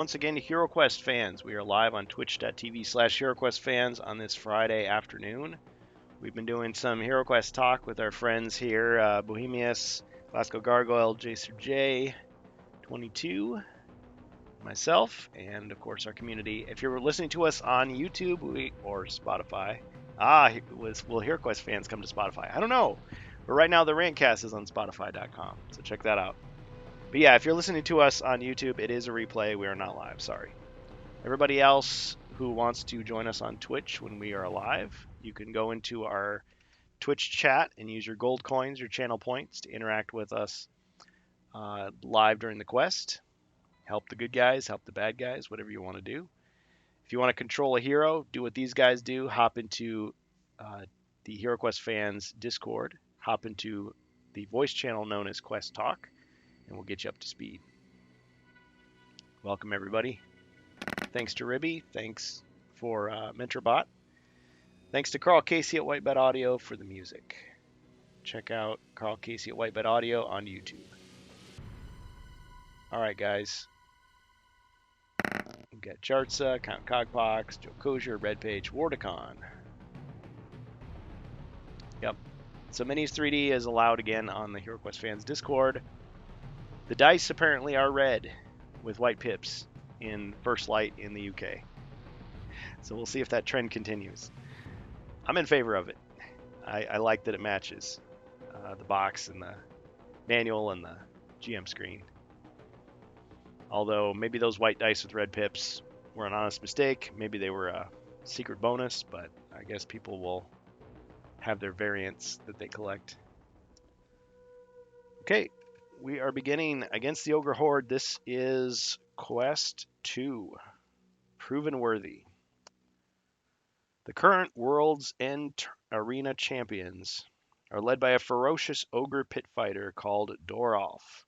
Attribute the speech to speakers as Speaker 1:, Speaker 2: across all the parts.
Speaker 1: Once again, HeroQuest fans, we are live on twitch.tv/HeroQuest on this Friday afternoon. We've been doing some HeroQuest talk with our friends here, Bohemius, Glasgow Gargoyle, Jacer J, 22, myself, and of course our community. If you're listening to us on YouTube or Spotify, will HeroQuest fans come to Spotify? I don't know. But right now the Rantcast is on Spotify.com, so check that out. But yeah, if you're listening to us on YouTube, it is a replay. We are not live. Sorry. Everybody else who wants to join us on Twitch when we are live, you can go into our Twitch chat and use your gold coins, your channel points, to interact with us live during the quest. Help the good guys, help the bad guys, whatever you want to do. If you want to control a hero, do what these guys do. Hop into the HeroQuest fans Discord. Hop into the voice channel known as Quest Talk, and we'll get you up to speed. Welcome, everybody. Thanks to Ribby. Thanks for Mentorbot. Thanks to Carl Casey at Whitebed Audio for the music. Check out Carl Casey at Whitebed Audio on YouTube. All right, guys. We've got Jartza, Count Cogpox, Joe Kosier, Red Page, Wardicon. Yep. So Minis 3D is allowed again on the HeroQuest fans Discord. The dice apparently are red with white pips in First Light in the UK. So we'll see if that trend continues. I'm in favor of it. I like that it matches the box and the manual and the GM screen. Although maybe those white dice with red pips were an honest mistake. Maybe they were a secret bonus, but I guess people will have their variants that they collect. Okay, we are beginning against the Ogre Horde. This is Quest 2, Proven Worthy. The current World's End Arena champions are led by a ferocious ogre pit fighter called Doralf.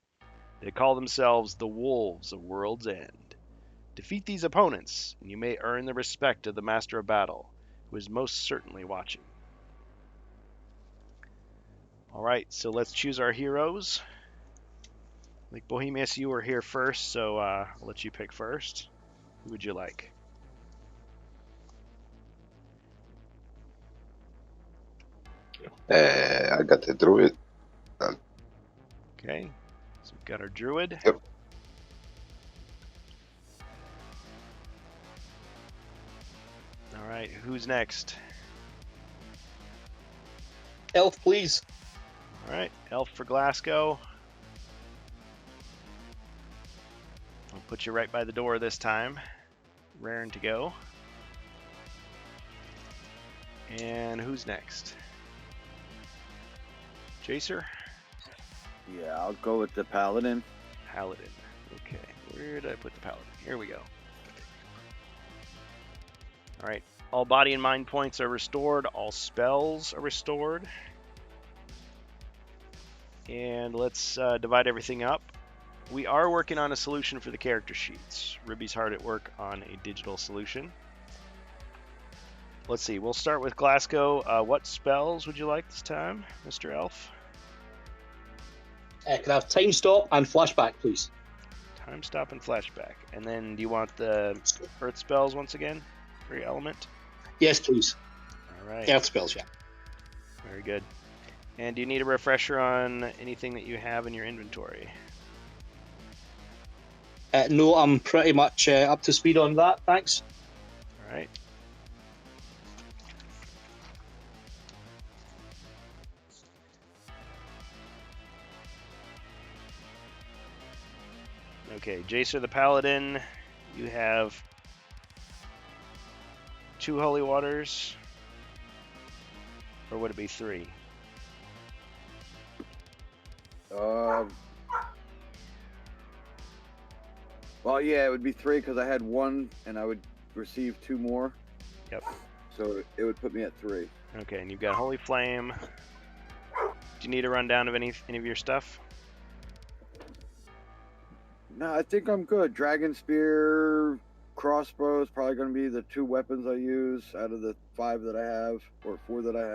Speaker 1: They call themselves the Wolves of World's End. Defeat these opponents, and you may earn the respect of the Master of Battle, who is most certainly watching. Alright, so let's choose our heroes. I think Bohemius, you were here first, so I'll let you pick first. Who would you like?
Speaker 2: I got the druid.
Speaker 1: Okay, so we've got our druid.
Speaker 2: Yep.
Speaker 1: Alright, who's next?
Speaker 3: Elf, please.
Speaker 1: Alright, elf for Glasgow. I'll put you right by the door this time. Raring to go. And who's next? Jacer?
Speaker 4: Yeah, I'll go with the Paladin.
Speaker 1: Paladin. Okay, where did I put the Paladin? Here we go. Alright, all body and mind points are restored. All spells are restored. And let's divide everything up. We are working on a solution for the character sheets. Ribby's hard at work on a digital solution. Let's see, we'll start with Glasgow. What spells would you like this time, Mr. Elf?
Speaker 3: Can I have time stop and flashback, please?
Speaker 1: Time stop and flashback. And then do you want the earth spells once again for your element?
Speaker 3: Yes, please.
Speaker 1: All right.
Speaker 3: Earth spells, yeah.
Speaker 1: Very good. And do you need a refresher on anything that you have in your inventory?
Speaker 3: No, I'm pretty much up to speed on that, thanks.
Speaker 1: All right. Okay, Jacer the Paladin, you have 2 holy waters, or would it be 3?
Speaker 4: Well, yeah, it would be 3 because I had 1 and I would receive 2 more.
Speaker 1: Yep.
Speaker 4: So it would put me at 3.
Speaker 1: Okay, and you've got Holy Flame. Do you need a rundown of any of your stuff?
Speaker 4: No, I think I'm good. Dragon Spear, crossbow is probably going to be the 2 weapons I use out of the 5 that I have, or 4 that I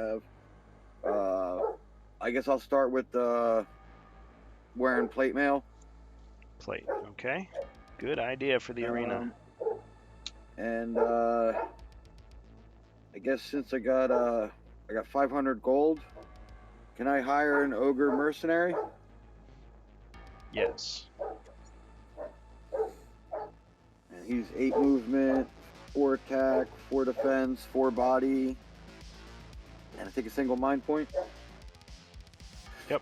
Speaker 4: have. I guess I'll start with wearing plate mail.
Speaker 1: Plate, okay. Good idea for the arena.
Speaker 4: And I guess since I got 500 gold, can I hire an ogre mercenary?
Speaker 1: Yes.
Speaker 4: And he's 8 movement, 4 attack, 4 defense, 4 body, and I take a single mind point.
Speaker 1: Yep.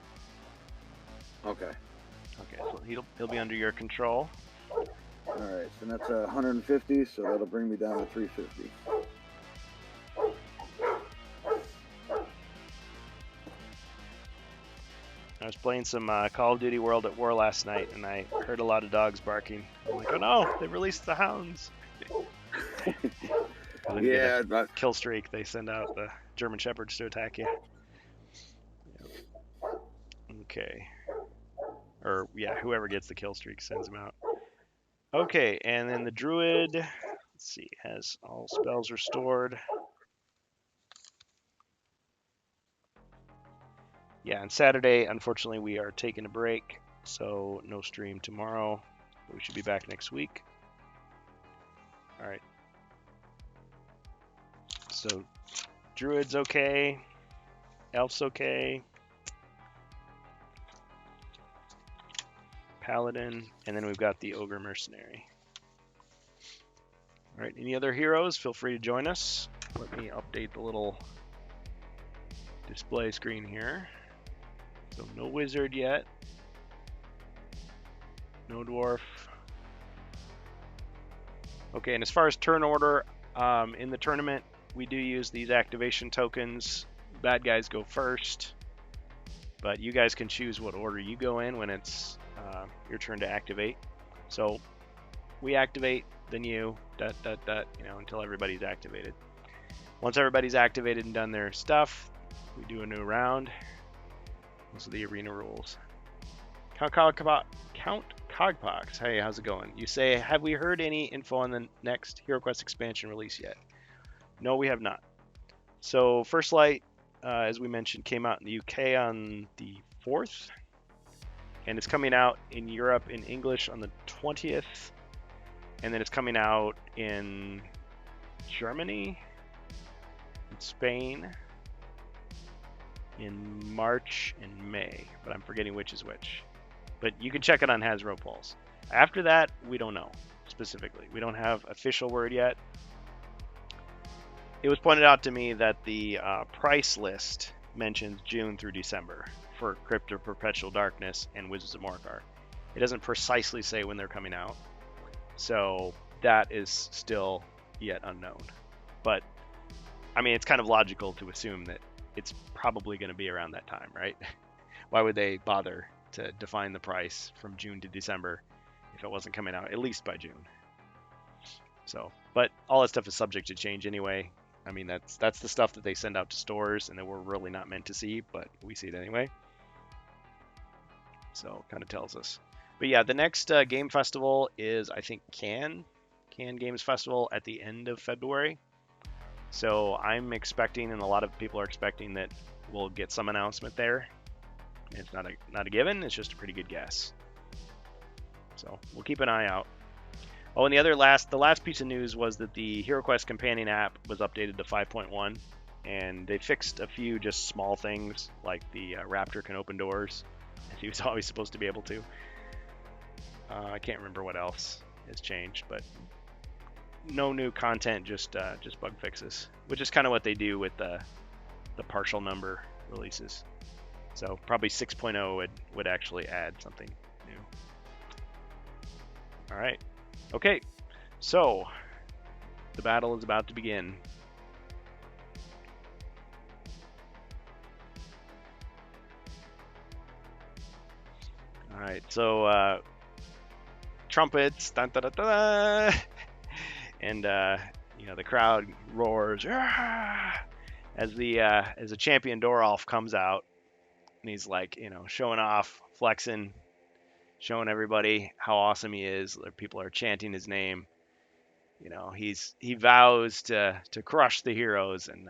Speaker 4: Okay.
Speaker 1: Okay, so he'll be under your control.
Speaker 4: All right, so that's 150, so that'll bring me down to 350.
Speaker 1: I was playing some Call of Duty World at War last night, and I heard a lot of dogs barking. I'm like, oh no, they released the hounds.
Speaker 4: Yeah,
Speaker 1: but kill streak. They send out the German Shepherds to attack you. Yep. Okay. Or yeah, whoever gets the kill streak sends them out. Okay, and then the druid, let's see, has all spells restored. Yeah, and Saturday, unfortunately, we are taking a break, so no stream tomorrow. We should be back next week. All right. So, druid's okay. Elf's okay. Paladin, and then we've got the ogre mercenary. All right, any other heroes? Feel free to join us. Let me update the little display screen here. So no wizard yet. No dwarf. Okay, and as far as turn order, in the tournament, we do use these activation tokens. Bad guys go first, but you guys can choose what order you go in when it's your turn to activate. So we activate, then you, until everybody's activated. Once everybody's activated and done their stuff, we do a new round. Those are the arena rules. Count Cogpox. Hey, how's it going? You say, have we heard any info on the next HeroQuest expansion release yet? No, we have not. So First Light, as we mentioned, came out in the UK on the 4th. And it's coming out in Europe in English on the 20th. And then it's coming out in Germany, in Spain, in March and May, but I'm forgetting which is which. But you can check it on Hasbro Pulse. After that, we don't know specifically. We don't have official word yet. It was pointed out to me that the price list mentions June through December for Crypt of Perpetual Darkness and Wizards of Morkar. It doesn't precisely say when they're coming out, so that is still yet unknown. But I mean, it's kind of logical to assume that it's probably going to be around that time, right? Why would they bother to define the price from June to December if it wasn't coming out at least by June? So, but all that stuff is subject to change anyway. I mean, that's the stuff that they send out to stores and that we're really not meant to see, but we see it anyway. So, kind of tells us. But yeah, the next game festival is, I think, Cannes Games Festival at the end of February. So I'm expecting, and a lot of people are expecting, that we'll get some announcement there. It's not a given, it's just a pretty good guess. So we'll keep an eye out. Oh, and the last piece of news was that the HeroQuest companion app was updated to 5.1, and they fixed a few just small things, like the Raptor can open doors, as he was always supposed to be able to. I can't remember what else has changed, but no new content, just bug fixes, which is kind of what they do with the partial number releases. So probably 6.0 would actually add something new. All right. Okay. So the battle is about to begin. All right. So trumpets, dun, dun, dun, dun, dun. And the crowd roars as the champion Doralf comes out, and he's like, showing off, flexing, showing everybody how awesome he is. People are chanting his name. He vows to crush the heroes and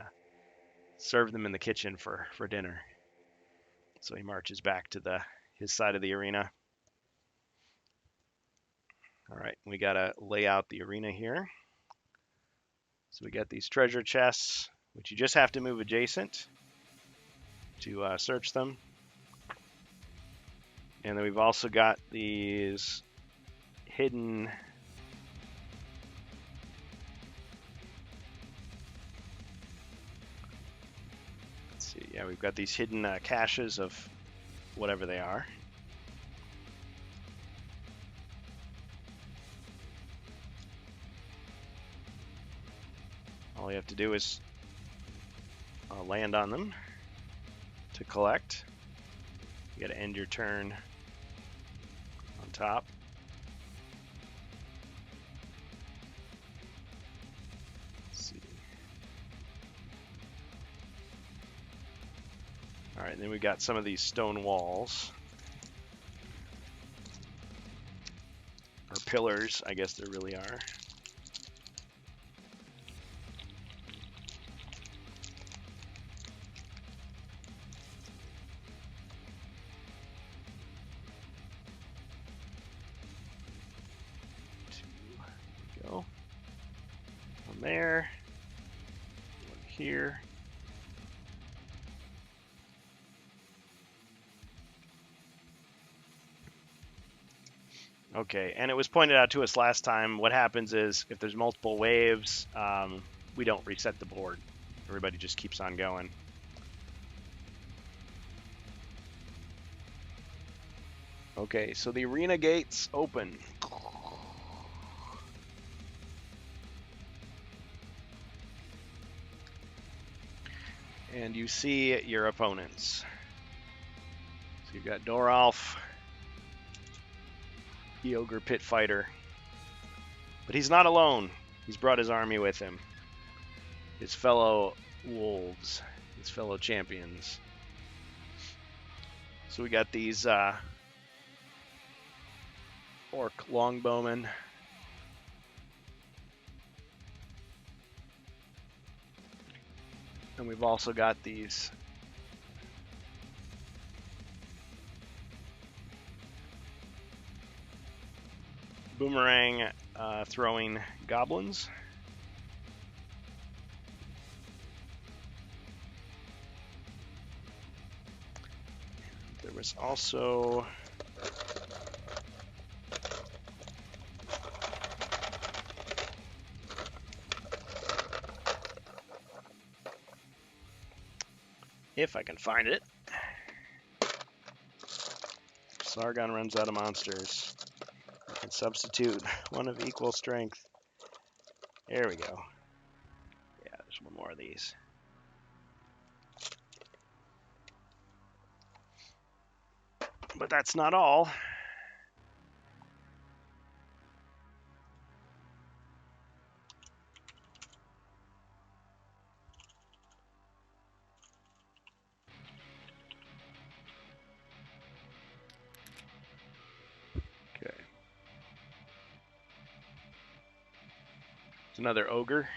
Speaker 1: serve them in the kitchen for dinner. So he marches back to his side of the arena. All right, we got to lay out the arena here. So we got these treasure chests, which you just have to move adjacent to search them. And then we've also got these hidden yeah, we've got these hidden caches of whatever they are. All you have to do is land on them to collect. You got to end your turn on top. Let's see. All right, and then we got some of these stone walls. Or pillars, I guess there really are. Go. One there. One here. Okay, and it was pointed out to us last time, what happens is if there's multiple waves, we don't reset the board. Everybody just keeps on going. Okay, so the arena gates open. And you see your opponents. So you've got Doralf, the Ogre Pit Fighter. But he's not alone. He's brought his army with him. His fellow wolves, his fellow champions. So we got these orc longbowmen. And we've also got these boomerang throwing goblins. There was also if I can find it. Sargon runs out of monsters. I can substitute one of equal strength. There we go. Yeah, there's one more of these. But that's not all. Okay. It's another ogre.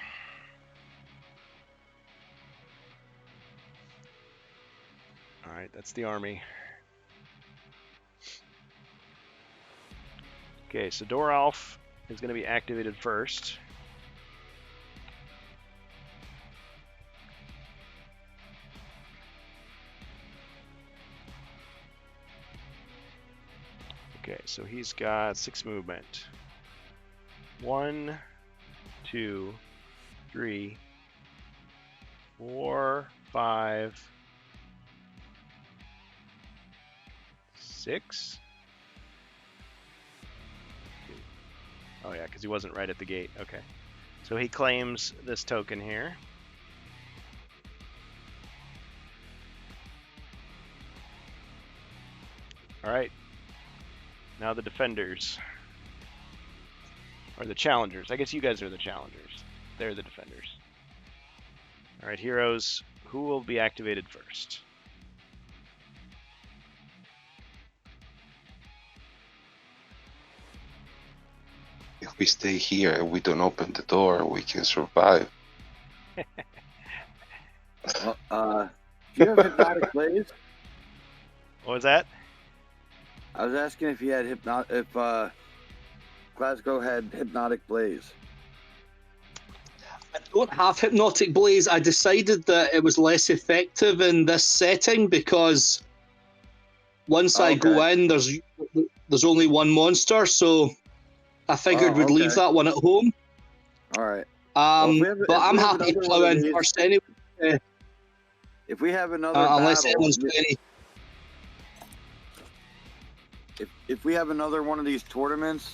Speaker 1: All right, that's the army. Okay, so Doralf is going to be activated first. Okay, so he's got 6 movement. 1, 2, 3, 4, 5, 6. Oh yeah, because he wasn't right at the gate. Okay. So he claims this token here. All right. Now the defenders. Or the challengers. I guess you guys are the challengers. They're the defenders. All right, heroes. Who will be activated first?
Speaker 2: If we stay here and we don't open the door, we can survive.
Speaker 4: Do you have hypnotic blaze?
Speaker 1: What was that?
Speaker 4: I was asking if you had Glasgow had Hypnotic Blaze.
Speaker 3: I don't have Hypnotic Blaze. I decided that it was less effective in this setting because once I go
Speaker 4: Okay.
Speaker 3: in, there's only one monster, so I figured we'd leave
Speaker 4: okay.
Speaker 3: that one at home.
Speaker 4: All right. Well, if we have-
Speaker 3: But
Speaker 4: if
Speaker 3: I'm
Speaker 4: we have
Speaker 3: happy to
Speaker 4: another
Speaker 3: plow
Speaker 4: one of
Speaker 3: in
Speaker 4: these-
Speaker 3: first anyway,
Speaker 4: If we have another
Speaker 3: unless
Speaker 4: battle,
Speaker 3: anyone's got any.
Speaker 4: if we have another one of these tournaments,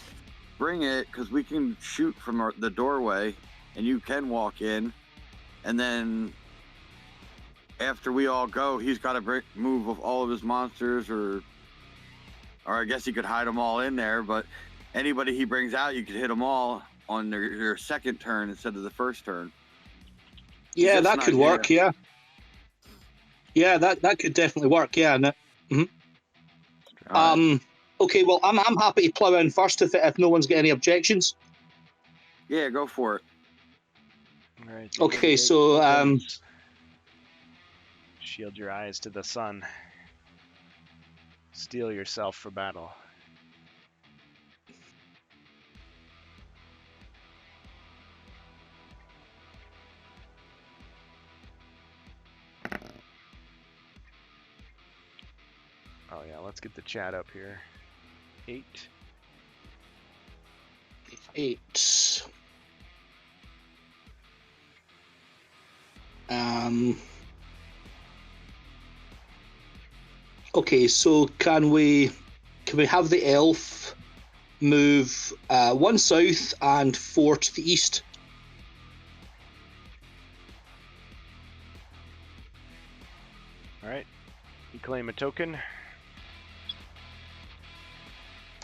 Speaker 4: bring it, because we can shoot from the doorway, and you can walk in, and then after we all go, he's got to move all of his monsters, or I guess he could hide them all in there. But anybody he brings out, you could hit them all on their second turn instead of the first turn.
Speaker 3: Yeah,
Speaker 4: Just
Speaker 3: that
Speaker 4: an
Speaker 3: could
Speaker 4: idea.
Speaker 3: work. Yeah, yeah, that could definitely work. Yeah.
Speaker 4: All right.
Speaker 3: Okay, well, I'm happy to plow in first if no one's got any objections.
Speaker 4: Yeah, go for it.
Speaker 1: All right.
Speaker 3: Okay, so
Speaker 1: shield your eyes to the sun. Steel yourself for battle. Oh yeah, let's get the chat up here. 8.
Speaker 3: 8. Okay, so can we have the elf move 1 south and 4 to the east?
Speaker 1: All right. You claim a token.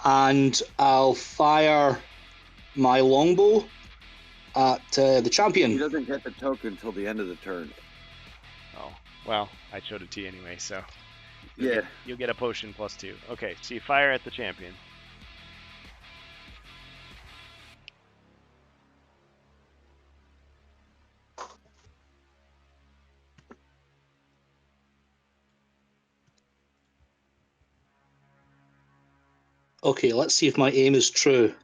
Speaker 3: And I'll fire my longbow at the
Speaker 4: He
Speaker 3: champion.
Speaker 4: doesn't get the token until the end of the turn.
Speaker 1: Oh, well, I showed it to you anyway, so
Speaker 4: Yeah.
Speaker 1: you'll get a potion +2. Okay, so you fire at the champion.
Speaker 3: Okay, let's see if my aim is true.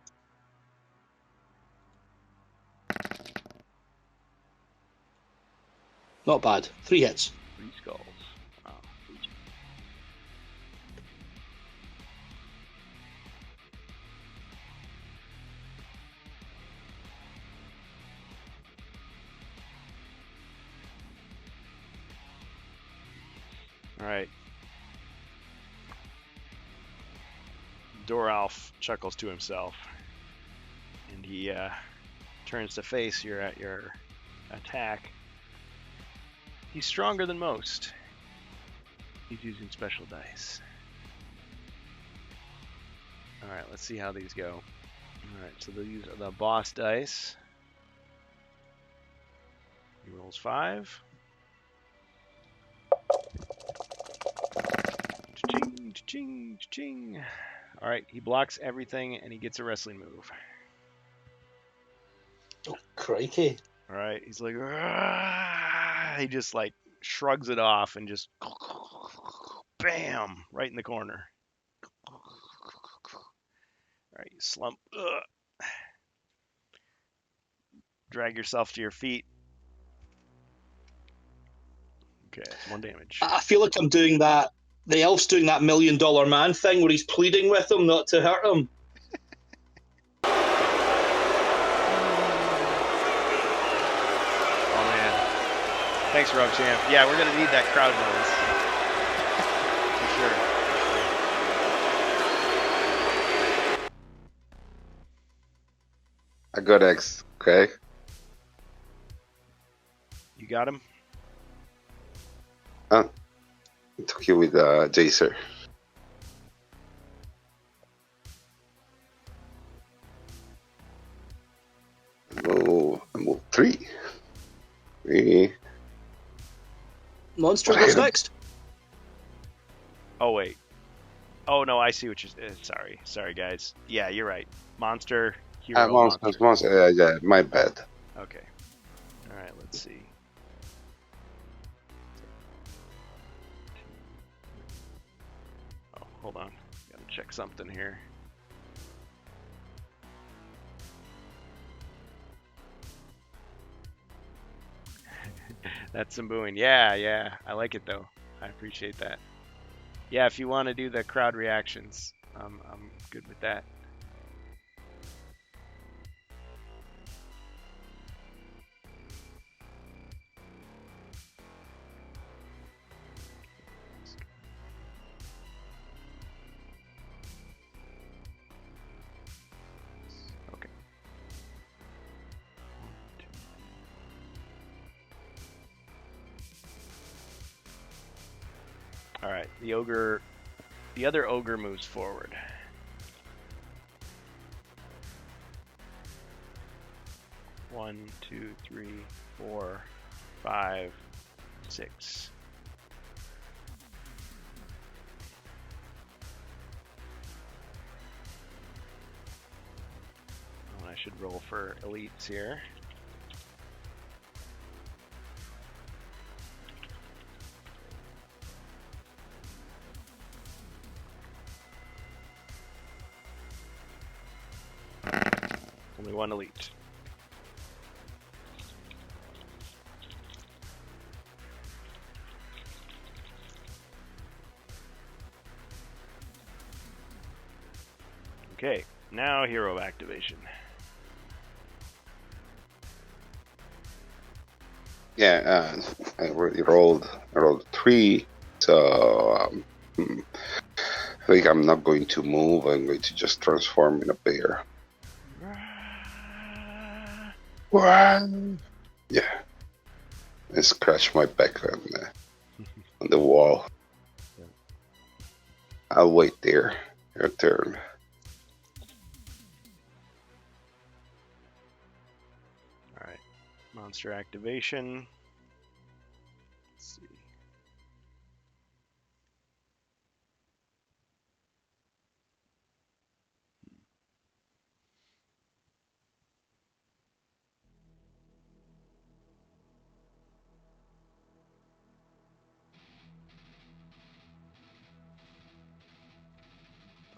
Speaker 3: Not bad. 3 hits.
Speaker 1: 3 skulls. Wow. All right. Doralf chuckles to himself, and he turns to face your attack. He's stronger than most. He's using special dice. All right, let's see how these go. All right, so they'll use the boss dice. He rolls 5. Cha-ching, cha-ching, cha-ching. All right, he blocks everything and he gets a wrestling move.
Speaker 3: Oh, crikey.
Speaker 1: All right, he's like, "Argh!" He just like shrugs it off and just bam, right in the corner. All right, you slump. Ugh. Drag yourself to your feet. Okay, 1 damage.
Speaker 3: I feel like I'm doing that. The elf's doing that $1 Million Man thing where he's pleading with him not to hurt him.
Speaker 1: Oh man. Thanks, Rubchamp. Yeah, we're gonna need that crowd noise. For sure.
Speaker 2: I got X, okay?
Speaker 1: You got him?
Speaker 2: It took you with Jacer. I move 3. 3.
Speaker 3: Monster goes next.
Speaker 1: Oh wait. Oh no, I see what you're. Sorry guys. Yeah, you're right. Monster, hero,
Speaker 2: Monster. Yeah, my bad.
Speaker 1: Okay. All right. Let's see. Oh, hold on. Gotta check something here. That's some booing. Yeah. I like it though. I appreciate that. Yeah, if you want to do the crowd reactions, I'm good with that. Okay. All right, the other ogre moves forward. One, 2, 3, 4, 5, 6. Oh, I should roll for elites here. Only one elite. Okay, now hero activation.
Speaker 2: Yeah, I already rolled. I rolled 3, so I think I'm not going to move. I'm going to just transform in a bear. Yeah, and scratch my back on the wall. I'll wait there. Your turn.
Speaker 1: All right, monster activation. Let's see.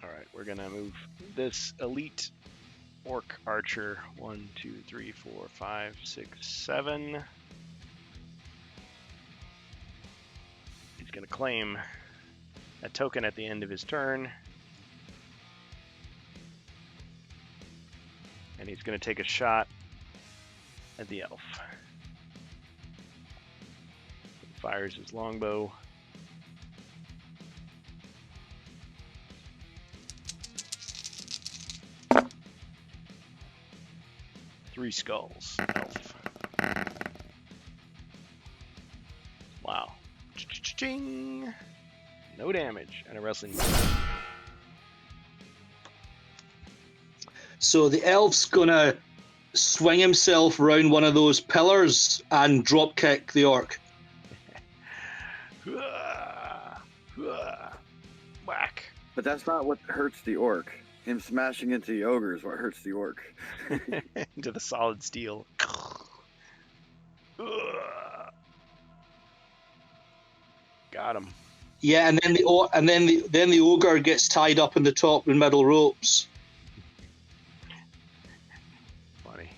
Speaker 1: All right, we're gonna move this elite orc archer 1, 2, 3, 4, 5, 6, 7. He's gonna claim a token at the end of his turn, and he's gonna take a shot at the elf. He fires his longbow. Three skulls. Elf. Wow. Ching. No damage and a wrestling.
Speaker 3: So the elf's gonna swing himself around one of those pillars and drop kick the orc.
Speaker 1: Whack.
Speaker 4: But that's not what hurts the orc. Him smashing into the ogre is what hurts the orc.
Speaker 1: Into the solid steel. Got him.
Speaker 3: Yeah, and then the ogre gets tied up in the top and middle ropes.
Speaker 1: Funny.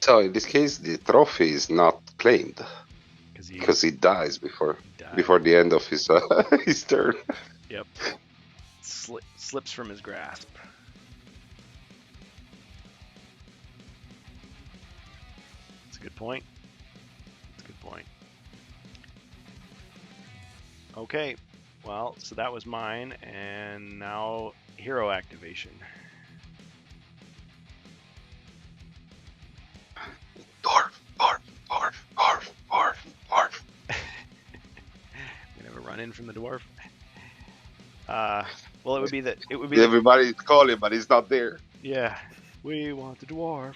Speaker 2: So in this case, the trophy is not claimed because he dies before the end of his his turn.
Speaker 1: Yep. Slips from his grasp. That's a good point. Okay, well, so that was mine, and now hero activation.
Speaker 2: Dwarf.
Speaker 1: We never run in from the dwarf. Well, it would be
Speaker 2: Everybody's calling, but he's not there.
Speaker 1: Yeah, we want the dwarf.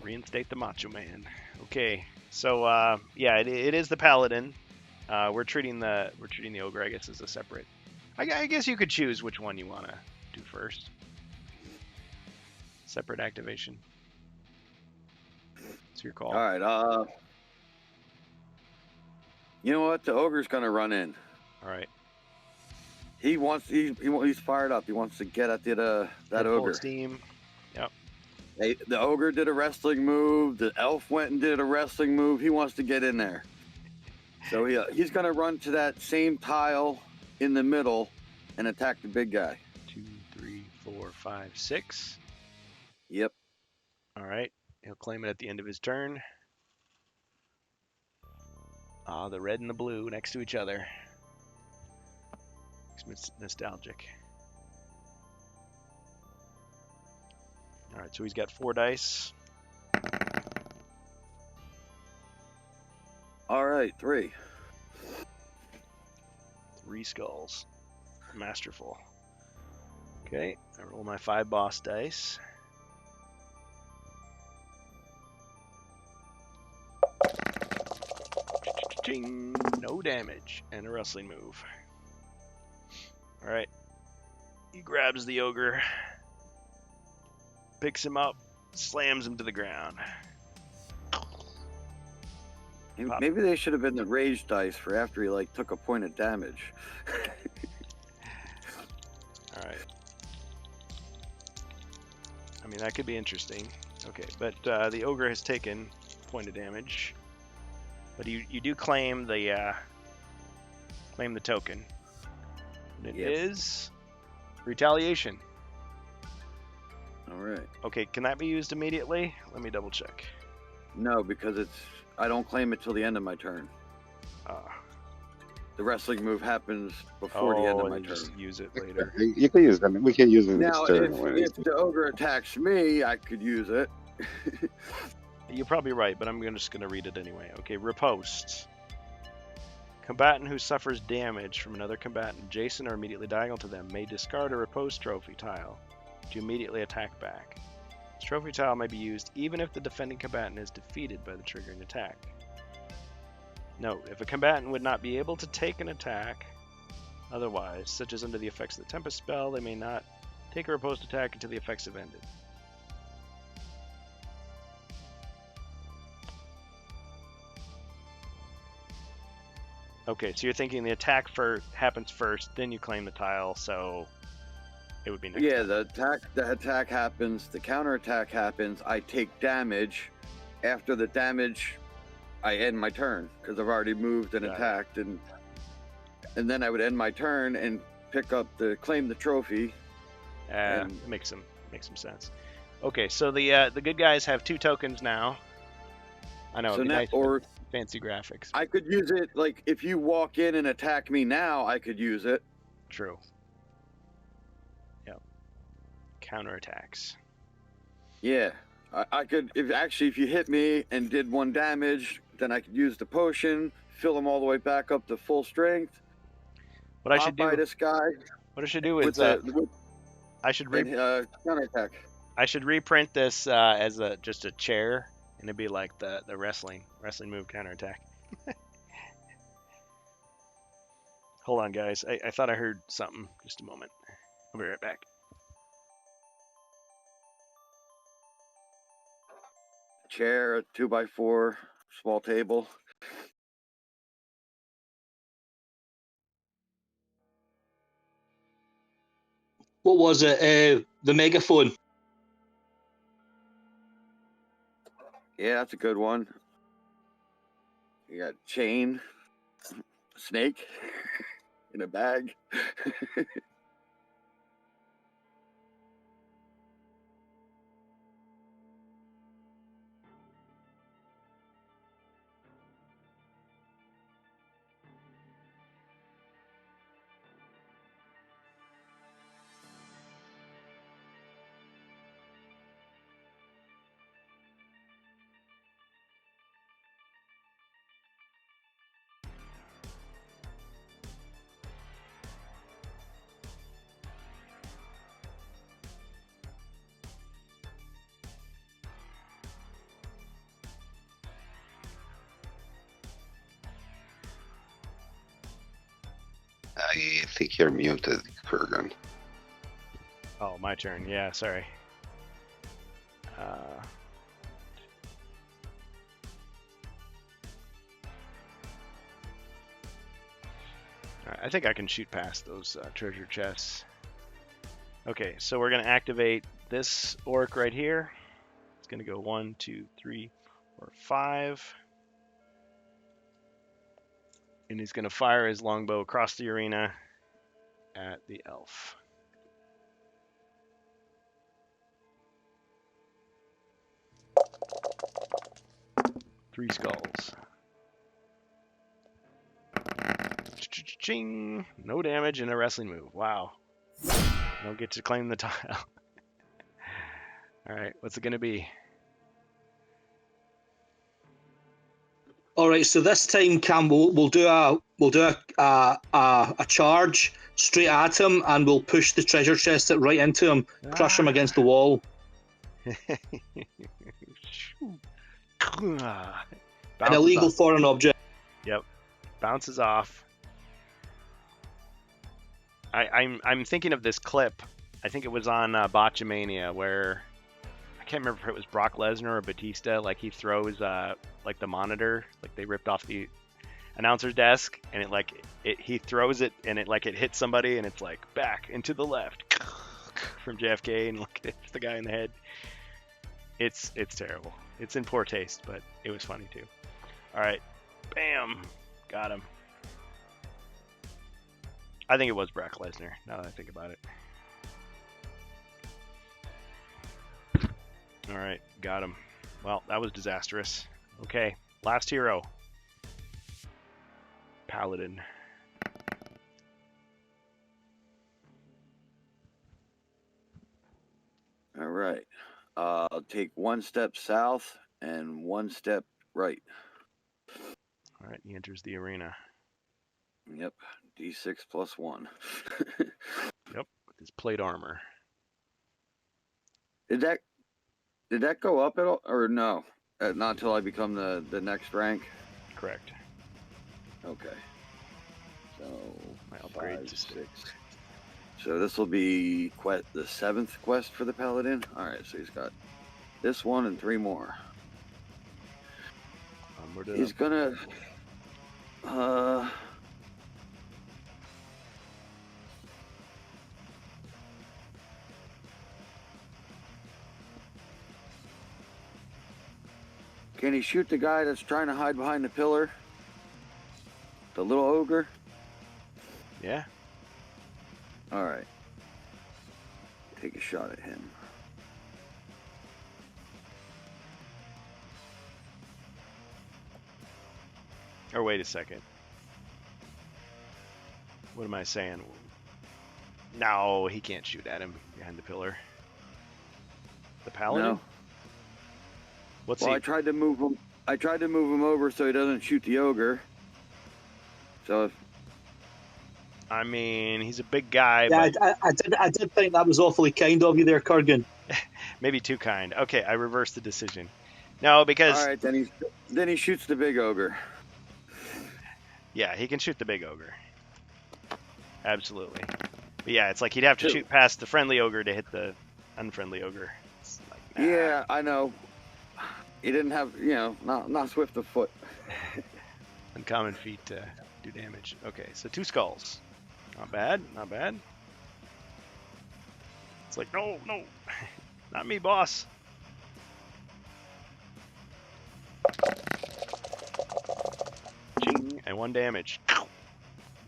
Speaker 1: Reinstate the Macho Man. Okay, so yeah, it is the paladin. We're treating the ogre, I guess, as a separate. I guess you could choose which one you want to do first. Separate activation. It's your call.
Speaker 4: All right. You know what? The ogre's gonna run in.
Speaker 1: All right.
Speaker 4: He's fired up. He wants to get at that
Speaker 1: Full
Speaker 4: ogre.
Speaker 1: steam. Yep.
Speaker 4: The ogre did a wrestling move. The elf went and did a wrestling move. He wants to get in there. So he's going to run to that same tile in the middle and attack the big guy.
Speaker 1: 2, 3, 4, 5, 6.
Speaker 4: Yep.
Speaker 1: All right. He'll claim it at the end of his turn. Ah, the red and the blue next to each other. It's nostalgic. All right, so he's got 4 dice.
Speaker 4: All right, 3.
Speaker 1: 3 skulls. Masterful. Okay, I roll my 5 boss dice. Ching, no damage, and a wrestling move. All right, he grabs the ogre, picks him up, slams him to the ground.
Speaker 4: Maybe they should have been the rage dice for after he took a point of damage.
Speaker 1: All right. I mean, that could be interesting. Okay, but the ogre has taken a point of damage. But you do claim the token. And it is retaliation.
Speaker 4: All right.
Speaker 1: Okay, can that be used immediately? Let me double check.
Speaker 4: No, because I don't claim it till the end of my turn. The wrestling move happens before the end of my turn.
Speaker 1: Just use it later.
Speaker 2: You can use them. We can use them
Speaker 4: Now,
Speaker 2: next turn.
Speaker 4: if the ogre attacks me, I could use it.
Speaker 1: You're probably right, but I'm just going to read it anyway. Okay, riposte. Combatant who suffers damage from another combatant adjacent or immediately diagonal to them may discard a riposte trophy tile to immediately attack back. This trophy tile may be used even if the defending combatant is defeated by the triggering attack. Note, if a combatant would not be able to take an attack otherwise, such as under the effects of the Tempest spell, they may not take a riposte attack until the effects have ended. Okay, so you're thinking the attack happens first, then you claim the tile, so it would be next.
Speaker 4: Yeah, the attack happens, the counterattack happens, I take damage. After the damage, I end my turn because I've already moved and attacked, and then I would end my turn and claim the trophy.
Speaker 1: It makes some sense. Okay, so the good guys have 2 tokens now. I know.
Speaker 4: So
Speaker 1: nice, fancy graphics.
Speaker 4: I could use it if you walk in and attack me now, I could use it.
Speaker 1: True. Yep. Counterattacks.
Speaker 4: Yeah, I could. If you hit me and did 1 damage, then I could use the potion, fill them all the way back up to full strength.
Speaker 1: What I should do?
Speaker 4: This guy.
Speaker 1: What I should do is I should
Speaker 4: counterattack.
Speaker 1: I should reprint this as just a chair, and it'd be like the wrestling move counterattack. Hold on, guys. I thought I heard something. Just a moment. I'll be right back.
Speaker 4: Chair, a 2x4, small table.
Speaker 3: What was it? The megaphone.
Speaker 4: Yeah, that's a good one. You got chain, snake in a bag.
Speaker 2: I think you're muted, Kurgan.
Speaker 1: Oh, my turn. Yeah, sorry. Alright, I think I can shoot past those treasure chests. Okay, so we're going to activate this orc right here. It's going to go 1, 2, 3, 4, 5. And he's going to fire his longbow across the arena at the elf. Three skulls. Ching! No damage and a wrestling move. Wow. Don't get to claim the tile. All right, what's it going to be?
Speaker 3: All right, so this time, Cam, we'll do a charge straight at him, and we'll push the treasure chest right into him, crush him against the wall. An illegal foreign object.
Speaker 1: Yep, bounces off. I'm thinking of this clip. I think it was on Botchamania where I can't remember if it was Brock Lesnar or Batista. Like he throws like the monitor, like they ripped off the announcer's desk, and he throws it, and it hits somebody, and it's like back into the left from JFK, and like it hits the guy in the head. It's terrible. It's in poor taste, but it was funny too. All right, bam, got him. I think it was Brock Lesnar, now that I think about it. All right, got him. Well, that was disastrous. Okay, last hero. Paladin.
Speaker 4: All right. I'll take one step south and one step right.
Speaker 1: All right, he enters the arena.
Speaker 4: Yep. D6 plus 1.
Speaker 1: Yep, with his plate armor.
Speaker 4: Did that go up at all, or no? Not until I become the next rank.
Speaker 1: Correct.
Speaker 4: Okay. So
Speaker 1: My upgrade
Speaker 4: 5,
Speaker 1: to
Speaker 4: 6. So this will be the 7th quest for the Paladin. All right. So he's got this one and 3 more. He's gonna. Can he shoot the guy that's trying to hide behind the pillar? The little ogre?
Speaker 1: Yeah.
Speaker 4: All right. Take a shot at him.
Speaker 1: Or wait a second. What am I saying? No, he can't shoot at him behind the pillar. The Paladin?
Speaker 4: No.
Speaker 1: What's
Speaker 4: Well,
Speaker 1: he?
Speaker 4: I tried to move him over so he doesn't shoot the ogre. So
Speaker 1: I mean, he's a big guy,
Speaker 3: Yeah,
Speaker 1: but
Speaker 3: I did think that was awfully kind of you there, Kurgan.
Speaker 1: maybe too kind. Okay, I reversed the decision. No, because
Speaker 4: all right, then he shoots the big ogre.
Speaker 1: yeah, he can shoot the big ogre. Absolutely. But yeah, it's like he'd have to
Speaker 4: Two.
Speaker 1: shoot past the friendly ogre to hit the unfriendly ogre. It's like, nah.
Speaker 4: Yeah, I know. He didn't have, not swift of foot.
Speaker 1: Uncommon feat to do damage. Okay, so 2 skulls. Not bad, not bad. It's like, no, not me, boss. Ching, and 1 damage.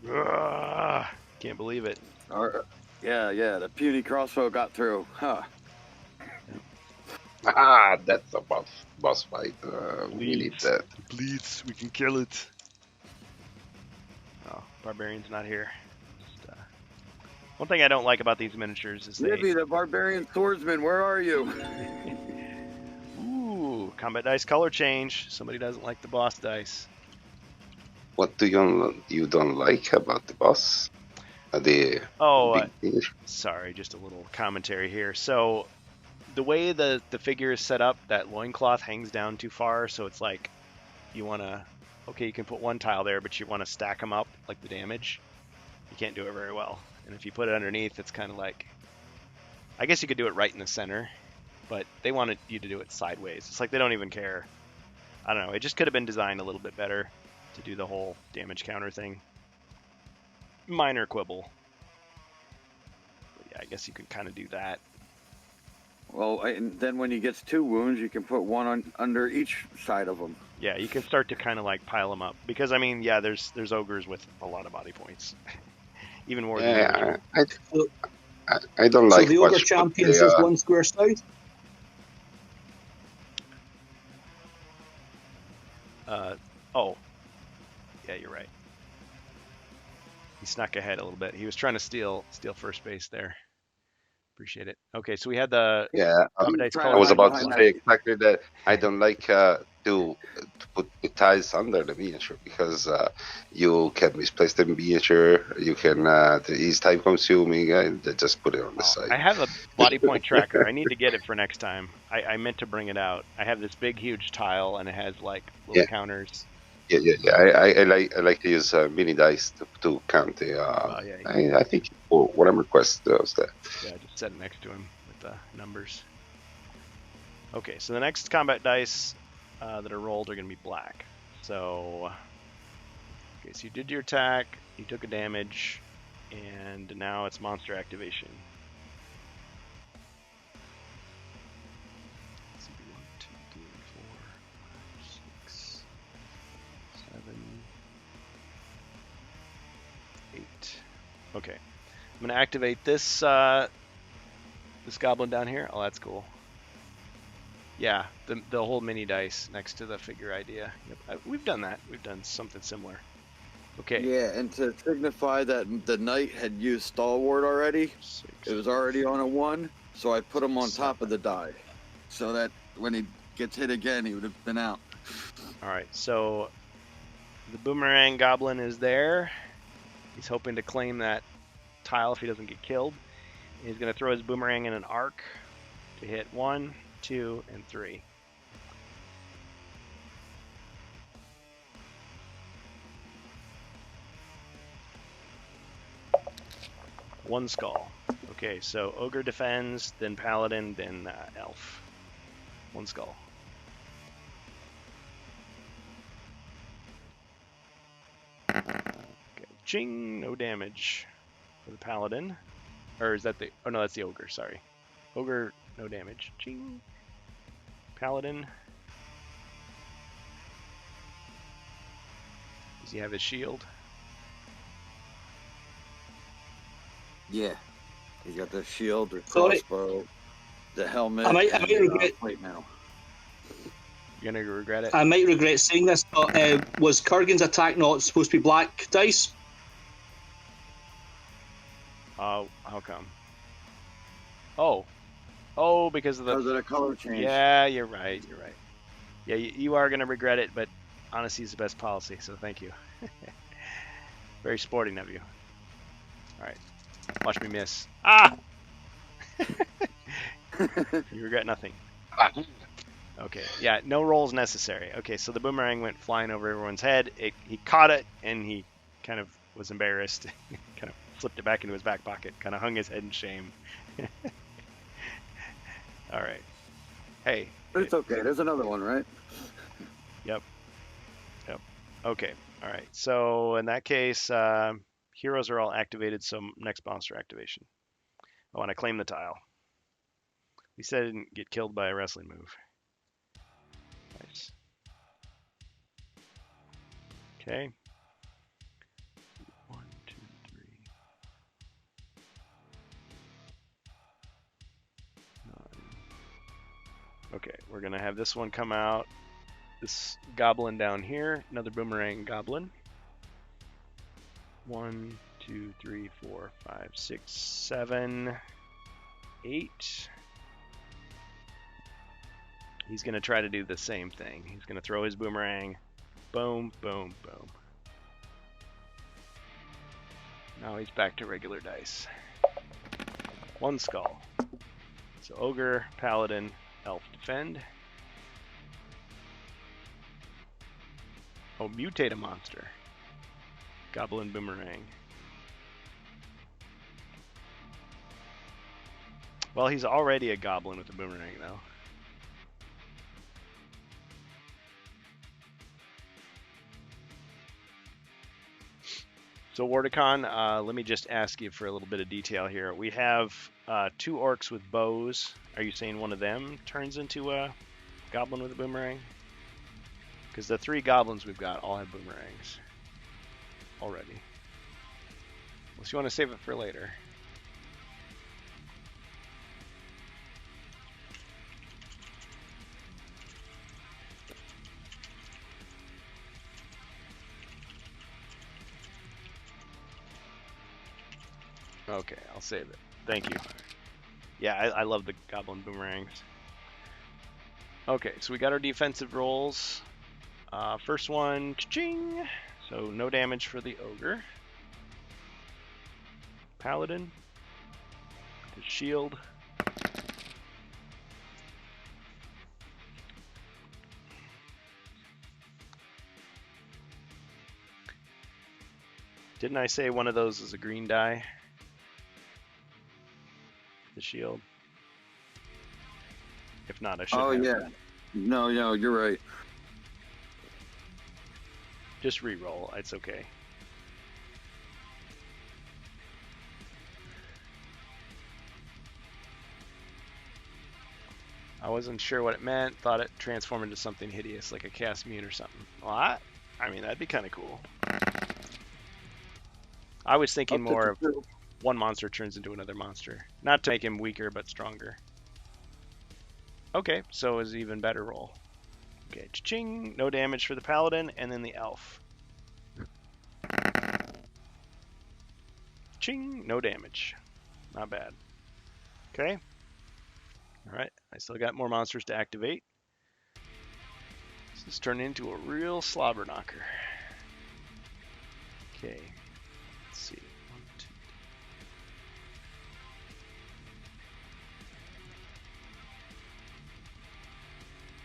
Speaker 1: Ugh, can't believe it.
Speaker 4: Yeah, the puny crossbow got through. Huh.
Speaker 2: Ah, that's a boss fight. We need that.
Speaker 1: It bleeds. We can kill it. Oh, barbarian's not here. Just, one thing I don't like about these miniatures is
Speaker 4: Libby, the barbarian swordsman, where are you?
Speaker 1: Ooh, combat dice color change. Somebody doesn't like the boss dice.
Speaker 2: What do you don't like about the boss? The big finish?
Speaker 1: Sorry, just a little commentary here. So, the way the figure is set up, that loincloth hangs down too far, so it's like you want to... Okay, you can put 1 tile there, but you want to stack them up, like the damage. You can't do it very well. And if you put it underneath, it's kind of like... I guess you could do it right in the center, but they wanted you to do it sideways. It's like they don't even care. I don't know, it just could have been designed a little bit better to do the whole damage counter thing. Minor quibble. But yeah, I guess you could kind of do that.
Speaker 4: Well, and then when he gets 2 wounds, you can put one on under each side of him.
Speaker 1: Yeah, you can start to kind of like pile them up because I mean, yeah, there's ogres with a lot of body points, even more than the original.
Speaker 2: Yeah, I don't
Speaker 3: So
Speaker 2: like
Speaker 3: the ogre
Speaker 2: much.
Speaker 3: champion's just 1 square south.
Speaker 1: Oh, yeah, you're right. He snuck ahead a little bit. He was trying to steal first base there. Appreciate it. Okay, so we had the
Speaker 2: Yeah,
Speaker 1: combat dice
Speaker 4: trying
Speaker 2: I
Speaker 1: color.
Speaker 2: was
Speaker 4: hide
Speaker 2: about
Speaker 4: behind
Speaker 2: to
Speaker 4: that.
Speaker 2: say exactly that. I don't like to put the tiles under the miniature because you can misplace the miniature. You can it's time consuming. Just put it on the side.
Speaker 1: I have a body point tracker. I need to get it for next time. I meant to bring it out. I have this big, huge tile, and it has like little
Speaker 2: Yeah.
Speaker 1: counters.
Speaker 2: Yeah. I like to use mini dice to count the.
Speaker 1: Yeah,
Speaker 2: I think whatever quest does that.
Speaker 1: yeah, just set it next to him with the numbers. Okay, so the next combat dice that are rolled are going to be black. So, okay, so you did your attack, you took a damage, and now it's monster activation. Let's see, 1, 2, 3, 4, 5, 6, 7, 8. Okay, I'm going to activate this this goblin down here. Oh, that's cool. Yeah, the whole mini dice next to the figure idea. Yep, we've done that. We've done something similar. Okay.
Speaker 4: Yeah, and to signify that the knight had used Stalwart already,
Speaker 1: 6,
Speaker 4: it was already on a 1, so I put him on top of the die, so that when he gets hit again, he would have been out.
Speaker 1: All right, so the boomerang goblin is there. He's hoping to claim that tile if he doesn't get killed. He's going to throw his boomerang in an arc to hit 1, 2, and 3. One skull. Okay, so ogre defends, then paladin, then elf. 1 skull. Okay, ching, no damage for the paladin. Or is that the? Oh no, that's the ogre. Sorry, ogre, no damage. Ching. Paladin. Does he have his shield?
Speaker 4: Yeah, he's got the shield, the
Speaker 3: Sorry.
Speaker 4: crossbow, the helmet,
Speaker 3: I might
Speaker 4: and
Speaker 3: regret-
Speaker 4: plate mail.
Speaker 1: You're gonna regret it.
Speaker 3: I might regret saying this, but was Kurgan's attack not supposed to be black dice?
Speaker 1: How come? Oh, because of
Speaker 4: Because
Speaker 1: the.
Speaker 4: of the color change.
Speaker 1: Yeah, you're right. You're right. Yeah, you are gonna regret it, but honesty is the best policy. So thank you. Very sporting of you. All right, watch me miss. Ah! You regret nothing. Okay, yeah, no rolls necessary. Okay, so the boomerang went flying over everyone's head. He caught it, and he kind of was embarrassed. Kind of flipped it back into his back pocket. Kind of hung his head in shame. All right. Hey.
Speaker 4: But it's okay. There's another one, right?
Speaker 1: Yep. Okay. All right. So in that case, heroes are all activated. So next monster activation. I want to claim the tile. We said I didn't get killed by a wrestling move. Nice. Okay. 1, 2, 3. 9. Okay, we're gonna have this one come out. This goblin down here, another boomerang goblin. 1, 2, 3, 4, 5, 6, 7, 8. He's going to try to do the same thing. He's going to throw his boomerang. Boom, boom, boom. Now he's back to regular dice. 1 skull. So ogre, paladin, elf defend. Oh, mutate a monster. Goblin boomerang. Well, he's already a goblin with a boomerang, though. So Wardicon, let me just ask you for a little bit of detail here. We have 2 orcs with bows. Are you saying one of them turns into a goblin with a boomerang? Because the 3 goblins we've got all have boomerangs already. Unless you want to save it for later. Okay, I'll save it. Thank you. Yeah, I love the goblin boomerangs. Okay, so we got our defensive rolls. First one, cha-ching! So no damage for the ogre. Paladin. His shield. Didn't I say one of those is a green die? The shield. If not, I should
Speaker 4: Oh
Speaker 1: have.
Speaker 4: yeah. No, you're right.
Speaker 1: Just re-roll. It's okay. I wasn't sure what it meant. Thought it transformed into something hideous, like a cast mute or something. Well, I mean, that'd be kind of cool. I was thinking
Speaker 4: Up to
Speaker 1: more of
Speaker 4: 2.
Speaker 1: one monster turns into another monster. Not to make him weaker, but stronger. Okay, so it's an even better roll. Okay, cha-ching! No damage for the paladin, and then the elf. Ching! No damage. Not bad. Okay. Alright, I still got more monsters to activate. This is turning into a real slobber knocker. Okay. Let's see. 1, 2,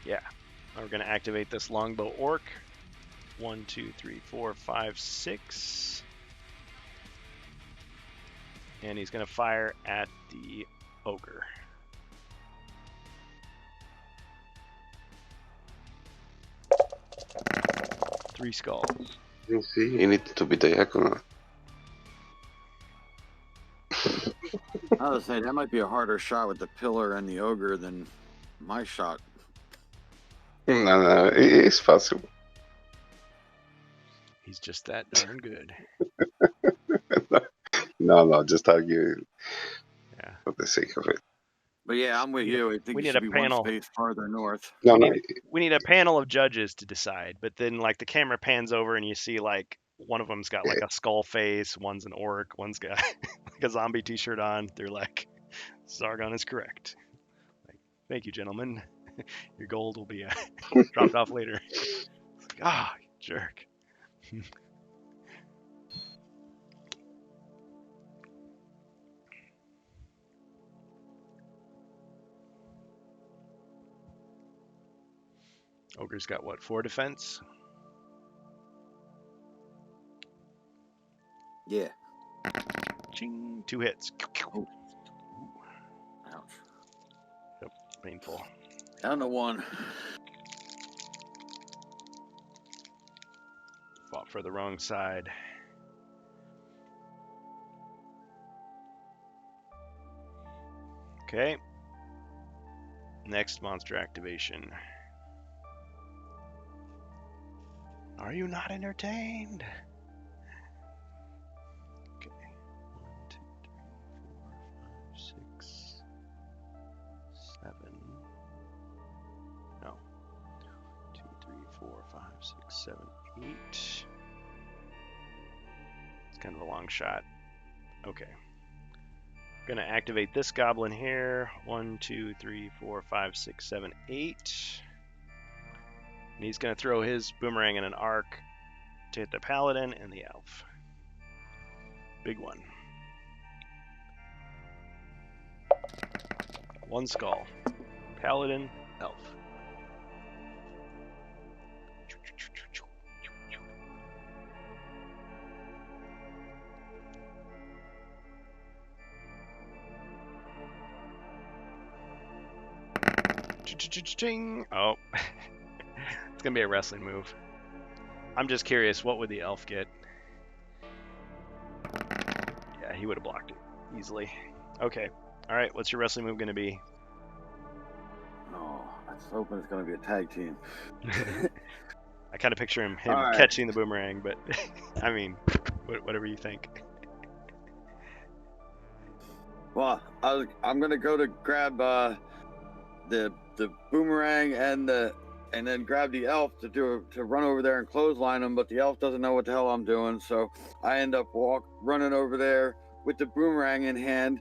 Speaker 1: 3. Yeah. Now we're going to activate this longbow orc. 1, 2, 3, 4, 5, 6. And he's going to fire at the ogre. Three skulls.
Speaker 2: You see, you need to be diagonal.
Speaker 4: I was say that might be a harder shot with the pillar and the ogre than my shot.
Speaker 2: No, it's possible.
Speaker 1: He's just that darn good.
Speaker 2: No, just argue
Speaker 1: Yeah.
Speaker 2: for the sake of it.
Speaker 4: But yeah, I'm with you. I think
Speaker 1: we
Speaker 4: it
Speaker 1: need
Speaker 4: should
Speaker 1: a
Speaker 4: be
Speaker 1: panel.
Speaker 4: one space farther north.
Speaker 2: No,
Speaker 1: We need a panel of judges to decide. But then, like, the camera pans over and you see, like, one of them's got, like, a skull face. One's an orc. One's got, like, a zombie t-shirt on. They're like, Zargon is correct. Like, thank you, gentlemen. Your gold will be dropped off later. It's like, ah, you jerk. Ogre's got what, 4 defense?
Speaker 4: Yeah.
Speaker 1: Ching, 2 hits.
Speaker 4: Oh. Ouch.
Speaker 1: Yep, painful.
Speaker 4: Down to 1.
Speaker 1: Fought for the wrong side. Okay. Next monster activation. Are you not entertained? Okay. 1, 2, 3, 4, 5, 6, 7. No. 2, 3, 4, 5, 6, 7, 8. It's kind of a long shot. Okay. Gonna activate this goblin here. 1, 2, 3, 4, 5, 6, 7, 8. And he's going to throw his boomerang in an arc to hit the paladin and the elf. Big one. 1 skull. Paladin, elf. Oh. It's gonna be a wrestling move. I'm just curious, what would the elf get? he would have blocked it easily. Okay. All right. What's your wrestling move going to be?
Speaker 4: Oh, I was hoping it's going to be a tag team.
Speaker 1: I kind of picture him
Speaker 4: All right.
Speaker 1: catching the boomerang, but I mean, whatever you think.
Speaker 4: Well, I'm going to go to grab the boomerang and then grab the elf to run over there and clothesline him, but the elf doesn't know what the hell I'm doing, so I end up running over there with the boomerang in hand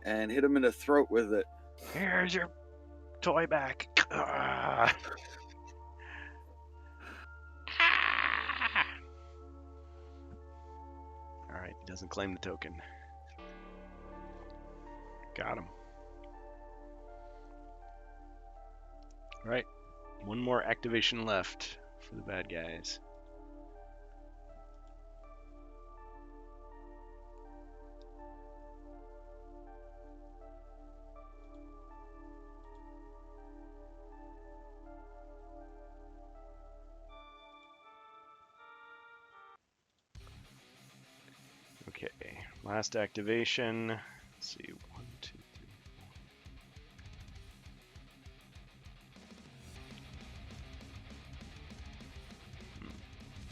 Speaker 4: and hit him in the throat with it.
Speaker 1: Here's your toy back. Ah. All right, he doesn't claim the token. Got him. All right, one more activation left for the bad guys. Okay, last activation. Let's see, 1, 2, 3, 4.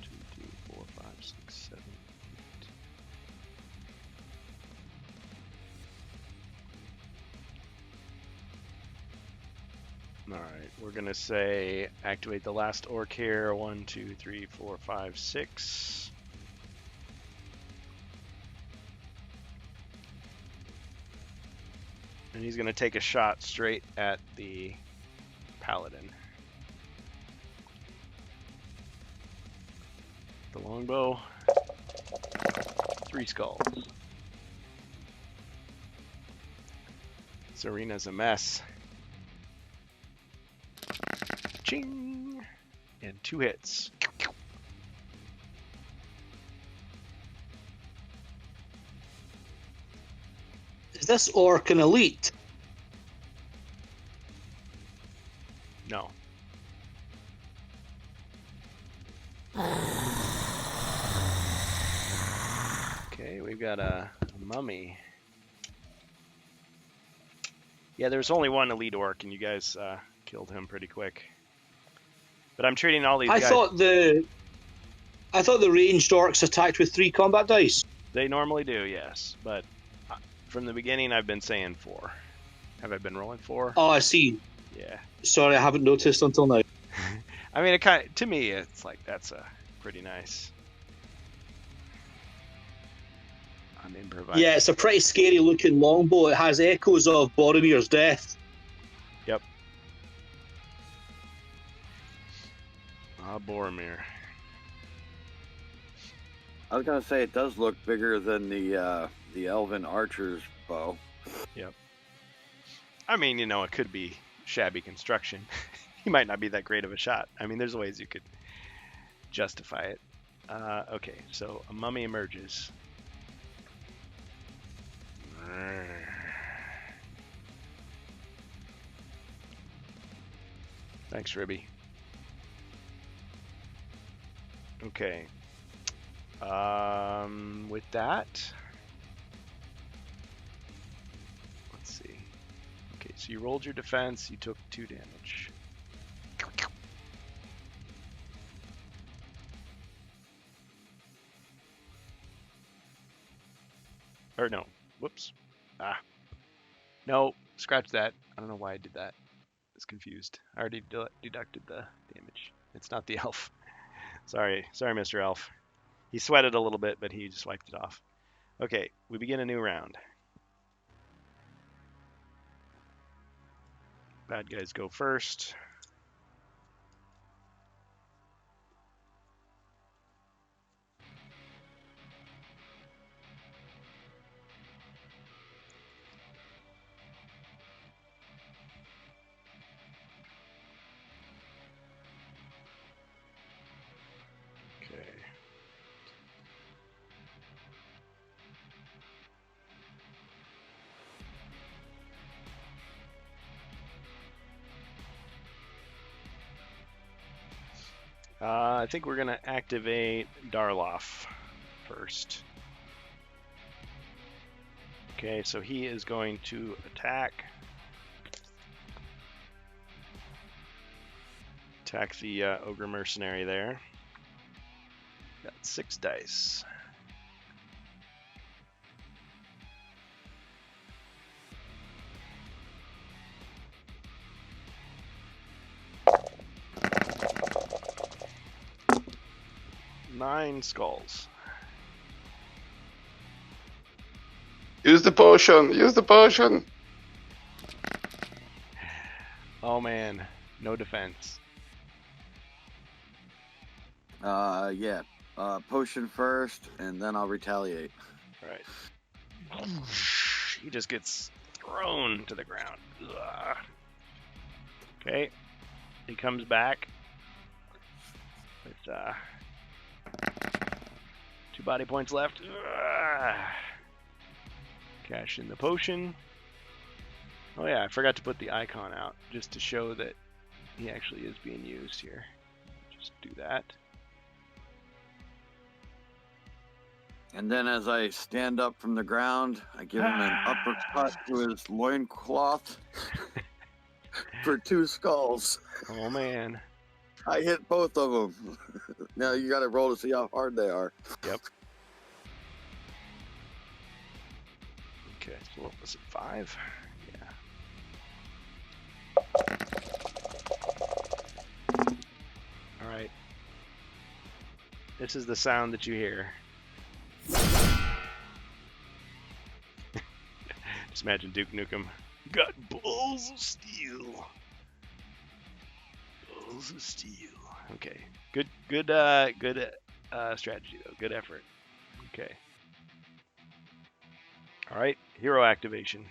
Speaker 1: 2, 3, 4, 5, 6, 7, 8. All right, we're gonna say activate the last orc here. 1, 2, 3, 4, 5, 6. And he's going to take a shot straight at the paladin. The longbow. 3 skulls. This arena's a mess. Ching! And 2 hits.
Speaker 3: Is this orc an elite?
Speaker 1: No. Okay, we've got a mummy. Yeah, there's only one elite orc, and you guys killed him pretty quick. But I'm treating all these guys...
Speaker 3: I thought the ranged orcs attacked with 3 combat dice.
Speaker 1: They normally do, yes. But from the beginning, I've been saying 4. Have I been rolling 4?
Speaker 3: Oh, I see.
Speaker 1: Yeah.
Speaker 3: Sorry, I haven't noticed until now.
Speaker 1: I mean, to me, it's like that's a pretty nice. I'm improvising.
Speaker 3: Yeah, it's a pretty scary looking longbow. It has echoes of Boromir's death.
Speaker 1: Yep. Ah, Boromir.
Speaker 4: I was going to say it does look bigger than the elven archer's bow.
Speaker 1: Yep. I mean, you know, it could be shabby construction. He might not be that great of a shot. I mean, there's ways you could justify it. Okay, so a mummy emerges. Thanks, Ribby. Okay. With that, let's see. Okay, so you rolled your defense. You took 2 damage. Or no, whoops. No, scratch that. I don't know why I did that. I was confused. I already deducted the damage. It's not the elf. Sorry, Mr. Elf. He sweated a little bit, but he just wiped it off. Okay, we begin a new round. Bad guys go first. I think we're going to activate Darloff first. Okay, so he is going to attack. Attack the ogre mercenary there. Got 6 dice. Nine skulls.
Speaker 2: Use the potion. Use the potion.
Speaker 1: Oh man, no defense.
Speaker 4: Yeah. Potion first, and then I'll retaliate.
Speaker 1: Right. He just gets thrown to the ground. Ugh. Okay. He comes back with 2 body points left. Ugh. Cash in the potion. Oh yeah, I forgot to put the icon out just to show that he actually is being used here. Just do that.
Speaker 4: And then as I stand up from the ground, I give him an uppercut to his loincloth for 2 skulls.
Speaker 1: Oh man.
Speaker 4: I hit both of them. Now you got to roll to see how hard they are.
Speaker 1: Yep. Okay, so what was it, 5? Yeah. Alright. This is the sound that you hear. Just imagine Duke Nukem. Got balls of steel. Balls of steel. Okay. Good strategy though. Good effort. Okay. All right. Hero activation.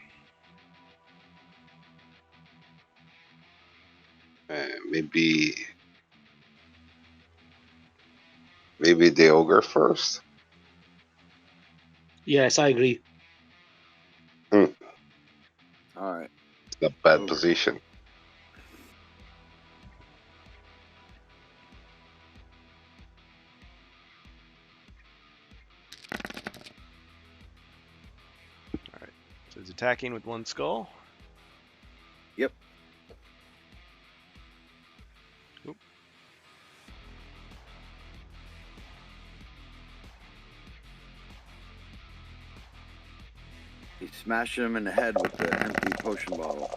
Speaker 2: Maybe the ogre first.
Speaker 3: Yes, I agree.
Speaker 4: All right.
Speaker 2: It's a bad position.
Speaker 1: So he's attacking with 1 skull.
Speaker 4: Yep.
Speaker 1: Oop.
Speaker 4: He smashed him in the head with the empty potion bottle.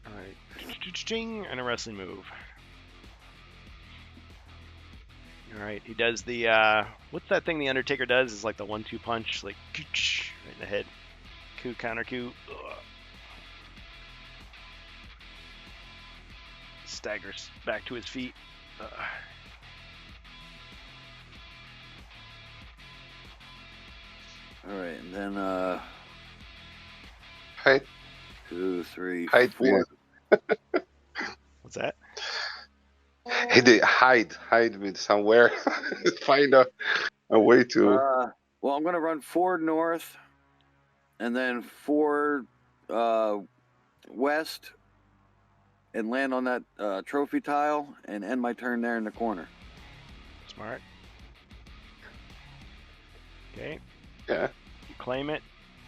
Speaker 1: Alright. And a wrestling move. Alright, he does the, what's that thing the Undertaker does? Is like the 1-2 punch, like, right in the head. Coup, counter coup. Ugh. Staggers back to his feet.
Speaker 4: All right, and then
Speaker 2: Hide.
Speaker 4: 2, 3,
Speaker 2: Hide.
Speaker 4: 4.
Speaker 1: What's that?
Speaker 2: Hide me somewhere. Find a way to.
Speaker 4: Well, I'm gonna run 4 north, and then 4 west, and land on that trophy tile, and end my turn there in the corner.
Speaker 1: Smart. Okay.
Speaker 2: Yeah.
Speaker 1: You claim it,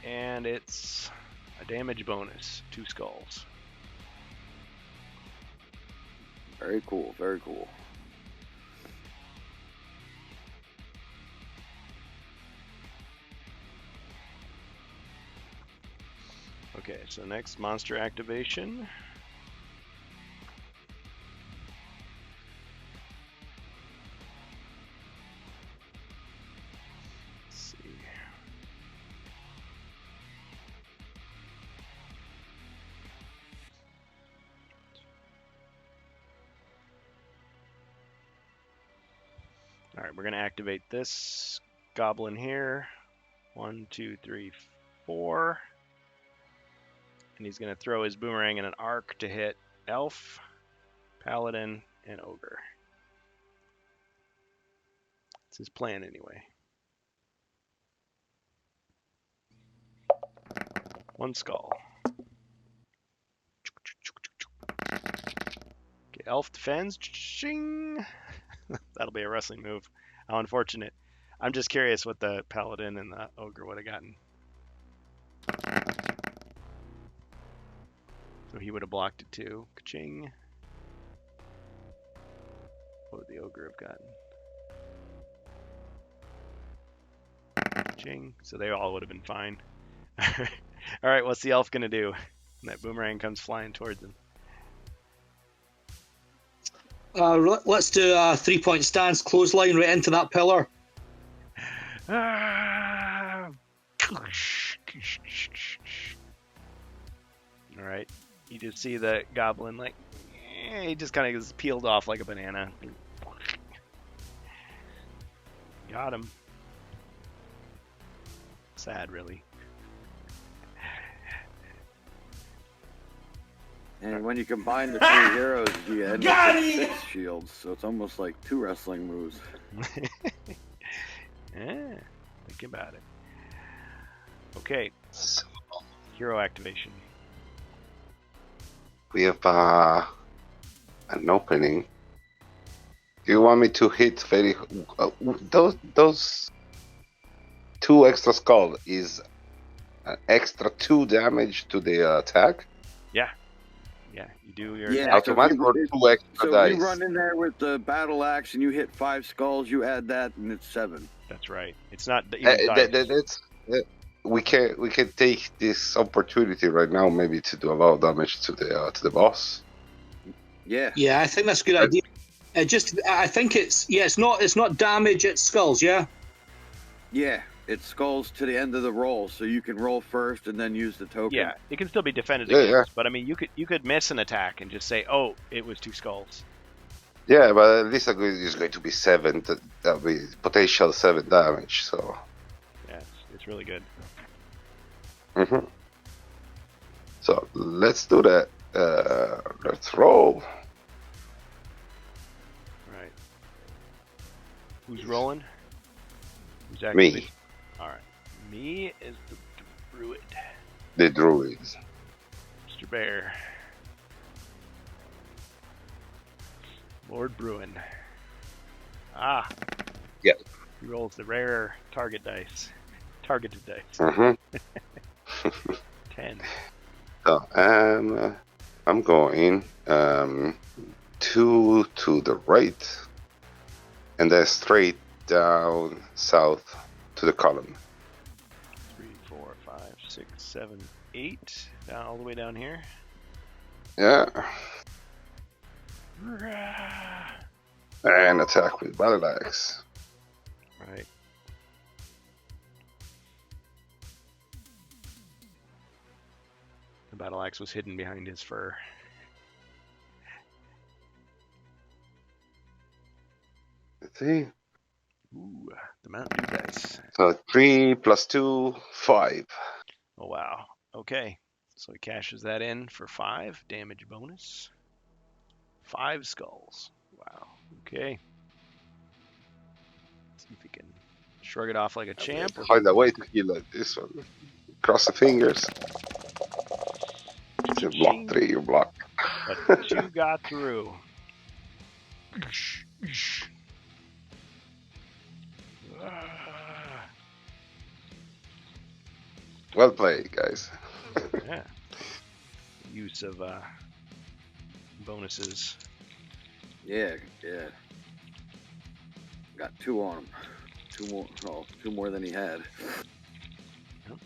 Speaker 1: and it's a damage bonus. 2 skulls.
Speaker 4: Very cool. Very cool.
Speaker 1: Okay, so next monster activation. Let's see. All right, we're going to activate this goblin here. 1, 2, 3, 4. And he's going to throw his boomerang in an arc to hit elf, paladin, and ogre. It's his plan anyway. 1 skull. Okay, elf defends. Ching! That'll be a wrestling move. How unfortunate. I'm just curious what the paladin and the ogre would have gotten. So he would have blocked it too. Ka-ching. What would the ogre have gotten? Ka-ching. So they all would have been fine. All right, what's the elf gonna do? And that boomerang comes flying towards him.
Speaker 3: Let's do a 3-point stance, clothesline right into that pillar.
Speaker 1: Ah! All right, you just see the goblin like he just kind of gets peeled off like a banana. Got him. Sad, really.
Speaker 4: And when you combine the two heroes, you end up with 6 shields, so it's almost like 2 wrestling moves.
Speaker 1: Yeah, think about it. Okay, hero activation.
Speaker 2: We have an opening. Do you want me to hit very those 2 extra skull is an extra 2 damage to the attack?
Speaker 1: Yeah, you do your
Speaker 4: Yeah,
Speaker 2: Automatic or 2 extra
Speaker 4: So
Speaker 2: dice?
Speaker 4: if you run in there with the battle axe and you hit 5 skulls, you add that and it's 7.
Speaker 1: That's right. It's not even dice.
Speaker 2: We can take this opportunity right now, maybe to do a lot of damage to the boss.
Speaker 4: Yeah.
Speaker 3: Yeah, I think that's a good idea. I think it's not damage, it's skulls. Yeah.
Speaker 4: Yeah, it skulls to the end of the roll, so you can roll first and then use the token.
Speaker 1: Yeah, it can still be defended
Speaker 2: Yeah,
Speaker 1: against, but I mean, you could miss an attack and just say, "Oh, it was 2 skulls."
Speaker 2: Yeah, but at least it's going to be 7. That'll be potential 7 damage. So.
Speaker 1: Yeah, it's really good.
Speaker 2: Mm-hmm. So let's do that. Let's roll.
Speaker 1: All right. Who's rolling? Who's
Speaker 2: Me,
Speaker 1: activating? All right. Me is the druid.
Speaker 2: the druids.
Speaker 1: Mr. Bear. Lord Bruin. Ah.
Speaker 2: Yeah.
Speaker 1: He rolls the rare targeted dice.
Speaker 2: Mm-hmm.
Speaker 1: 10.
Speaker 2: So I'm going 2 to the right, and then straight down south to the column.
Speaker 1: 3, 4, 5, 6, 7, 8. Down all the way down here.
Speaker 2: Yeah,
Speaker 1: Rah.
Speaker 2: and attack with battle axe.
Speaker 1: Right. The battle axe was hidden behind his fur.
Speaker 2: Let's see.
Speaker 1: Ooh, the Mountain Dew dice.
Speaker 2: So 3 plus 2, 5.
Speaker 1: Oh, wow. Okay. So he cashes that in for 5 damage bonus. 5 skulls. Wow. Okay. Let's see if he can shrug it off like a champ. Or
Speaker 2: Find a way to heal like this one. Cross the fingers. You block 3, you block.
Speaker 1: But 2 got through.
Speaker 2: Well played, guys.
Speaker 1: Yeah. Use of bonuses.
Speaker 4: Yeah. Got 2 on him. 2 more than he had.
Speaker 1: So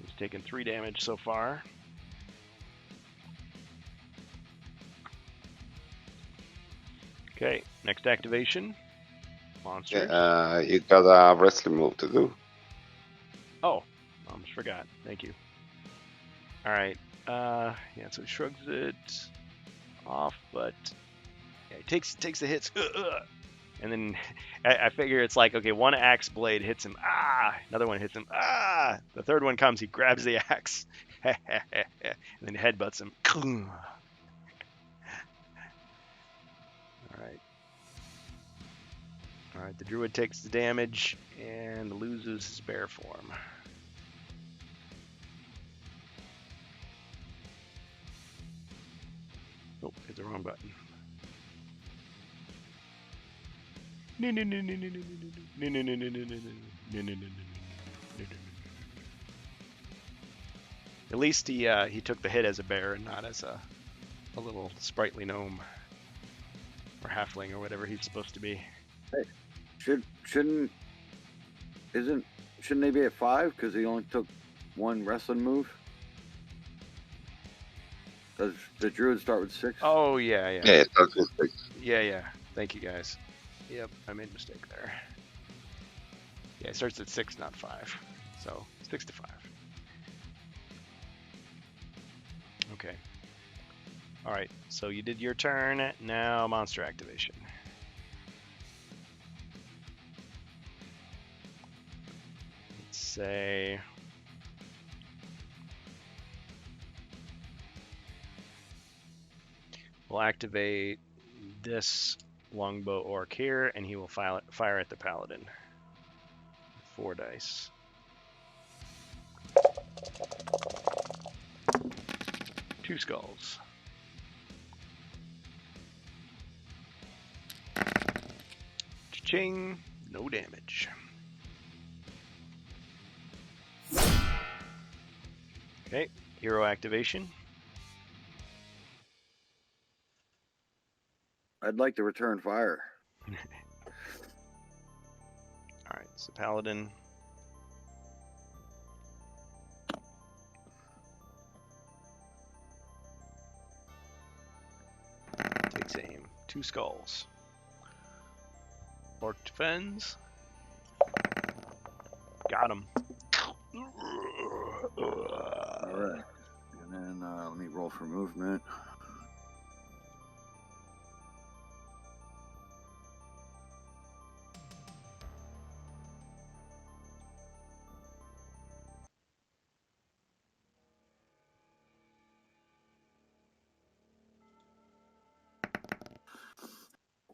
Speaker 1: he's taken 3 damage so far. Okay, next activation. Monster.
Speaker 2: Yeah, you got a wrestling move to do.
Speaker 1: Oh, almost forgot. Thank you. All right. Yeah, so he shrugs it off, but yeah, he takes the hits. And then I figure it's like, okay, one axe blade hits him. Another one hits him. The third one comes. He grabs the axe. And then headbutts him. All right, the druid takes the damage and loses his bear form. Oh, hit the wrong button. At least he took the hit as a bear and not as a little sprightly gnome or halfling or whatever he's supposed to be.
Speaker 4: Shouldn't they be at 5 because he only took one wrestling move? Does the druid start with 6?
Speaker 1: Oh yeah.
Speaker 2: Yeah, it starts with 6.
Speaker 1: Yeah. Thank you guys. Yep, I made a mistake there. Yeah, it starts at 6, not 5. So 6 to 5. Okay. All right. So you did your turn. Now monster activation. Let's say. We'll activate this longbow orc here, and he will fire at the paladin. 4 dice. Two skulls. Cha-ching! No damage. Okay, hero activation.
Speaker 4: I'd like to return fire.
Speaker 1: Alright, so paladin. Takes aim. 2 skulls. Orc defends. Got him.
Speaker 4: Alright. And then let me roll for movement.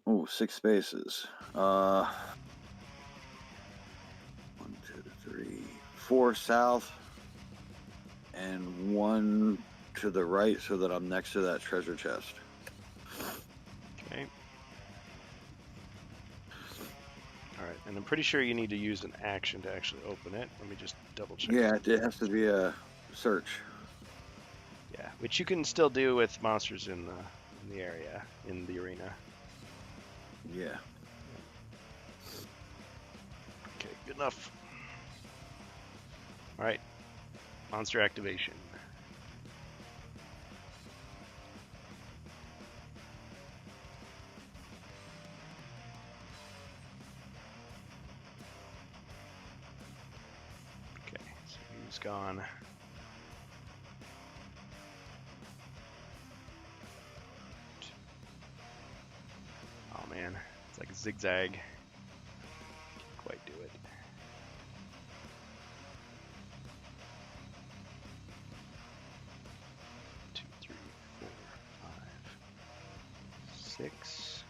Speaker 4: Oh, 6 spaces. 1, 2, 3, 4 south, and 1 to the right, so that I'm next to that treasure chest.
Speaker 1: Okay. Alright, and I'm pretty sure you need to use an action to actually open it. Let me just double check.
Speaker 4: Yeah, it has to be a search.
Speaker 1: Yeah, which you can still do with monsters in the area, in the arena.
Speaker 4: Yeah.
Speaker 1: Okay, good enough. Alright, monster activation. Okay, so he's gone. Oh man, it's like a zigzag. Can't quite do it. Two, 3, 4, 5, 6.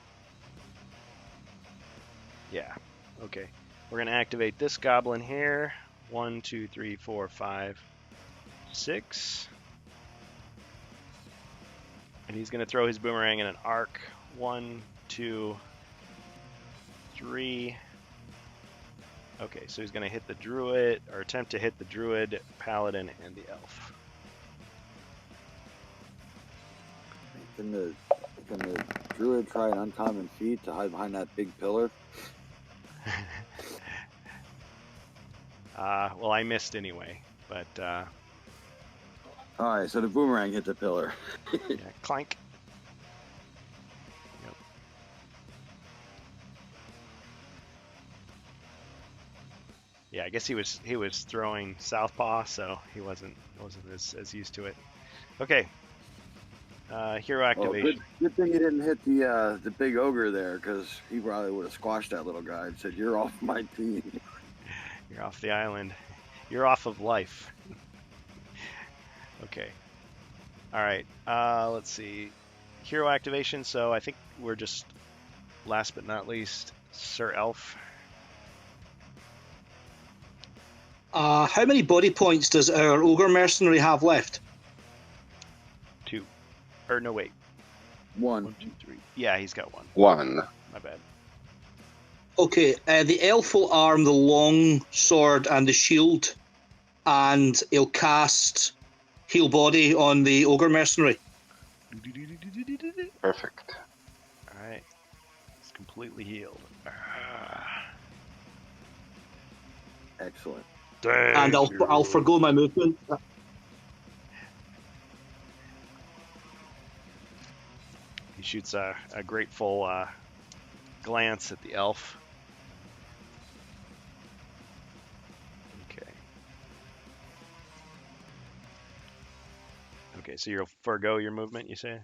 Speaker 1: Yeah, okay. We're gonna activate this goblin here. 1, 2, 3, 4, 5, 6. And he's gonna throw his boomerang in an arc. 1, 2, 3. Okay, so he's gonna hit the druid, or attempt to hit the druid, paladin, and the elf.
Speaker 4: Can the druid try an uncommon feat to hide behind that big pillar?
Speaker 1: Well, I missed anyway, but
Speaker 4: Alright, so the boomerang hit the pillar.
Speaker 1: yeah, clank. Yep. Yeah, I guess he was throwing southpaw, so he wasn't as used to it. Okay. Hero activation.
Speaker 4: Good thing you didn't hit the big ogre there, because he probably would have squashed that little guy and said, "You're off my team."
Speaker 1: You're off the island. You're off of life. Okay. All right. Let's see. Hero activation. So I think we're just last but not least, Sir Elf.
Speaker 3: How many body points does our ogre mercenary have left?
Speaker 1: 2. Or no, wait.
Speaker 4: 1.
Speaker 1: 1, 2, 3. Yeah, he's got 1.
Speaker 2: 1.
Speaker 1: My bad.
Speaker 3: Okay, the elf will arm the long sword and the shield, and he'll cast heal body on the ogre mercenary.
Speaker 2: Perfect.
Speaker 1: All right. It's completely healed. Ah,
Speaker 4: Excellent.
Speaker 3: And I'll forgo my movement.
Speaker 1: He shoots a grateful glance at the elf. Okay. Okay, so you'll forego your movement, you say?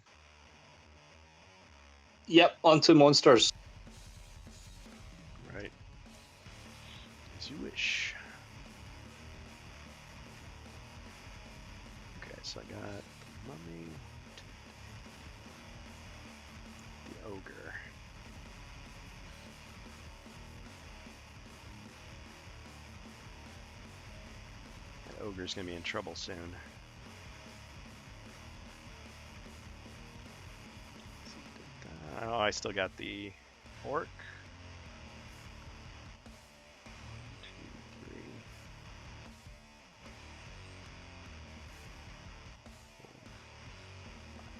Speaker 3: Yep, onto monsters.
Speaker 1: Right. As you wish. Okay, so I got the mummy, the ogre. That ogre's gonna be in trouble soon. Oh, I still got the orc. 2,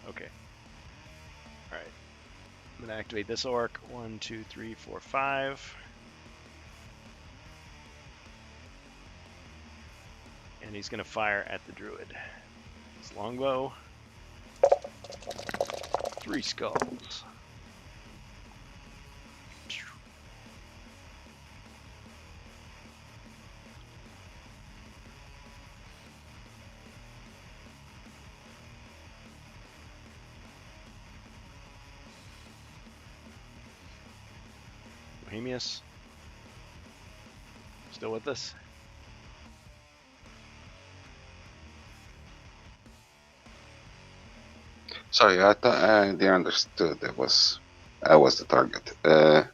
Speaker 1: 3. Okay. Alright. I'm gonna activate this orc. 1, 2, 3, 4, 5. And he's gonna fire at the druid. His longbow. 3 skulls. Bohemius. Still with us?
Speaker 2: Sorry, I thought I didn't understood I was the target.
Speaker 1: Yeah.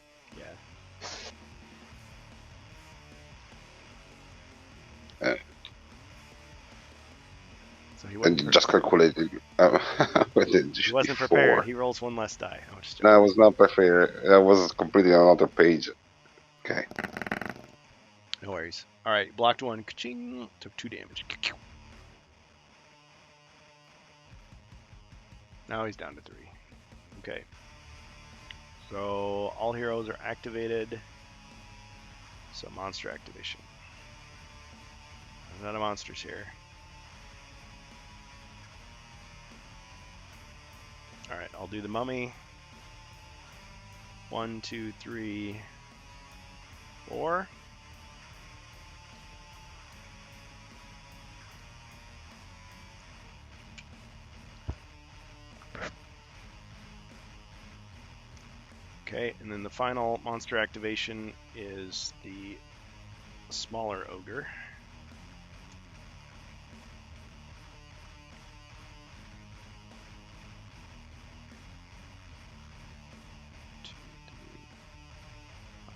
Speaker 1: So he wasn't,
Speaker 2: And just calculated.
Speaker 1: he wasn't prepared. He rolls 1 less die. Oh, just
Speaker 2: No, I was not prepared. I was completely on another page. Okay.
Speaker 1: no worries. All right, blocked 1. Ka-ching. Took 2 damage. Now he's down to 3. Okay. So all heroes are activated. So monster activation. None of monsters here. All right, I'll do the mummy. 1, 2, 3, 4. Okay, and then the final monster activation is the smaller ogre. Two, three, 5.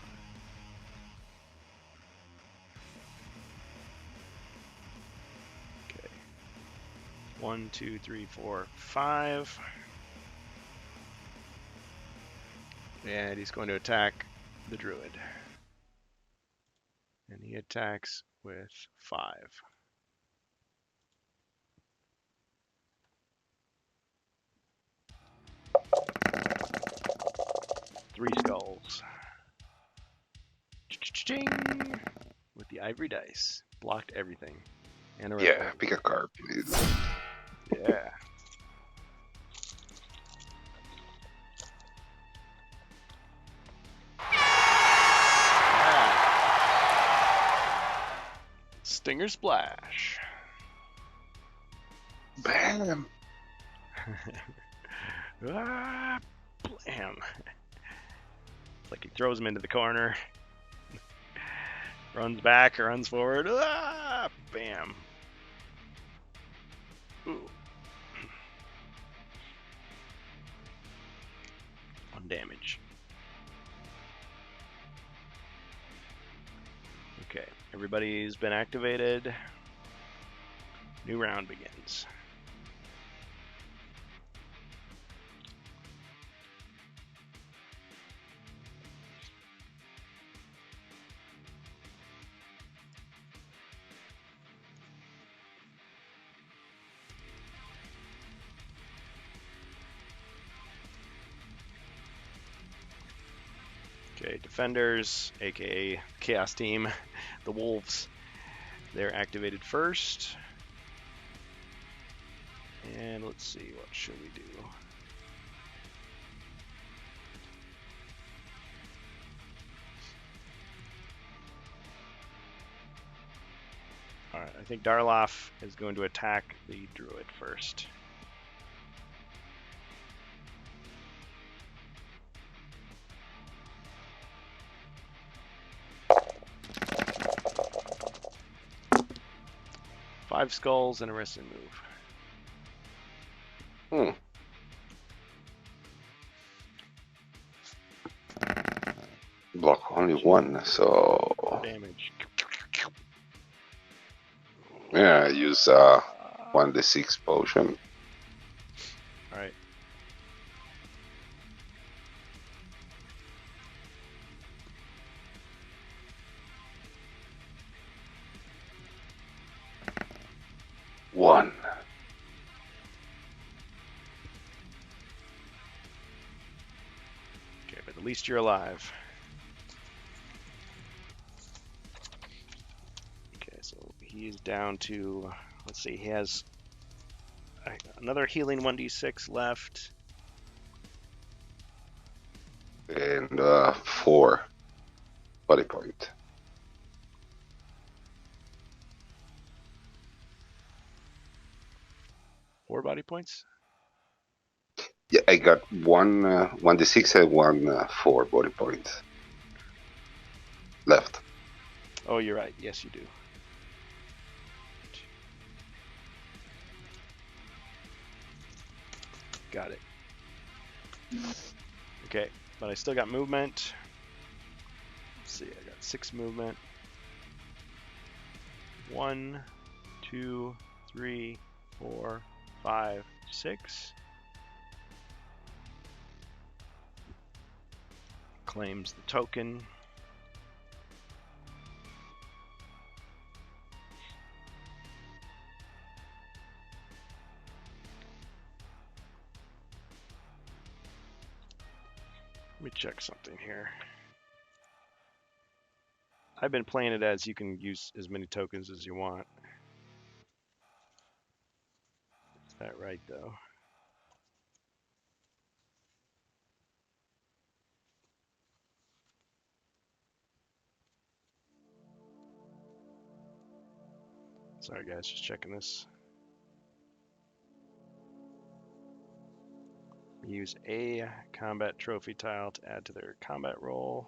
Speaker 1: Okay. 1, 2, 3, 4, 5. And he's going to attack the druid. And he attacks with 5. Three skulls. Ching! With the ivory dice. Blocked everything. And a red
Speaker 2: Yeah,
Speaker 1: one.
Speaker 2: pick a card, please.
Speaker 1: Yeah. Stinger Splash.
Speaker 2: Bam!
Speaker 1: Ah, blam. It's like he throws him into the corner. Runs back, runs forward. Ah, bam. Ooh. 1 damage. Okay, everybody's been activated. New round begins. Okay, defenders, aka Chaos Team, the Wolves. They're activated first. And let's see, what should we do? Alright, I think Darloff is going to attack the Druid first. Five skulls and a wrestling move.
Speaker 2: Block only one, so
Speaker 1: Damage.
Speaker 2: yeah, use 1d6 potion.
Speaker 1: Alright.
Speaker 2: One.
Speaker 1: Okay, but at least you're alive. Okay, so he is down to, let's see, he has another healing 1d6 left.
Speaker 2: And 4 body point.
Speaker 1: Four body points?
Speaker 2: Yeah, I got 1d6 and 4 body point left.
Speaker 1: Oh, you're right. Yes, you do. Got it. Okay, but I still got movement. Let's see, I got 6 movement. 1, 2, 3, 4, 5, 6. Claims the token. Let me check something here. I've been playing it as you can use as many tokens as you want. Is that right, though? Sorry, guys, just checking this. Use a combat trophy tile to add to their combat roll.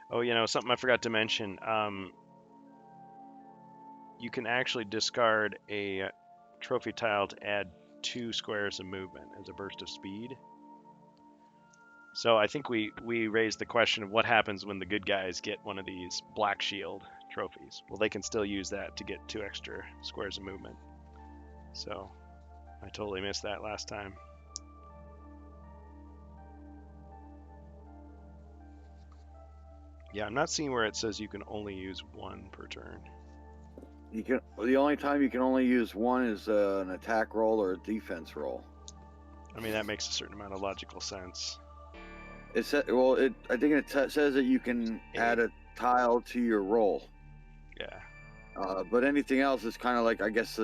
Speaker 1: Oh, you know, something I forgot to mention. You can actually discard a trophy tile to add 2 squares of movement as a burst of speed. So I think we raised the question of what happens when the good guys get one of these Black Shield trophies. Well, they can still use that to get 2 extra squares of movement. So I totally missed that last time. Yeah, I'm not seeing where it says you can only use 1 per turn.
Speaker 4: You can. The only time you can only use one is an attack roll or a defense roll.
Speaker 1: I mean, that makes a certain amount of logical sense.
Speaker 4: It said, well, I think it says that you can add a tile to your roll.
Speaker 1: Yeah.
Speaker 4: But anything else is kind of like, I guess,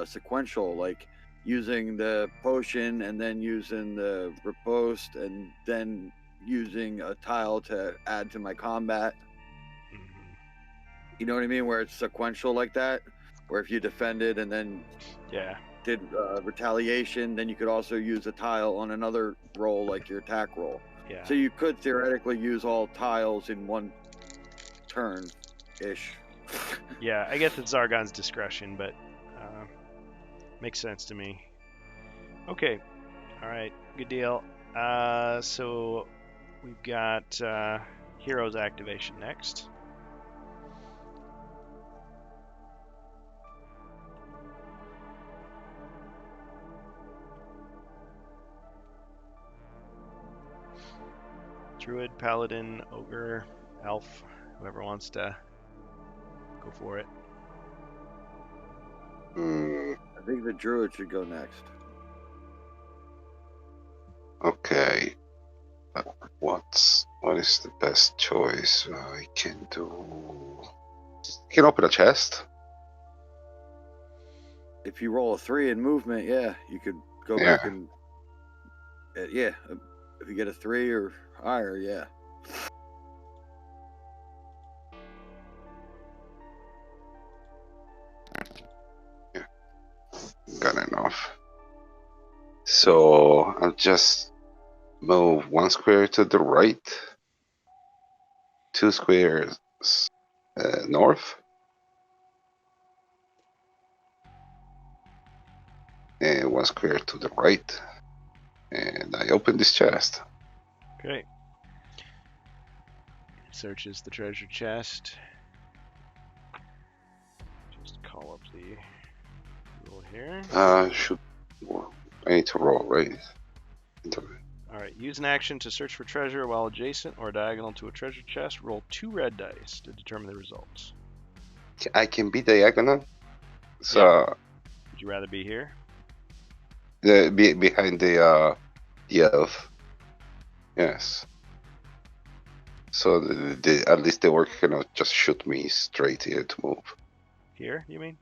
Speaker 4: sequential, like using the potion and then using the riposte and then using a tile to add to my combat.
Speaker 1: Mm-hmm.
Speaker 4: You know what I mean? Where it's sequential like that, where if you defended and then did retaliation, then you could also use a tile on another roll, like your attack roll.
Speaker 1: Yeah.
Speaker 4: So you could theoretically use all tiles in one turn-ish.
Speaker 1: Yeah, I guess it's Zargon's discretion, but makes sense to me. Okay. All right. Good deal. So we've got Heroes activation next. Druid, Paladin, Ogre, Elf, whoever wants to go for it.
Speaker 4: I think the druid should go next.
Speaker 2: Okay. What is the best choice I can do? You can open a chest.
Speaker 4: If you roll a 3 in movement, yeah, you could go
Speaker 2: Yeah.
Speaker 4: back and if you get a 3 or higher, yeah.
Speaker 2: Got enough. So I'll just move 1 square to the right, 2 squares north, and 1 square to the right, and I open this chest.
Speaker 1: Okay. Searches the treasure chest. Just call up the rule here.
Speaker 2: I need to roll, right?
Speaker 1: Alright, use an action to search for treasure while adjacent or diagonal to a treasure chest. Roll 2 red dice to determine the results.
Speaker 2: I can be diagonal, so
Speaker 1: Would you rather be here?
Speaker 2: behind the elf. Yes. So at least the orc cannot just shoot me straight here to move.
Speaker 1: Here, you mean?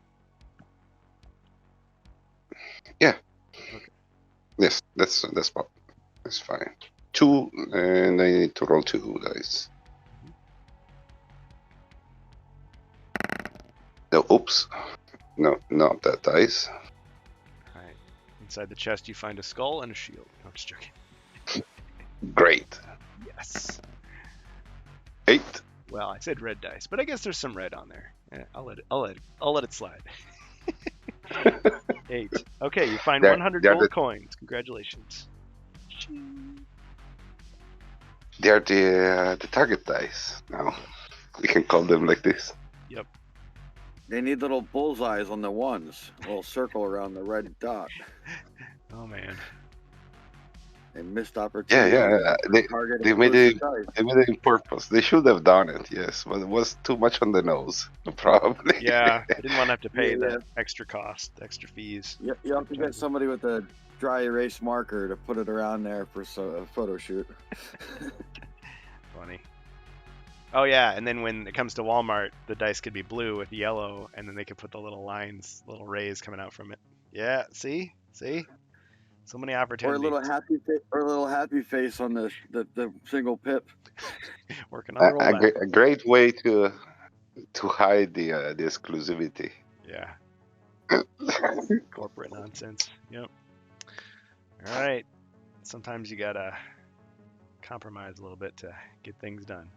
Speaker 2: Yes, that's fine. That's fine. 2, and I need to roll 2 dice. No, oops. No, not that dice.
Speaker 1: Alright. Inside the chest, you find a skull and a shield. No, I'm just joking.
Speaker 2: Great.
Speaker 1: Yes.
Speaker 2: 8.
Speaker 1: Well, I said red dice, but I guess there's some red on there. I'll let it slide. 8. Okay, you find
Speaker 2: They're-
Speaker 1: 100
Speaker 2: they're
Speaker 1: gold
Speaker 2: the-
Speaker 1: coins. Congratulations. Ching.
Speaker 2: They're the target dice now. We can call them like this.
Speaker 4: They need little bullseyes on the ones, a little circle around the red dot.
Speaker 1: Oh man.
Speaker 4: They missed opportunity.
Speaker 2: Yeah.
Speaker 4: Target
Speaker 2: they made it-
Speaker 4: dice.
Speaker 2: They made it on purpose. They should have done it, yes, but it was too much on the nose, probably.
Speaker 1: Yeah, I didn't want to have to pay
Speaker 4: Yeah,
Speaker 1: the extra cost, extra fees.
Speaker 4: You have to get somebody with a dry erase marker to put it around there for a photo shoot.
Speaker 1: Funny. Oh yeah, and then when it comes to Walmart, the dice could be blue with yellow, and then they could put the little lines, little rays coming out from it. Yeah, see, so many
Speaker 4: Or a
Speaker 1: opportunities.
Speaker 4: little happy face on the single pip.
Speaker 1: Working on rollback.
Speaker 2: A great way to hide the exclusivity.
Speaker 1: Yeah, corporate nonsense. Yep. All right. Sometimes you gotta compromise a little bit to get things done.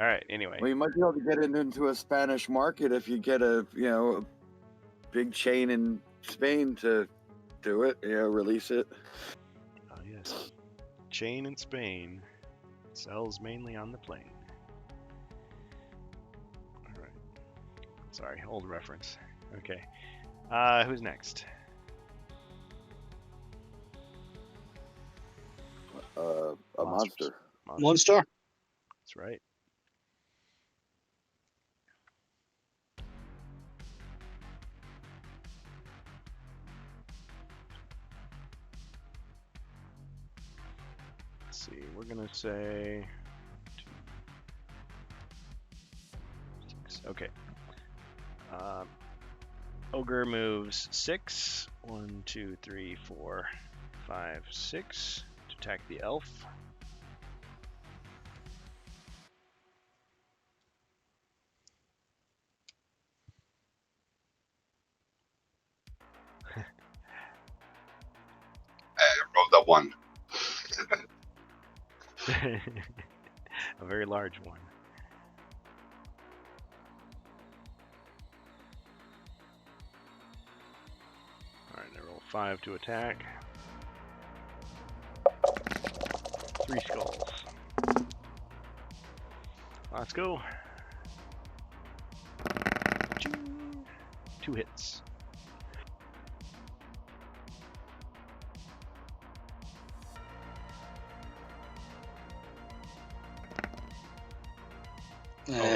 Speaker 1: All right. Anyway.
Speaker 4: Well, you might be able to get it into a Spanish market if you get a big chain in Spain to do it. Release it.
Speaker 1: Oh yes. Chain in Spain sells mainly on the plane. All right. Sorry, old reference. Okay. Who's next?
Speaker 4: A
Speaker 1: Monsters.
Speaker 4: monster.
Speaker 3: Monster.
Speaker 1: That's right. Let's see. We're gonna say 2, 6. Okay. Ogre moves 6. 1, 2, 3, 4, 5, 6 to attack the elf.
Speaker 2: Roll that 1.
Speaker 1: A very large one. Alright, I roll 5 to attack. 3 skulls. Let's go. 2 hits.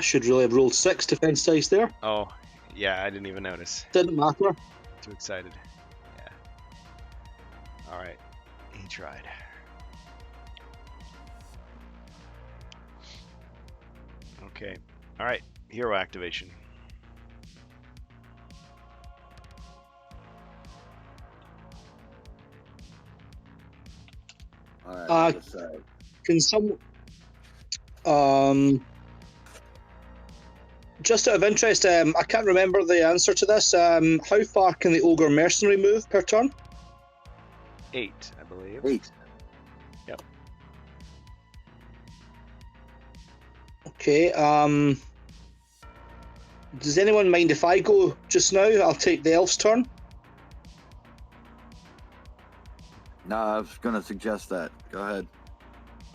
Speaker 3: Should really have rolled 6 defense dice there.
Speaker 1: Oh, yeah, I didn't even notice.
Speaker 3: Didn't matter.
Speaker 1: Too excited. Yeah. All right. He tried. Okay. All right. Hero activation.
Speaker 4: All right,
Speaker 3: Uh,
Speaker 4: on the side.
Speaker 3: Can some... Just out of interest, I can't remember the answer to this. How far can the Ogre Mercenary move per turn?
Speaker 1: 8, I believe.
Speaker 4: 8.
Speaker 3: Okay, does anyone mind if I go just now? I'll take the elf's turn.
Speaker 4: No, I was going to suggest that. Go ahead.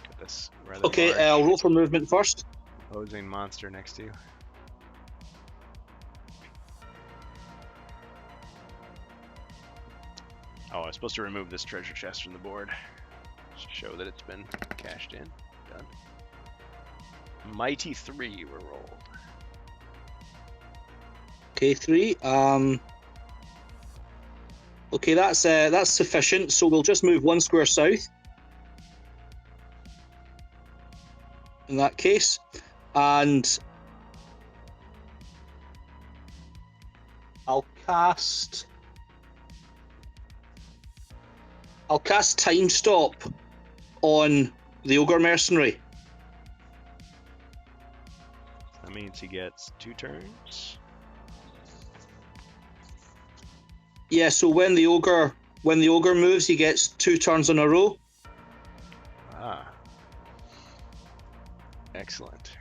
Speaker 1: Got this rather
Speaker 3: Okay,
Speaker 1: large
Speaker 3: I'll roll for movement first.
Speaker 1: opposing monster next to you. Oh, I was supposed to remove this treasure chest from the board. Just to show that it's been cashed in. Done. Mighty 3 were rolled.
Speaker 3: Okay, 3. Okay, that's sufficient. So we'll just move 1 square south. In that case, and I'll cast Time Stop on the Ogre Mercenary.
Speaker 1: That means he gets 2 turns.
Speaker 3: Yeah, so when the ogre moves, he gets 2 turns in a row.
Speaker 1: Ah. Excellent.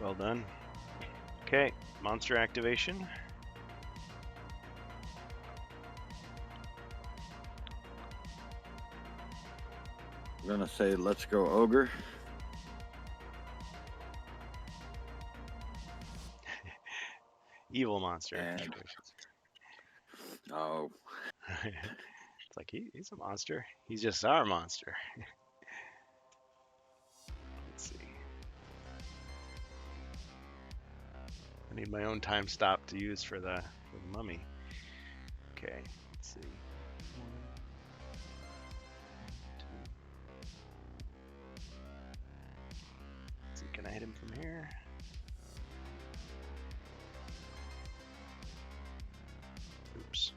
Speaker 1: Well done. Okay, monster activation.
Speaker 4: I'm going to say, let's go, Ogre.
Speaker 1: Evil monster
Speaker 4: And-
Speaker 1: activation.
Speaker 4: Oh,
Speaker 1: It's like he's a monster. He's just our monster. Let's see. I need my own time stop to use for the mummy. Okay, let's see. 1, 2. Let's see, can I hit him from here? Oops.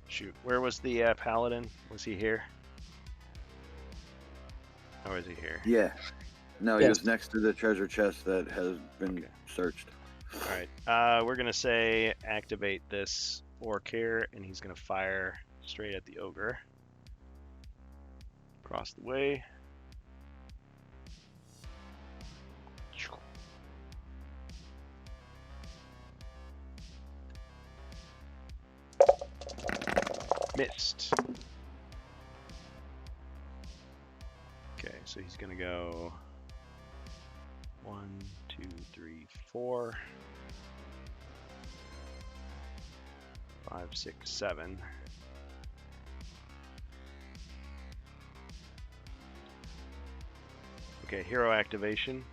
Speaker 1: Shoot, where was the paladin? Was he here? Or is he here?
Speaker 4: yeah. No, he
Speaker 3: Yes.
Speaker 4: was next to the treasure chest that has been
Speaker 1: Okay.
Speaker 4: searched.
Speaker 1: Alright, we're gonna say activate this orc here, and he's gonna fire straight at the ogre. Across the way. Missed. Okay, so he's gonna go 1, 2, 3, 4, 5, 6, 7. Okay, hero activation.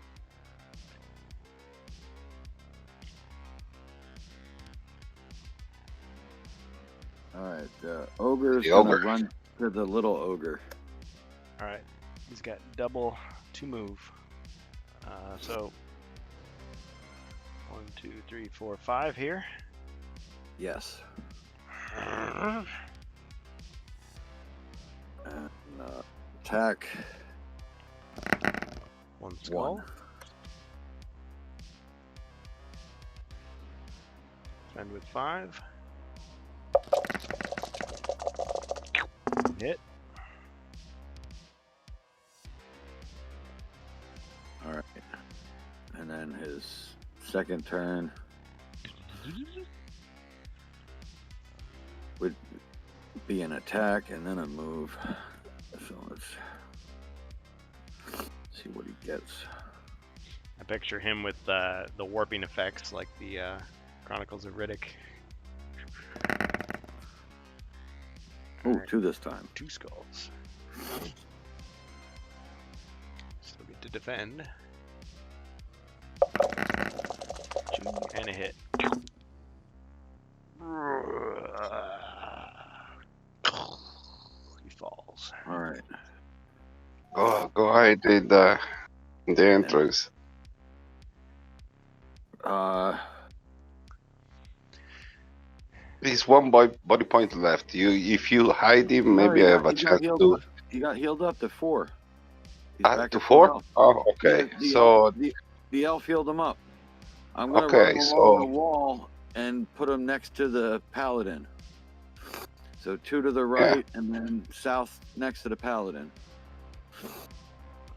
Speaker 4: All right, the ogre's
Speaker 2: The
Speaker 4: going to
Speaker 2: ogre.
Speaker 4: run to the little ogre.
Speaker 1: Alright, he's got double to move. So 1, 2, 3, 4, 5 here.
Speaker 4: Yes.
Speaker 1: Uh,
Speaker 4: And attack.
Speaker 1: 1 skull.
Speaker 4: 1.
Speaker 1: Defend with 5. Hit.
Speaker 4: All right. And then his second turn would be an attack and then a move. So let's see what he gets.
Speaker 1: I picture him with the warping effects like the Chronicles of Riddick.
Speaker 4: Ooh,
Speaker 1: Alright,
Speaker 4: 2 this time.
Speaker 1: 2 skulls. Still get to defend. And a hit. He falls.
Speaker 4: All right.
Speaker 2: Go ahead in the entrance. There's one body point left. If you hide him,
Speaker 4: No,
Speaker 2: maybe I have a
Speaker 4: he got
Speaker 2: chance
Speaker 4: healed
Speaker 2: to.
Speaker 4: up. He got healed up to 4. He's back
Speaker 2: To
Speaker 4: at
Speaker 2: 4?
Speaker 4: health.
Speaker 2: Oh, okay.
Speaker 4: Yeah, the
Speaker 2: So
Speaker 4: elf, the elf healed him up. I'm gonna
Speaker 2: Okay,
Speaker 4: run him
Speaker 2: so-
Speaker 4: along the wall and put him next to the paladin. So 2 to the right, and then south next to the paladin.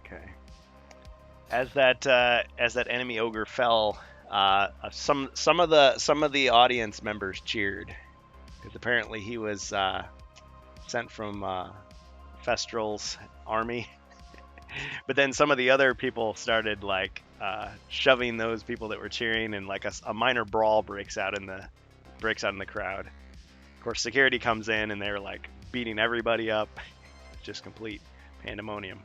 Speaker 1: Okay. As that enemy ogre fell, some of the audience members cheered because apparently he was sent from Festral's army. But then some of the other people started like shoving those people that were cheering, and like a minor brawl breaks out in the crowd. Of course, security comes in and they're like beating everybody up. Just complete pandemonium.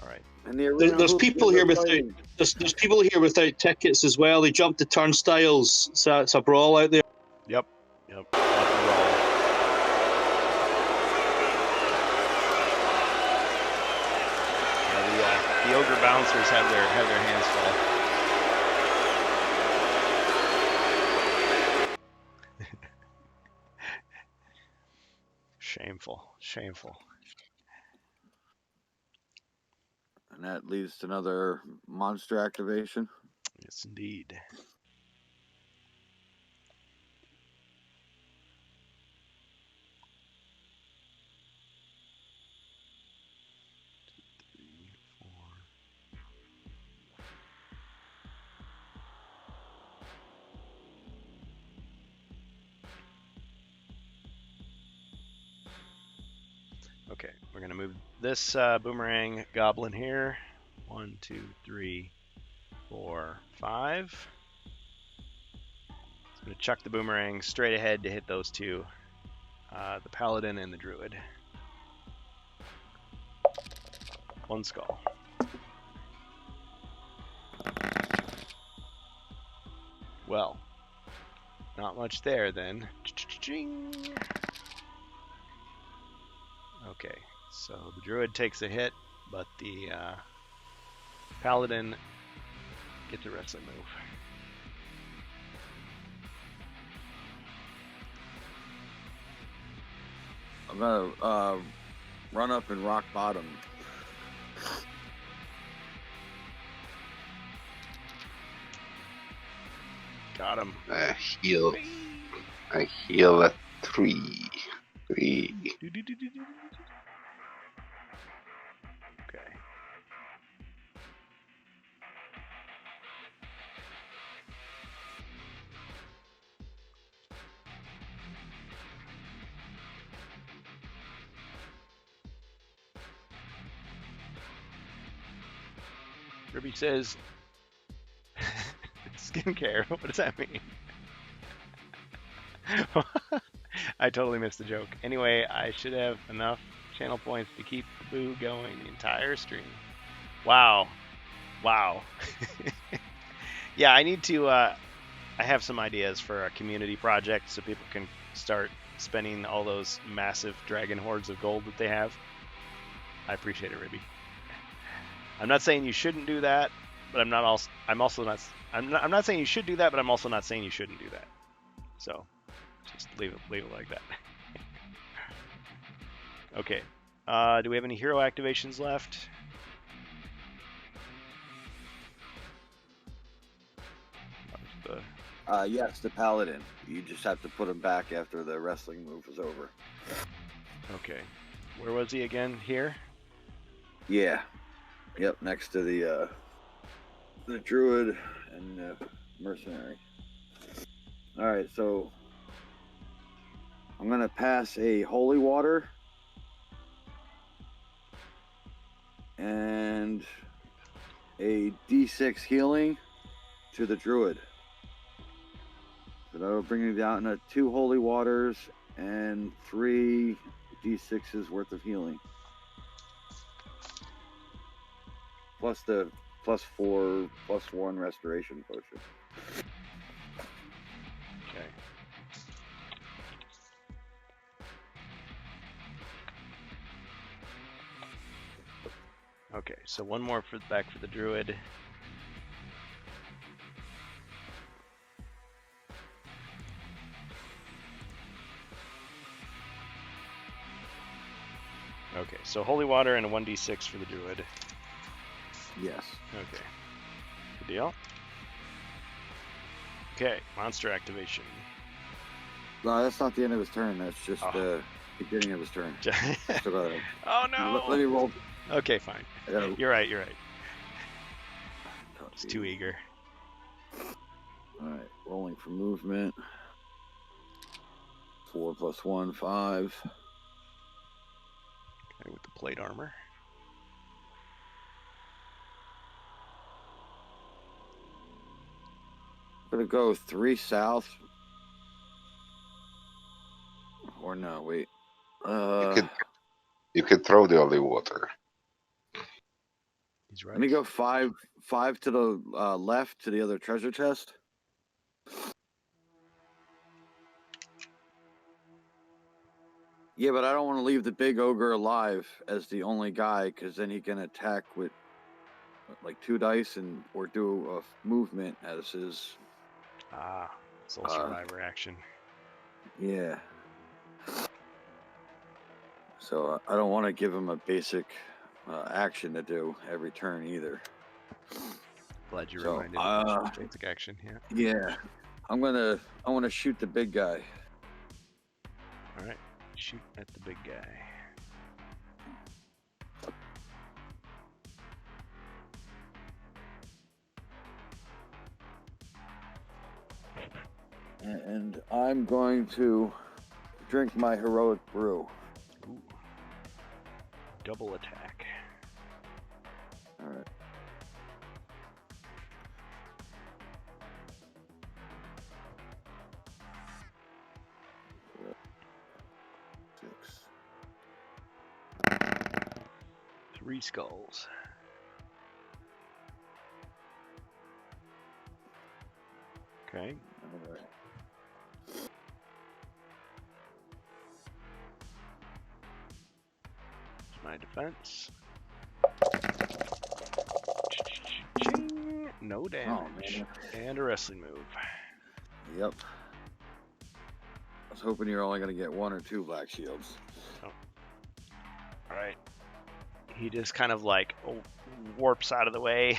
Speaker 1: All right.
Speaker 4: And the arena
Speaker 3: There's
Speaker 4: hoops
Speaker 3: people
Speaker 4: are
Speaker 3: here without
Speaker 4: fighting.
Speaker 3: there's people here without tickets as well. They jumped the turnstiles, so it's a brawl out there.
Speaker 1: Yep. Lots of brawl. Yeah, the ogre bouncers have their hands full. Shameful.
Speaker 4: And that leads to another monster activation.
Speaker 1: Yes, indeed. Okay, we're gonna move this boomerang goblin here. 1, 2, 3, 4, 5. I'm gonna chuck the boomerang straight ahead to hit those 2, the paladin and the druid. 1 skull. Well, not much there then. Cha-cha-ching. Okay, so the druid takes a hit, but the paladin gets a wrestling move.
Speaker 4: I'm gonna run up and rock bottom.
Speaker 1: Got him.
Speaker 2: heal. I heal at 3. 3.
Speaker 1: Okay. Ruby says, skincare. What does that mean? I totally missed the joke. Anyway, I should have enough channel points to keep the boo going the entire stream. Wow. Yeah, I need to, I have some ideas for a community project so people can start spending all those massive dragon hordes of gold that they have. I appreciate it, Ribby. I'm not saying you shouldn't do that, but I'm not saying you should do that, but I'm also not saying you shouldn't do that. So just leave it like that. Okay. Do we have any hero activations left?
Speaker 4: Yes, the paladin. You just have to put him back after the wrestling move is over.
Speaker 1: Okay. Where was he again? Here?
Speaker 4: Yeah. Yep, next to the druid and the mercenary. All right, so I'm gonna pass a holy water and a D6 healing to the druid. So that'll bring you down to 2 holy waters and 3 D6s worth of healing. Plus the +4, +1 restoration potion.
Speaker 1: Okay. Okay, so one more back for the druid. Okay, so holy water and a 1d6 for the druid.
Speaker 4: Yes.
Speaker 1: Okay. Good deal. Okay, monster activation.
Speaker 4: No, that's not the end of his turn. That's just
Speaker 1: Oh.
Speaker 4: the beginning of his turn. So go ahead.
Speaker 1: Oh no!
Speaker 4: Let me roll.
Speaker 1: Okay, fine.
Speaker 4: I gotta,
Speaker 1: You're right. It's too eager.
Speaker 4: All right, rolling for movement. 4 + 1, 5.
Speaker 1: Okay, with the plate armor.
Speaker 4: I'm gonna go 3 south. Or no, wait.
Speaker 2: You could throw the holy water.
Speaker 1: He's right.
Speaker 4: Let me go 5 to the left to the other treasure chest. Yeah, but I don't want to leave the big ogre alive as the only guy, because then he can attack with like 2 dice or do a movement as his.
Speaker 1: Ah, soul survivor action.
Speaker 4: Yeah. So I don't want to give him a basic action to do every turn either.
Speaker 1: Glad you
Speaker 4: So,
Speaker 1: reminded me of the basic action. Yeah.
Speaker 4: Yeah, I want to shoot the big guy.
Speaker 1: All right. Shoot at the big guy.
Speaker 4: And I'm going to drink my heroic brew.
Speaker 1: Ooh. Double attack.
Speaker 4: All right. Six.
Speaker 1: 3 skulls. Okay.
Speaker 4: All right.
Speaker 1: My defense. No damage. And a wrestling move.
Speaker 4: Yep. I was hoping you're only going to get 1 or 2 black shields.
Speaker 1: Alright. He just kind of like warps out of the way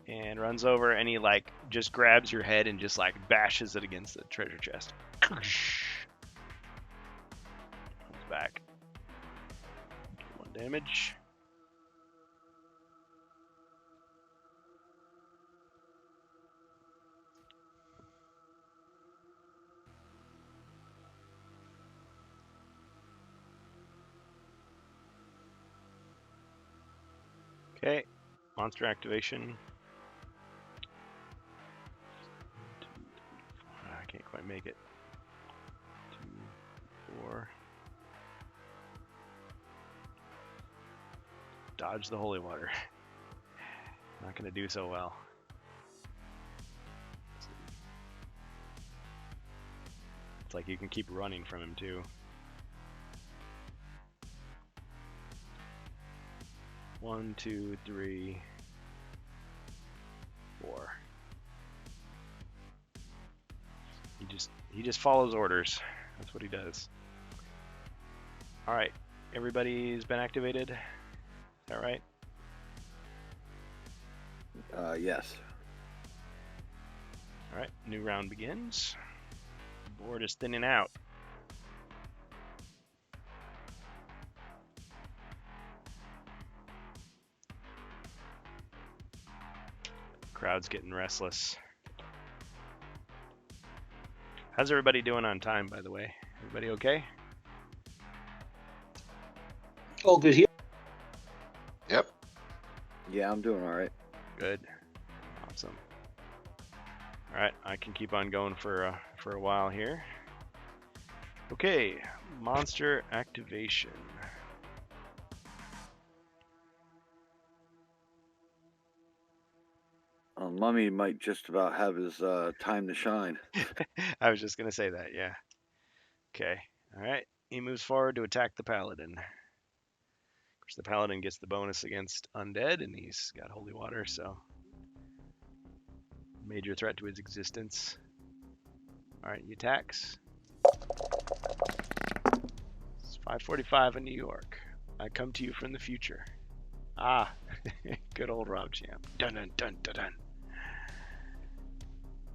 Speaker 1: and runs over, and he like just grabs your head and just like bashes it against the treasure chest. Comes back. 1 damage. Okay, monster activation. I can't quite make it. 2, 4. Dodge the holy water. Not gonna do so well. It's like you can keep running from him too. 1, 2, 3, 4. He just follows orders. That's what he does. All right, everybody's been activated. Is that right?
Speaker 4: Yes.
Speaker 1: All right, new round begins. The board is thinning out. Crowd's getting restless. How's everybody doing on time, by the way? Everybody okay?
Speaker 3: All good here.
Speaker 2: Yep.
Speaker 4: Yeah, I'm doing all right.
Speaker 1: Good. Awesome. All right, I can keep on going for a while here. Okay, monster activation.
Speaker 4: Mummy might just about have his time to shine.
Speaker 1: I was just gonna say that, yeah. Okay. All right. He moves forward to attack the paladin. Of course, the paladin gets the bonus against undead, and he's got holy water, so major threat to his existence. All right, he attacks. It's 5:45 in New York. I come to you from the future. Ah, good old Rob Champ. Dun dun dun dun dun.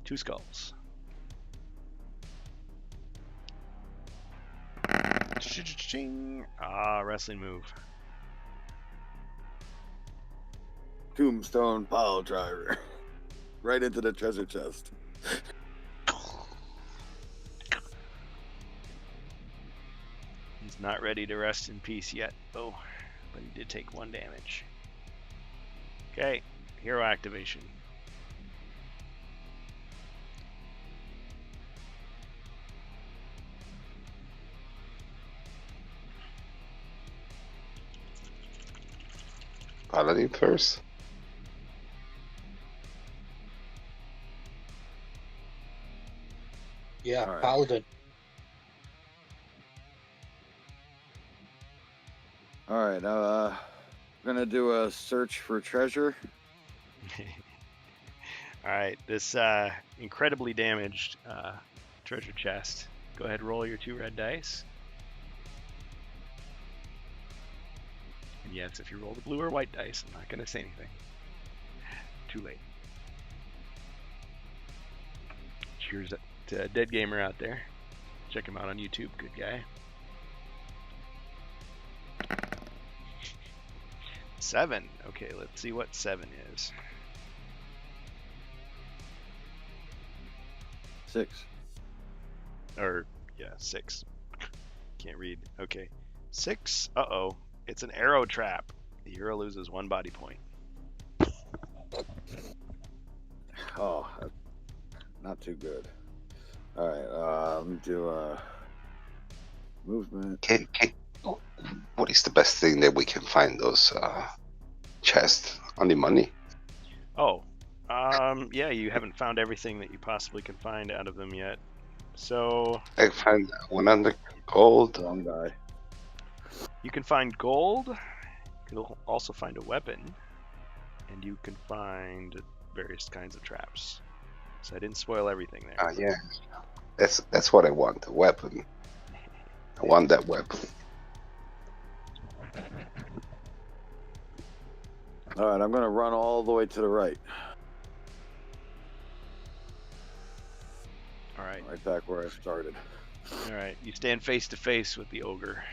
Speaker 1: 2 skulls. Ching. Ah, wrestling move.
Speaker 4: Tombstone pile driver. Right into the treasure chest.
Speaker 1: He's not ready to rest in peace yet, though, but he did take 1 damage. Okay, hero activation.
Speaker 2: Paladin first.
Speaker 3: Yeah,
Speaker 4: All right.
Speaker 3: Paladin.
Speaker 4: All right, I'm gonna do a search for treasure.
Speaker 1: All right, this incredibly damaged treasure chest. Go ahead, roll your 2 red dice. And yes, if you roll the blue or white dice, I'm not going to say anything. Too late. Cheers to Dead Gamer out there. Check him out on YouTube. Good guy. 7. Okay, let's see what 7 is.
Speaker 4: 6.
Speaker 1: Or, yeah, 6. Can't read. Okay. 6. Uh-oh. It's an arrow trap. The hero loses 1 body point.
Speaker 4: Oh, not too good. All right, let me do movement.
Speaker 2: What is the best thing that we can find those chests? Only money?
Speaker 1: Oh, yeah, you haven't found everything that you possibly can find out of them yet. So
Speaker 2: I find 100 gold.
Speaker 4: Wrong die.
Speaker 1: you can find gold. You can also find a weapon, and you can find various kinds of traps. So I didn't spoil everything there.
Speaker 2: Yeah, that's what I want. A weapon. I want that weapon.
Speaker 4: All right, I'm gonna run all the way to the right.
Speaker 1: All right.
Speaker 4: Right back where I started.
Speaker 1: All right. You stand face to face with the ogre.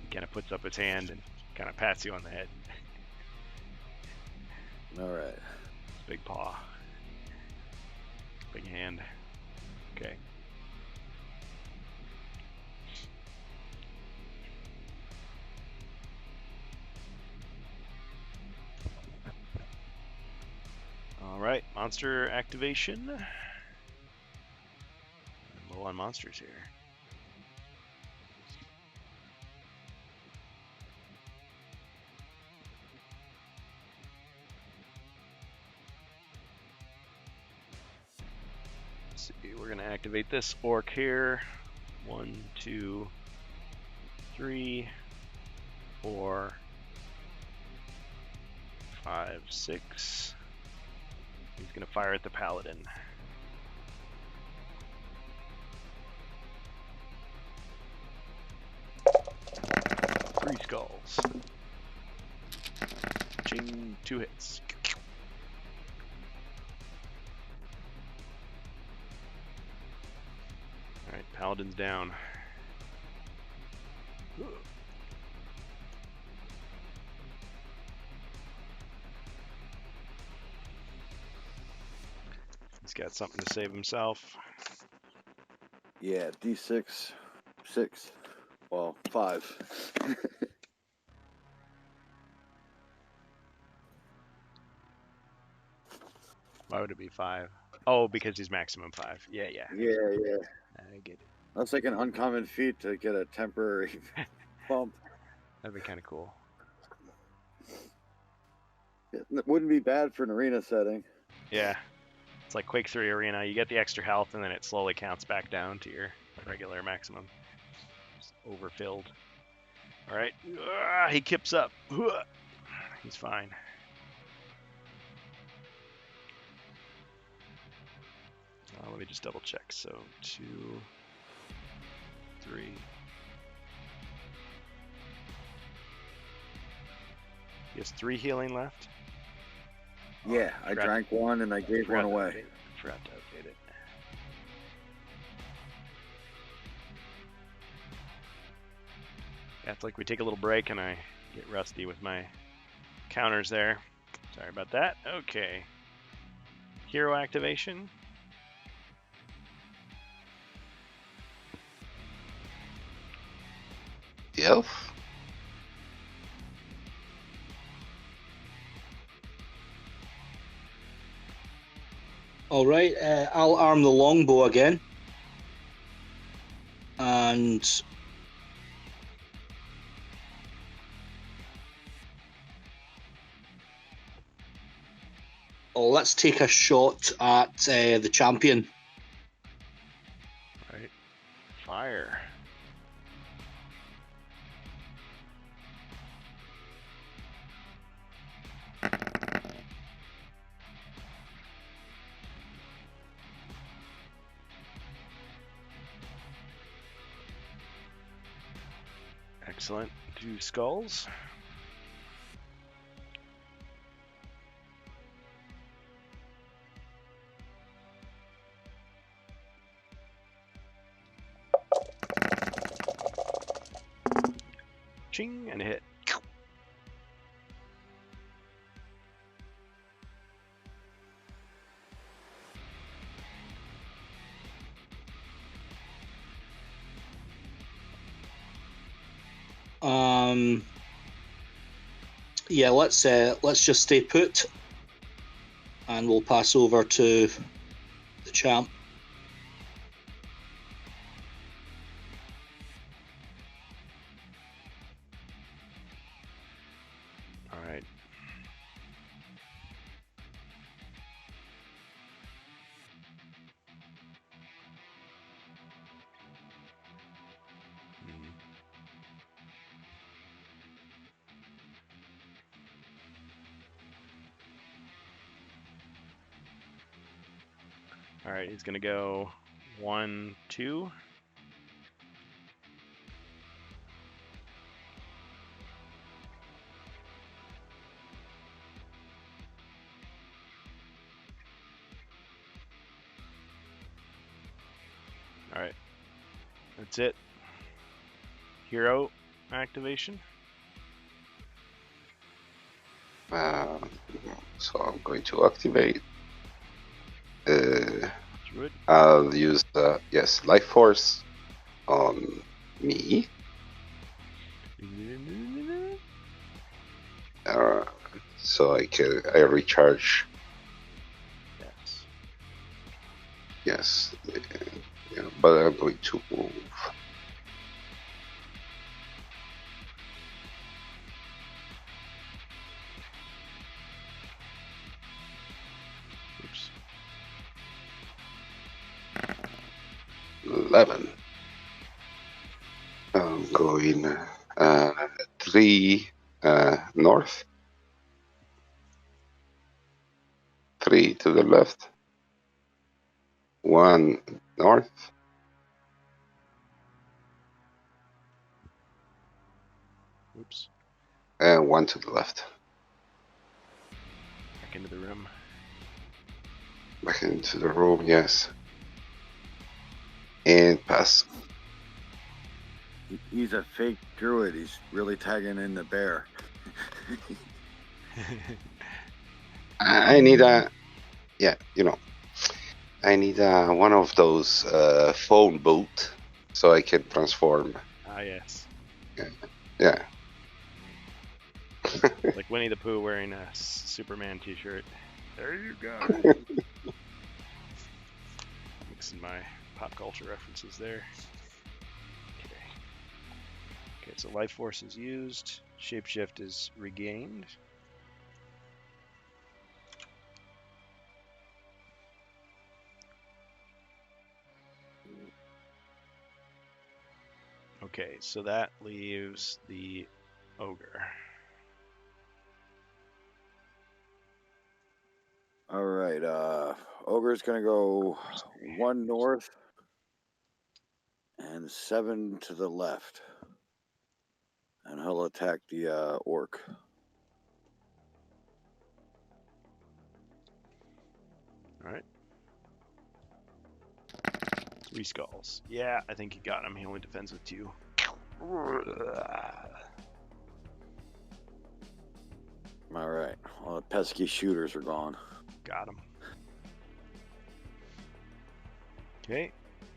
Speaker 1: He kind of puts up his hand and kind of pats you on the head.
Speaker 4: All right.
Speaker 1: Big paw. Big hand. Okay. All right, monster activation. I'm low on monsters here. Let's see, we're gonna activate this orc here. 1, 2, 3, 4, 5, 6. He's gonna fire at the paladin. Three skulls. Ching, 2 hits. Alright, paladin's down. He's got something to save himself.
Speaker 4: Yeah, D6, 6. Well, 5.
Speaker 1: Why would it be 5? Oh, because he's maximum 5. Yeah.
Speaker 4: Yeah.
Speaker 1: I get it.
Speaker 4: That's like an uncommon feat to get a temporary bump.
Speaker 1: That'd be kind of cool.
Speaker 4: It wouldn't be bad for an arena setting.
Speaker 1: Yeah. It's like Quake 3 Arena. You get the extra health, and then it slowly counts back down to your regular maximum. Just overfilled. All right. He kips up. He's fine. Let me just double check. So 2, 3. He has 3 healing left.
Speaker 4: Yeah, I drank one and I gave one away.
Speaker 1: Forgot to update it. Yeah, it's like we take a little break and I get rusty with my counters there. Sorry about that. Okay. Hero activation.
Speaker 2: The elf?
Speaker 3: All right, I'll arm the longbow again. And let's take a shot at the champion.
Speaker 1: Right. Fire. Excellent. 2 skulls. Ching, and a hit.
Speaker 3: Yeah, let's just stay put, and we'll pass over to the champ.
Speaker 1: All right. All right, he's gonna go 1, 2. All right, that's it. Hero activation.
Speaker 2: So I'm going to activate.
Speaker 1: Druid.
Speaker 2: I'll use the Life Force on me. So I recharge.
Speaker 1: Yes.
Speaker 2: Yes, yeah, but I'm going to move.
Speaker 1: Oops.
Speaker 2: 11. I'm going 3 north, 3 to the left, 1 north,
Speaker 1: Oops.
Speaker 2: and 1 to the left.
Speaker 1: Back into the room.
Speaker 2: Back into the room, yes. And pass.
Speaker 4: He's a fake druid. He's really tagging in the bear.
Speaker 2: I need I need one of those phone boot so I can transform.
Speaker 1: Ah, yes.
Speaker 2: Yeah.
Speaker 1: Like Winnie the Pooh wearing a Superman t-shirt. There you go. Mixing my pop culture references there. Okay, so life force is used. Shapeshift is regained. Okay, so that leaves the ogre.
Speaker 4: All right. Ogre's gonna go 1 north and 7 to the left, and he'll attack the orc.
Speaker 1: All right. 3 skulls. Yeah, I think he got him. He only defends with 2.
Speaker 4: All right. Well, the pesky shooters are gone.
Speaker 1: Got him. Okay,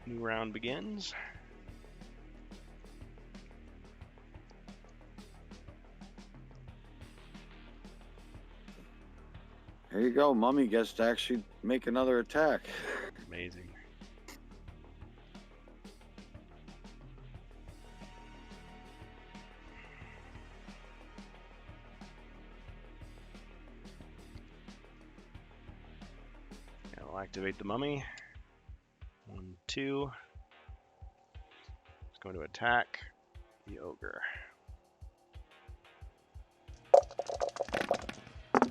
Speaker 1: new round begins.
Speaker 4: Here you go. Mummy gets to actually make another attack.
Speaker 1: Amazing. I'll activate the mummy. 1, 2. It's going to attack the ogre.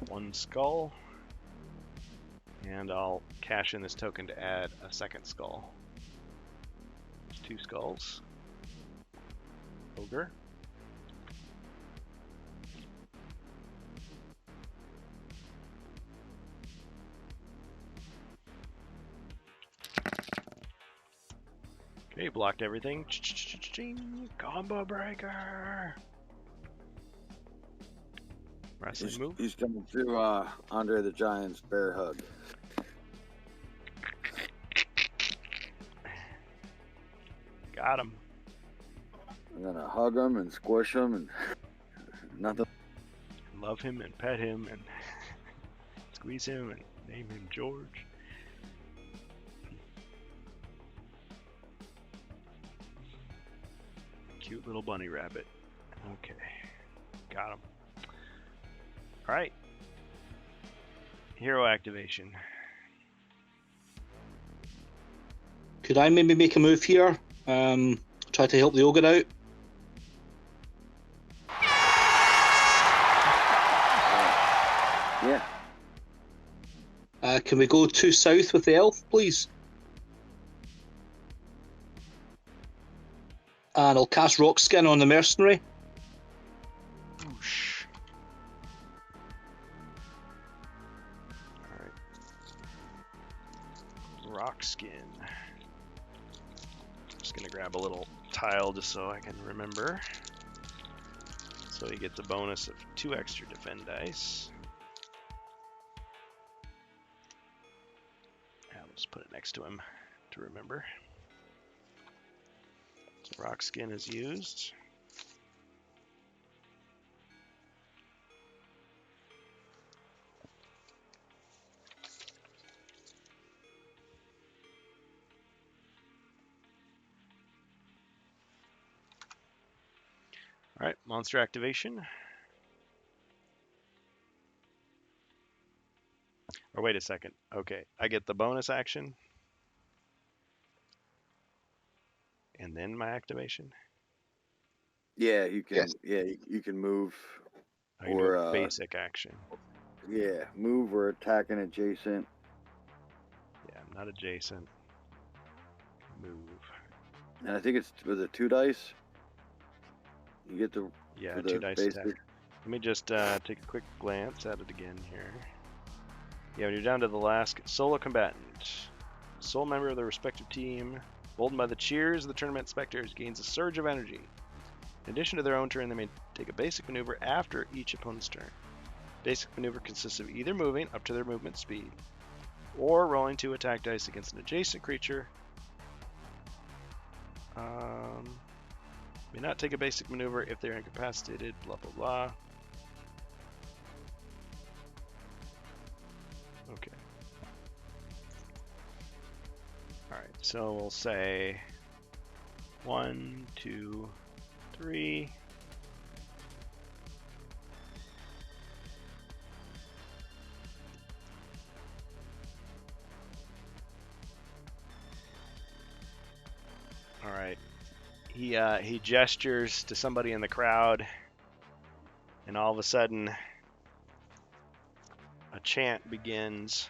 Speaker 1: 1 skull. And I'll cash in this token to add a 2nd skull. 2 skulls. Ogre. Okay, blocked everything. Combo breaker. Wrestling move.
Speaker 4: He's coming through Andre the Giant's bear hug.
Speaker 1: Got him.
Speaker 4: I'm gonna hug him and squish him and nothing.
Speaker 1: Love him and pet him and squeeze him and name him George. Cute little bunny rabbit. Okay. Got him. Alright. Hero activation.
Speaker 3: Could I maybe make a move here? Try to help the ogre out?
Speaker 4: Yeah.
Speaker 3: Can we go 2 south with the elf, please? And I'll cast Rock Skin on the mercenary.
Speaker 1: Whoosh. Alright. Rock Skin. Just gonna grab a little tile just so I can remember. So he gets a bonus of 2 extra defend dice. I'll just put it next to him to remember. So Rock Skin is used. Alright, monster activation. Or wait a second. Okay, I get the bonus action. And then my activation.
Speaker 4: Yeah, you can.
Speaker 2: Yes.
Speaker 4: Yeah, you can move.
Speaker 1: I can do a basic action.
Speaker 4: Yeah, move or attack an adjacent.
Speaker 1: Yeah, I'm not adjacent. Move.
Speaker 4: And I think it's with the 2 dice. You get the
Speaker 1: Yeah,
Speaker 4: for
Speaker 1: 2
Speaker 4: the
Speaker 1: dice
Speaker 4: basic.
Speaker 1: attack. Let me just take a quick glance at it again here. Yeah, when you're down to the last solo combatant, sole member of the respective team, emboldened by the cheers of the tournament spectators, gains a surge of energy. In addition to their own turn, they may take a basic maneuver after each opponent's turn. Basic maneuver consists of either moving up to their movement speed, or rolling 2 attack dice against an adjacent creature. May not take a basic maneuver if they're incapacitated, blah blah blah. So we'll say 1, 2, 3. All right. He gestures to somebody in the crowd, and all of a sudden, a chant begins.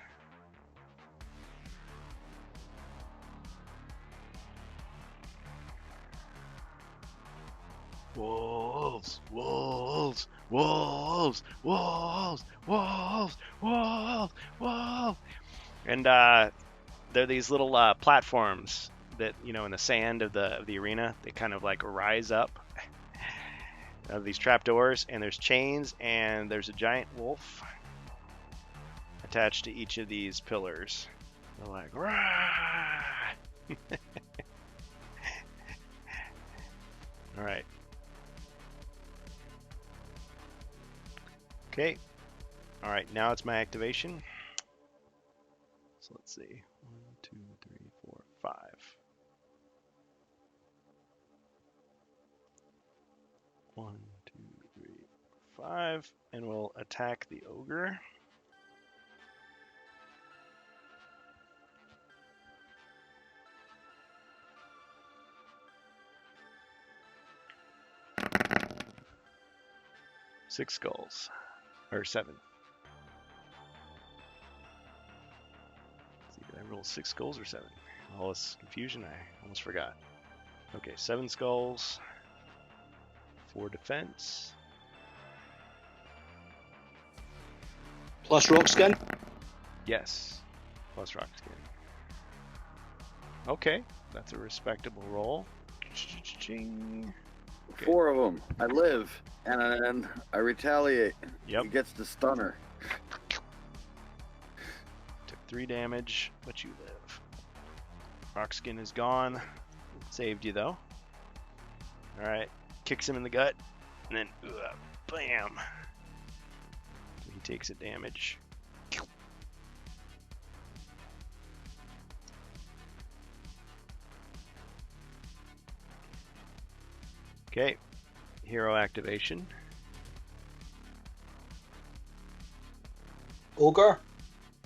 Speaker 1: Wolves, wolves, wolves, wolves, wolves, wolves, wolves. And there are these little platforms that, in the sand of the arena, they kind of like rise up of these trapdoors, and there's chains, and there's a giant wolf attached to each of these pillars. They're like, rah! All right. Okay. All right, now it's my activation. So let's see. 1, 2, 3, 4, 5. 1, 2, 3, 5. And we'll attack the ogre. Six skulls. Or 7. Let's see, did I roll 6 skulls or 7? All this confusion, I almost forgot. Okay, 7 skulls. 4 defense.
Speaker 3: Plus rock skin.
Speaker 1: Yes. Plus rock skin. Okay, that's a respectable roll. Ching. Okay.
Speaker 4: 4 of them. I live, and then I retaliate.
Speaker 1: Yep.
Speaker 4: He gets the stunner.
Speaker 1: Took 3 damage, but you live. Rock skin is gone. Saved you though. All right. Kicks him in the gut, and then bam. He takes a damage. Okay, hero activation.
Speaker 3: Ogre.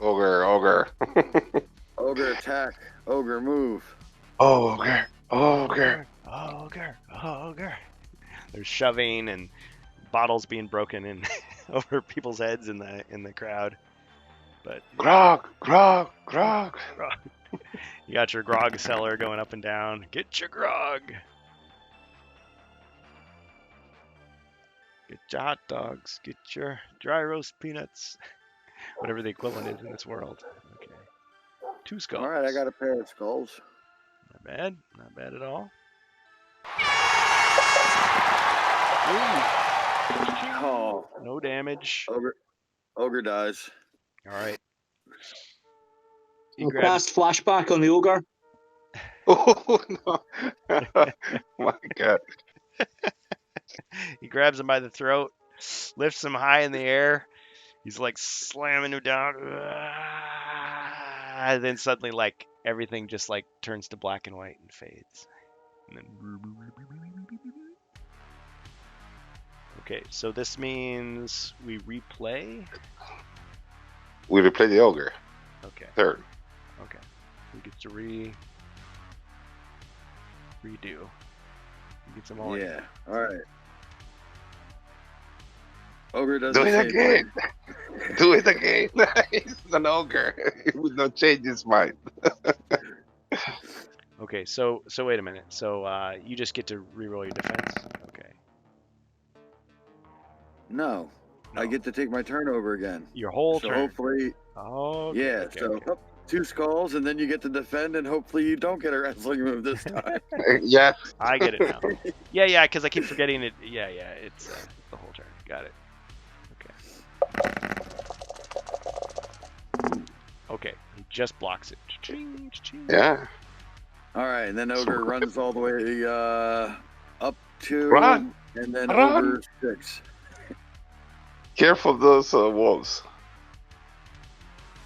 Speaker 2: Ogre.
Speaker 4: Ogre attack. Ogre move.
Speaker 2: Ogre.
Speaker 1: Ogre. There's shoving and bottles being broken in over people's heads in the crowd. But
Speaker 2: Grog.
Speaker 1: you got your grog cellar going up and down. Get your grog. Get your hot dogs. Get your dry roast peanuts. Whatever the equivalent is in this world. Okay. 2 skulls.
Speaker 4: All right, I got a pair of skulls.
Speaker 1: Not bad. Not bad at all.
Speaker 4: Oh,
Speaker 1: No damage.
Speaker 4: ogre dies.
Speaker 1: All right. He
Speaker 3: We'll
Speaker 1: grabs,
Speaker 3: cast flashback on the ogre.
Speaker 2: Oh no! My God.
Speaker 1: he grabs him by the throat, lifts him high in the air. He's like slamming him down. And then suddenly, like, everything just like turns to black and white and fades. And then... Okay, so this means we replay.
Speaker 2: We replay the ogre.
Speaker 1: Okay.
Speaker 2: Third.
Speaker 1: Okay. We get to redo. We get some more.
Speaker 4: Yeah. All right. Ogre does
Speaker 2: Do
Speaker 4: the
Speaker 2: it
Speaker 4: same
Speaker 2: again.
Speaker 4: thing.
Speaker 2: Do it again. He's an ogre. He will not change his mind.
Speaker 1: Okay, so wait a minute. So you just get to reroll your defense. Okay.
Speaker 4: No, I get to take my turn over again.
Speaker 1: Your whole
Speaker 4: So
Speaker 1: turn.
Speaker 4: hopefully,
Speaker 1: Oh.
Speaker 4: yeah. So 2 skulls, and then you get to defend, and hopefully you don't get a wrestling move this time.
Speaker 2: Yeah.
Speaker 1: I get it now. Yeah, because I keep forgetting it. Yeah, it's the whole turn. Got it. Okay, he just blocks it. Ching, ching.
Speaker 2: Yeah.
Speaker 4: All right, and then ogre runs all the way up to,
Speaker 2: Run!
Speaker 4: and then
Speaker 2: Run!
Speaker 4: over 6.
Speaker 2: Careful those wolves.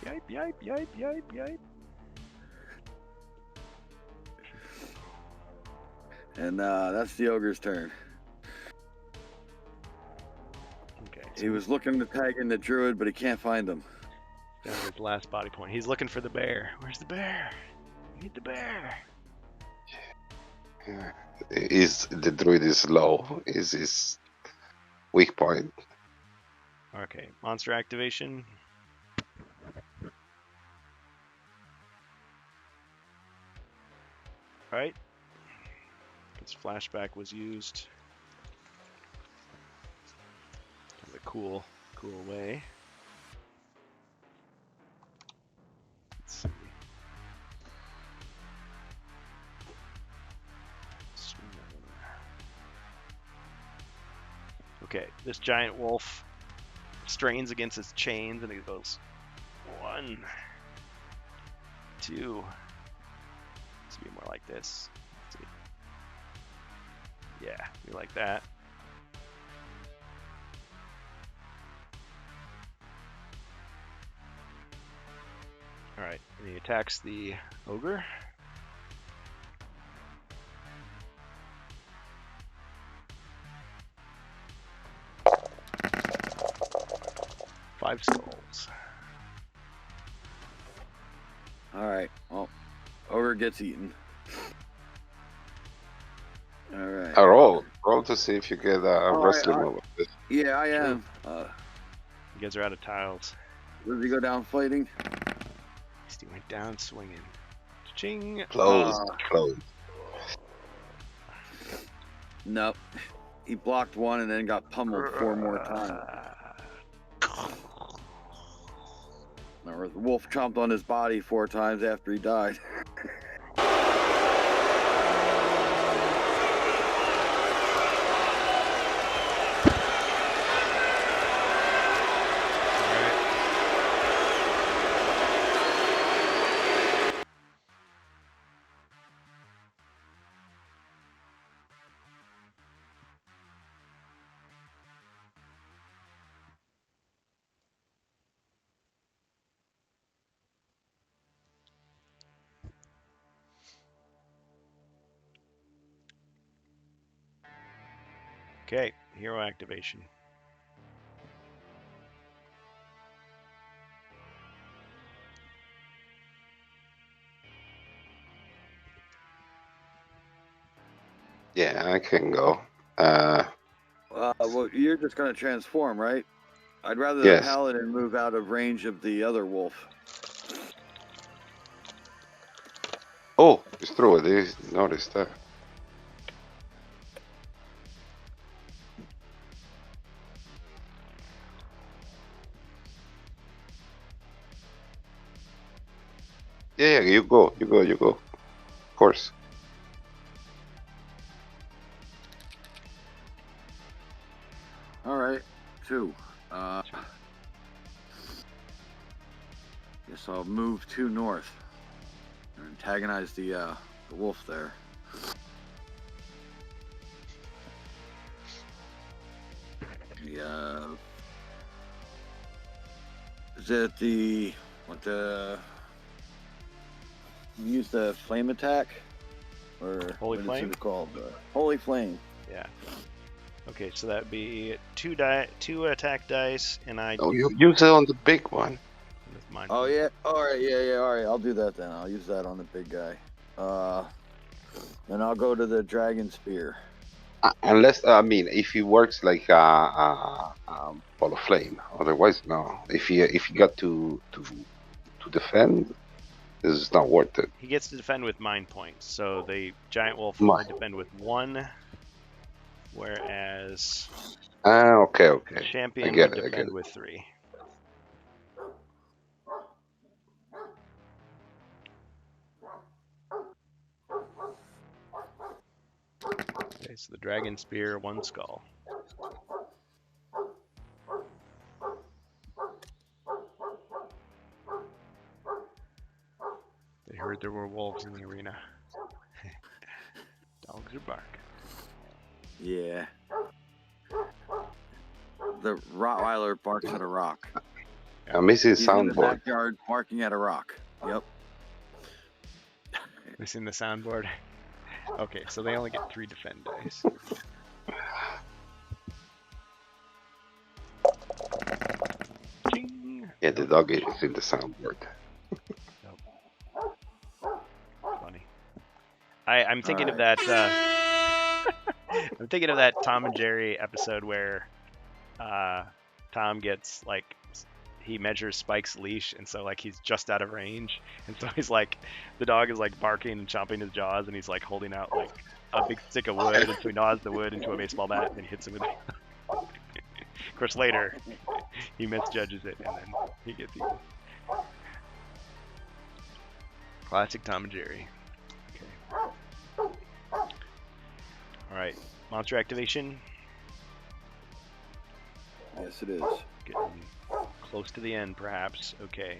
Speaker 1: Yipe.
Speaker 4: And that's the ogre's turn.
Speaker 1: Okay.
Speaker 4: He was looking to tag in the druid, but he can't find him.
Speaker 1: Down to his last body point. He's looking for the bear. Where's the bear? We need the bear.
Speaker 2: Yeah. The druid is low. Is his weak point.
Speaker 1: Okay. Monster activation. Alright. His flashback was used. Kind of a cool way. Let's see. Okay, this giant wolf strains against its chains and he goes 1, 2. This would be more like this. Let's see. Yeah, we like that. Alright, and he attacks the ogre. Five skulls.
Speaker 4: All right. Well, ogre gets eaten. All right.
Speaker 2: Roll to see if you get a wrestling move.
Speaker 4: Yeah, I am.
Speaker 1: You guys are out of tiles.
Speaker 4: Does he go down fighting?
Speaker 1: He went down swinging. Ching.
Speaker 2: Close.
Speaker 4: Nope. He blocked one and then got pummeled 4 more times. Remember, the wolf chomped on his body 4 times after he died.
Speaker 1: Okay, hero activation.
Speaker 2: Yeah, I can go.
Speaker 4: Well, you're just going to transform, right? I'd rather the
Speaker 2: Yes.
Speaker 4: paladin move out of range of the other wolf.
Speaker 2: Oh, it's true. I didn't notice that. Yeah, you go. Of course.
Speaker 4: All right, 2. Guess I'll move 2 north and antagonize the wolf there. Yeah. Is it the use the flame attack or
Speaker 1: Holy
Speaker 4: what
Speaker 1: flame?
Speaker 4: is it called? Holy flame.
Speaker 1: Yeah. Okay, so that'd be 2 attack dice, and I
Speaker 2: Oh, you use it on the big one.
Speaker 1: with mine.
Speaker 4: Oh yeah. All right. Yeah. All right. I'll do that then. I'll use that on the big guy. Then I'll go to the dragon spear.
Speaker 2: Unless, I mean, if he works like a ball of flame. Otherwise, no. If he got to defend, this is not worth it.
Speaker 1: He gets to defend with mind points, so the giant wolf
Speaker 2: Mind.
Speaker 1: will defend with 1, whereas
Speaker 2: Okay.
Speaker 1: the champion
Speaker 2: I get
Speaker 1: would
Speaker 2: it, I get
Speaker 1: defend
Speaker 2: it.
Speaker 1: with 3. Okay, so the dragon spear, 1 skull. They heard there were wolves in the arena. Dogs are barking.
Speaker 4: Yeah. The Rottweiler barks at a rock.
Speaker 2: I'm missing
Speaker 4: He's in the
Speaker 2: soundboard.
Speaker 4: backyard barking at a rock. Yep.
Speaker 1: Missing the soundboard. Okay, so they only get 3 defend dice. Ching.
Speaker 2: Yeah, the dog is in the soundboard.
Speaker 1: Funny. I'm thinking of
Speaker 4: Alright.
Speaker 1: that. I'm thinking of that Tom and Jerry episode where Tom gets like he measures Spike's leash, and so like he's just out of range, and so he's like the dog is like barking and chomping his jaws, and he's like holding out like a big stick of wood, and so he gnaws the wood into a baseball bat, and then he hits him with it. Of course, later he misjudges it, and then he gets eaten. Classic Tom and Jerry. Okay. All right, monster activation.
Speaker 4: Yes, it is.
Speaker 1: Getting close to the end, perhaps. Okay.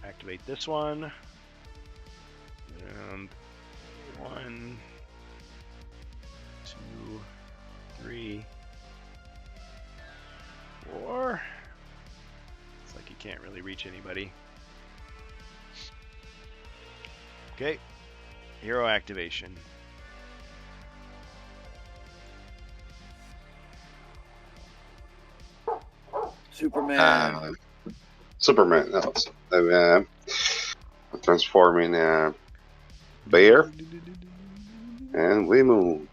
Speaker 1: Activate this one. And 1, 2, 3, 4. It's like you can't really reach anybody. Okay. Hero activation.
Speaker 4: Superman.
Speaker 2: Superman. No, transforming bear, and we move.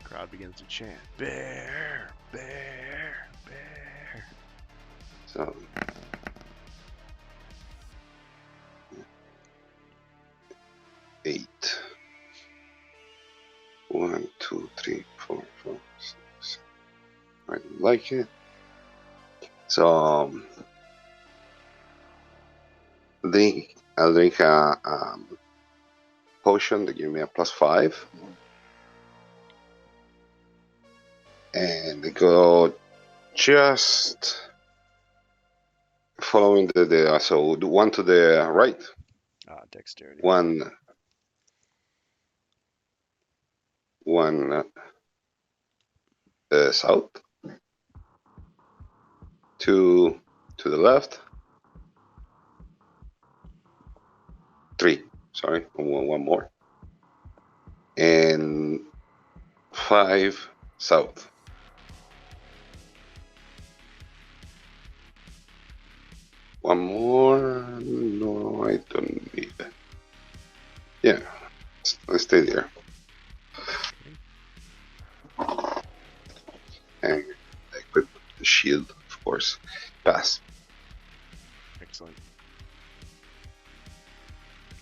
Speaker 1: Crowd begins to chant, "Bear, bear, bear."
Speaker 2: So 8. 1, 2, 3, 4, 5, 6, 7. I don't like it. So I'll drink a potion to give me a +5, and they go just following the so the one to the right,
Speaker 1: Dexterity.
Speaker 2: one south, 2 to the left, 3. Sorry, one more, and 5 south. One more. No, I don't need it. Yeah, let's stay there. And equip the shield, of course. Pass.
Speaker 1: Excellent.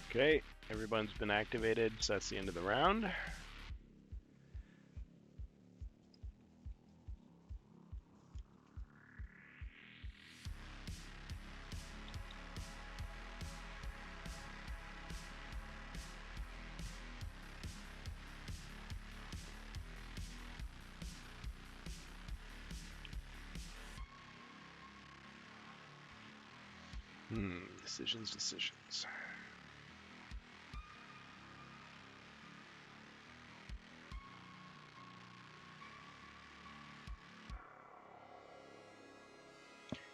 Speaker 1: Okay, everyone's been activated, so that's the end of the round. Decisions.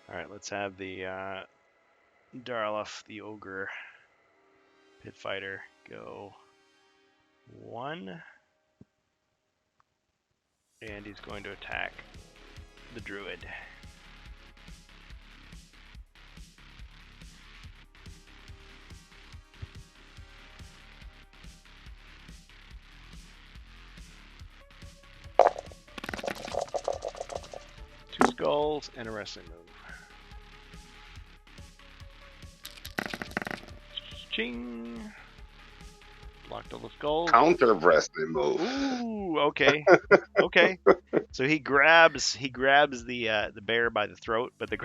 Speaker 1: All right, let's have the Darlof, the ogre pit fighter, go 1, and he's going to attack the druid. Skulls and a wrestling move. Ching! Blocked all the skulls.
Speaker 2: Counter wrestling move.
Speaker 1: Ooh, okay. Okay. So he grabs the bear by the throat, but the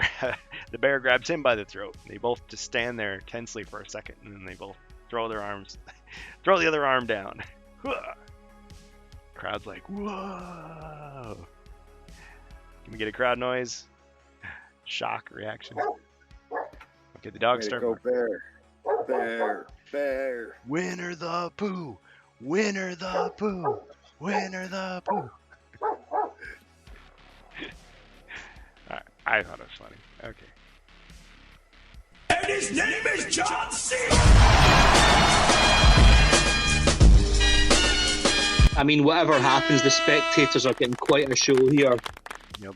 Speaker 1: bear grabs him by the throat. They both just stand there tensely for a second, and then they both throw the other arm down. Crowd's like, whoa! Can we get a crowd noise? Shock reaction. Okay, the dogs start.
Speaker 4: Go bear, bear, bear.
Speaker 1: Winner the Pooh! Winner the Pooh! Winner the Pooh! I thought it was funny. Okay.
Speaker 5: His name is John Cena!
Speaker 3: I mean, whatever happens, the spectators are getting quite a show here.
Speaker 1: Yep.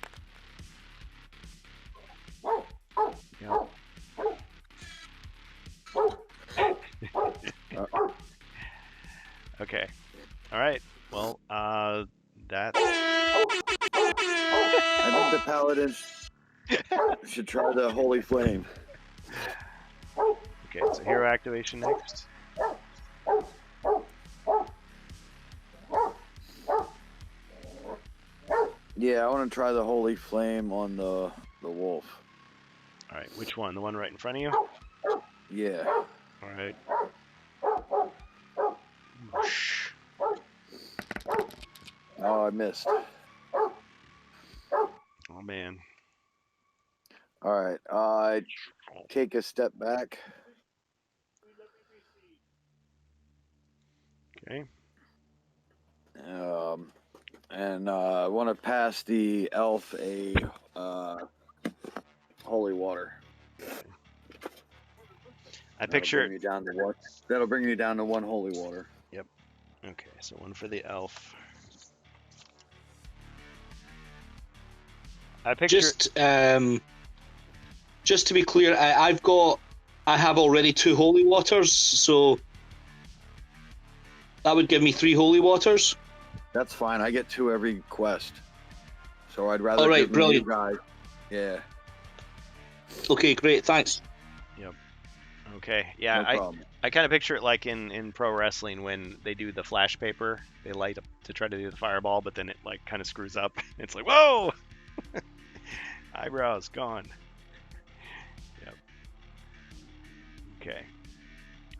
Speaker 1: Okay. All right. Well, that.
Speaker 4: I think the paladins should try the holy flame.
Speaker 1: Okay, so hero activation next.
Speaker 4: Yeah, I want to try the holy flame on the wolf.
Speaker 1: All right, which one? The one right in front of you?
Speaker 4: Yeah.
Speaker 1: All right.
Speaker 4: Oh, I missed.
Speaker 1: Oh man.
Speaker 4: All right. I take a step back.
Speaker 1: Okay.
Speaker 4: And I want to pass the elf a holy water.
Speaker 1: I picture.
Speaker 4: That'll bring you down to one holy water.
Speaker 1: Yep. Okay, so one for the elf. I picture.
Speaker 3: Just to be clear, I have already 2 holy waters, so that would give me 3 holy waters.
Speaker 4: That's fine. I get 2 every quest, so I'd rather.
Speaker 3: All right,
Speaker 4: give them
Speaker 3: brilliant.
Speaker 4: you guys. Yeah.
Speaker 3: Okay, great, thanks.
Speaker 1: Yep. Okay. Yeah,
Speaker 4: No problem.
Speaker 1: I kind of picture it like in pro wrestling when they do the flash paper. They light up to try to do the fireball, but then it like kind of screws up. It's like, whoa! Eyebrows gone. Yep. Okay.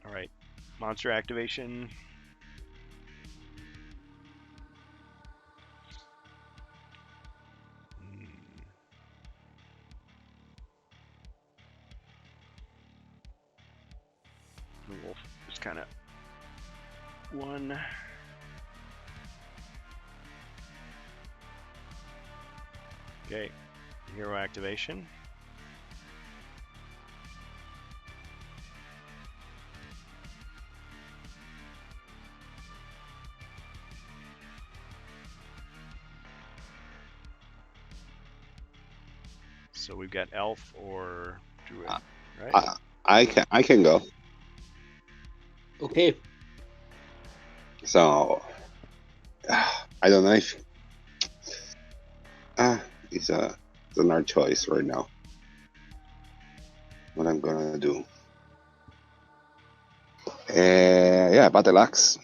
Speaker 1: All right. Monster activation. The wolf is kind of one. Okay. Hero activation. So we've got elf or druid, right?
Speaker 2: I can go.
Speaker 3: Okay.
Speaker 2: So I don't know if it's an hard choice right now. What I'm gonna do? Yeah, battle axe.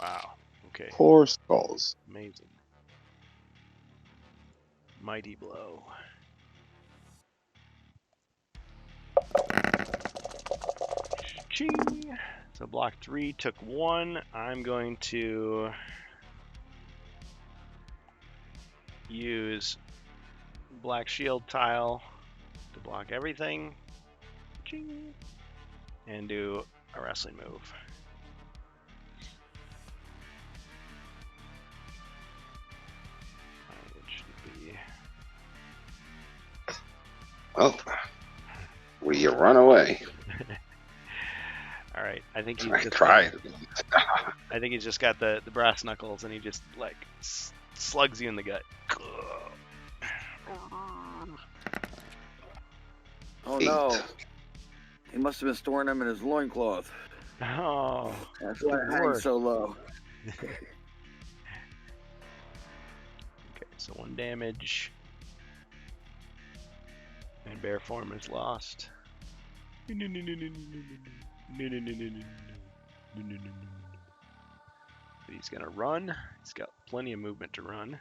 Speaker 1: Wow. Okay.
Speaker 2: 4 skulls.
Speaker 1: Amazing. Mighty blow. Ching. So block 3 took 1. I'm going to use black shield tile to block everything. Ching. And do a wrestling move. Which should be...
Speaker 2: Oh, we run away.
Speaker 1: All right, I think he's
Speaker 2: I
Speaker 1: just
Speaker 2: tried.
Speaker 1: I think he's just got the brass knuckles, and he just like slugs you in the gut.
Speaker 4: Oh
Speaker 2: 8.
Speaker 4: no! He must have been storing them in his loincloth.
Speaker 1: Oh,
Speaker 4: That's why it
Speaker 1: good
Speaker 4: hangs
Speaker 1: lord.
Speaker 4: so low.
Speaker 1: Okay, so 1 damage, and bear form is lost. He's gonna run. He's got plenty of movement to run.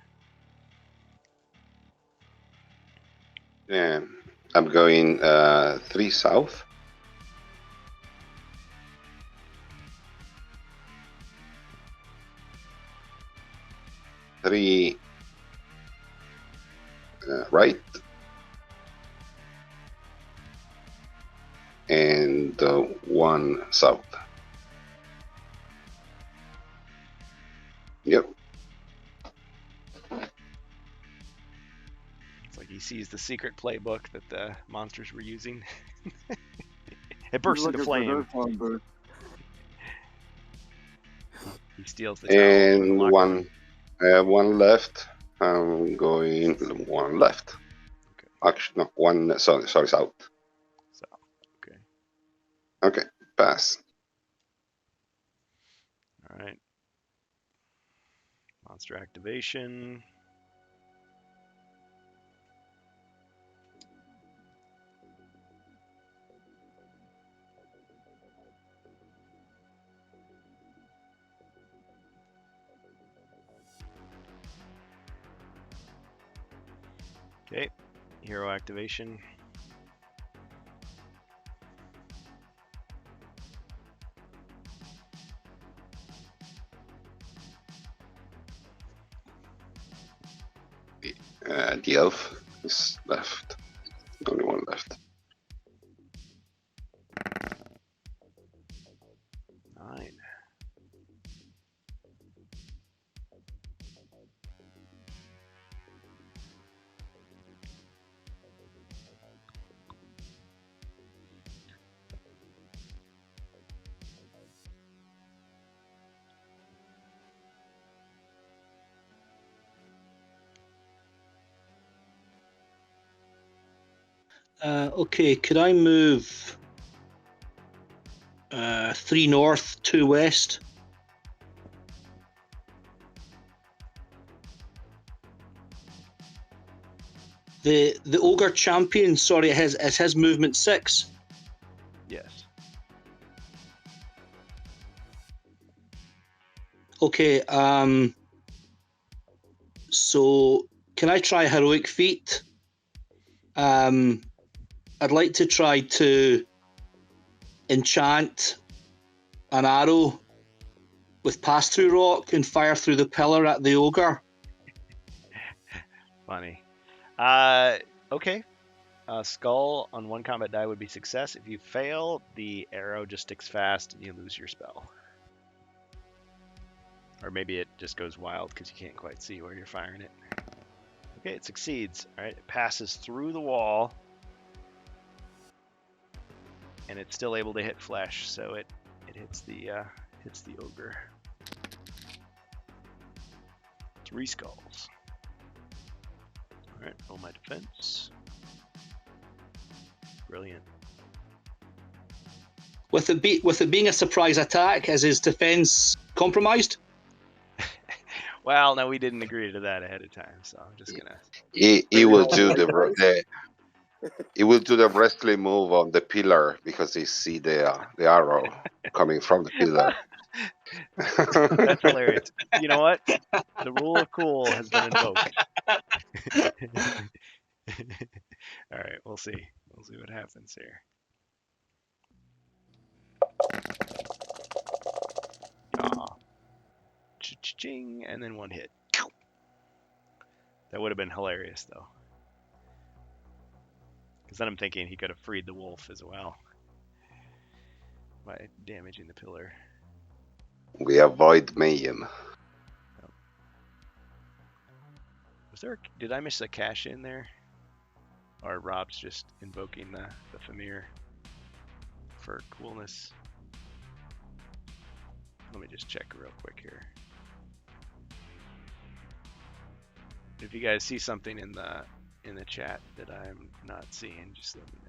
Speaker 2: And I'm going 3 south. Three right, and 1 south. Yep.
Speaker 1: sees the secret playbook that the monsters were using. It bursts
Speaker 4: He's
Speaker 1: into
Speaker 4: looking for their
Speaker 1: flame.
Speaker 4: phone booth.
Speaker 1: He steals the towel from the
Speaker 2: And
Speaker 1: locker room.
Speaker 2: one left. I'm going one left.
Speaker 1: Okay.
Speaker 2: Actually, no, one. Sorry, south.
Speaker 1: So, okay.
Speaker 2: Okay, pass.
Speaker 1: All right. Monster activation. Okay. Hero activation.
Speaker 2: The elf is left. Only one left.
Speaker 1: 9.
Speaker 3: Okay, could I move 3 north, 2 west? The ogre champion, sorry, it has movement 6.
Speaker 1: Yes.
Speaker 3: Okay, so can I try heroic feat? I'd like to try to enchant an arrow with pass-through rock and fire through the pillar at the ogre.
Speaker 1: Funny. Okay. Skull on one combat die would be success. If you fail, the arrow just sticks fast and you lose your spell. Or maybe it just goes wild because you can't quite see where you're firing it. Okay, it succeeds. All right, it passes through the wall. And it's still able to hit flesh, so it hits the ogre. 3 skulls. All right, roll my defense. Brilliant.
Speaker 3: With it being a surprise attack, is his defense compromised?
Speaker 1: Well, no, we didn't agree to that ahead of time, so I'm just gonna.
Speaker 2: He will do he will do the wrestling move on the pillar because he see the arrow coming from the pillar.
Speaker 1: That's hilarious. You know what? The rule of cool has been invoked. All right, we'll see. We'll see what happens here. Ching, and then 1 hit. That would have been hilarious, though. Because then I'm thinking he could have freed the wolf as well by damaging the pillar.
Speaker 2: We avoid mayhem.
Speaker 1: Was there? Did I miss a cash in there? Or Rob's just invoking the Famir for coolness? Let me just check real quick here. If you guys see something in the chat that I'm not seeing, just let me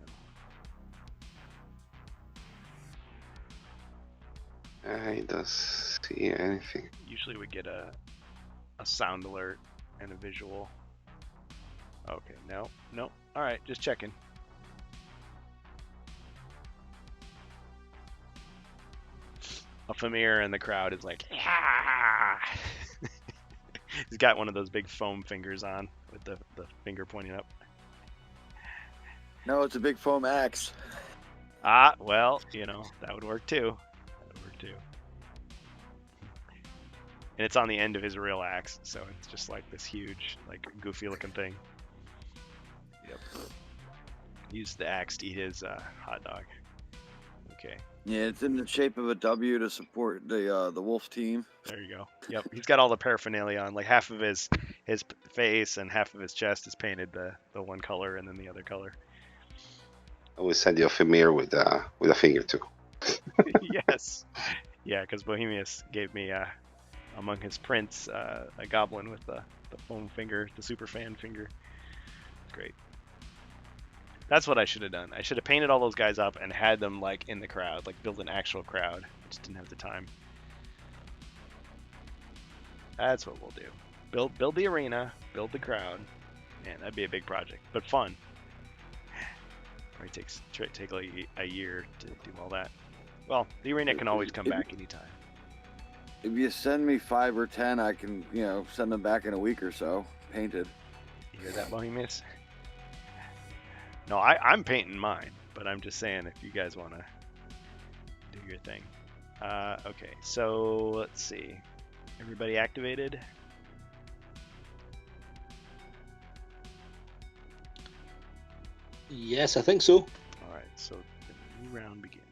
Speaker 1: know.
Speaker 2: I don't see anything.
Speaker 1: Usually we get a sound alert and a visual. Okay, no. All right, just checking. A Famir in the crowd is like, yeah! He's got one of those big foam fingers on with the finger pointing up.
Speaker 4: No, it's a big foam axe.
Speaker 1: Ah, well, that would work too. And it's on the end of his real axe, so it's just like this huge, like goofy looking thing. Yep. Use the axe to eat his hot dog. Okay.
Speaker 4: Yeah, it's in the shape of a W to support the wolf team.
Speaker 1: There you go. Yep, he's got all the paraphernalia on. Like half of his face and half of his chest is painted the one color, and then the other color.
Speaker 2: I will send you a Femir with a finger too.
Speaker 1: Yes. Yeah, because Bohemius gave me among his prints a goblin with the foam finger, the super fan finger. Great. That's what I should have done. I should have painted all those guys up and had them like in the crowd, like build an actual crowd. I just didn't have the time. That's what we'll do. Build the arena, build the crowd, and that'd be a big project, but fun. Probably take like a year to do all that. Well, the arena can always come back anytime.
Speaker 4: If you send me 5 or 10, I can, send them back in a week or so, painted.
Speaker 1: You hear that, Bohemius? No, I'm painting mine, but I'm just saying if you guys want to do your thing. Okay, so let's see. Everybody activated?
Speaker 3: Yes, I think so.
Speaker 1: All right, so the new round begins.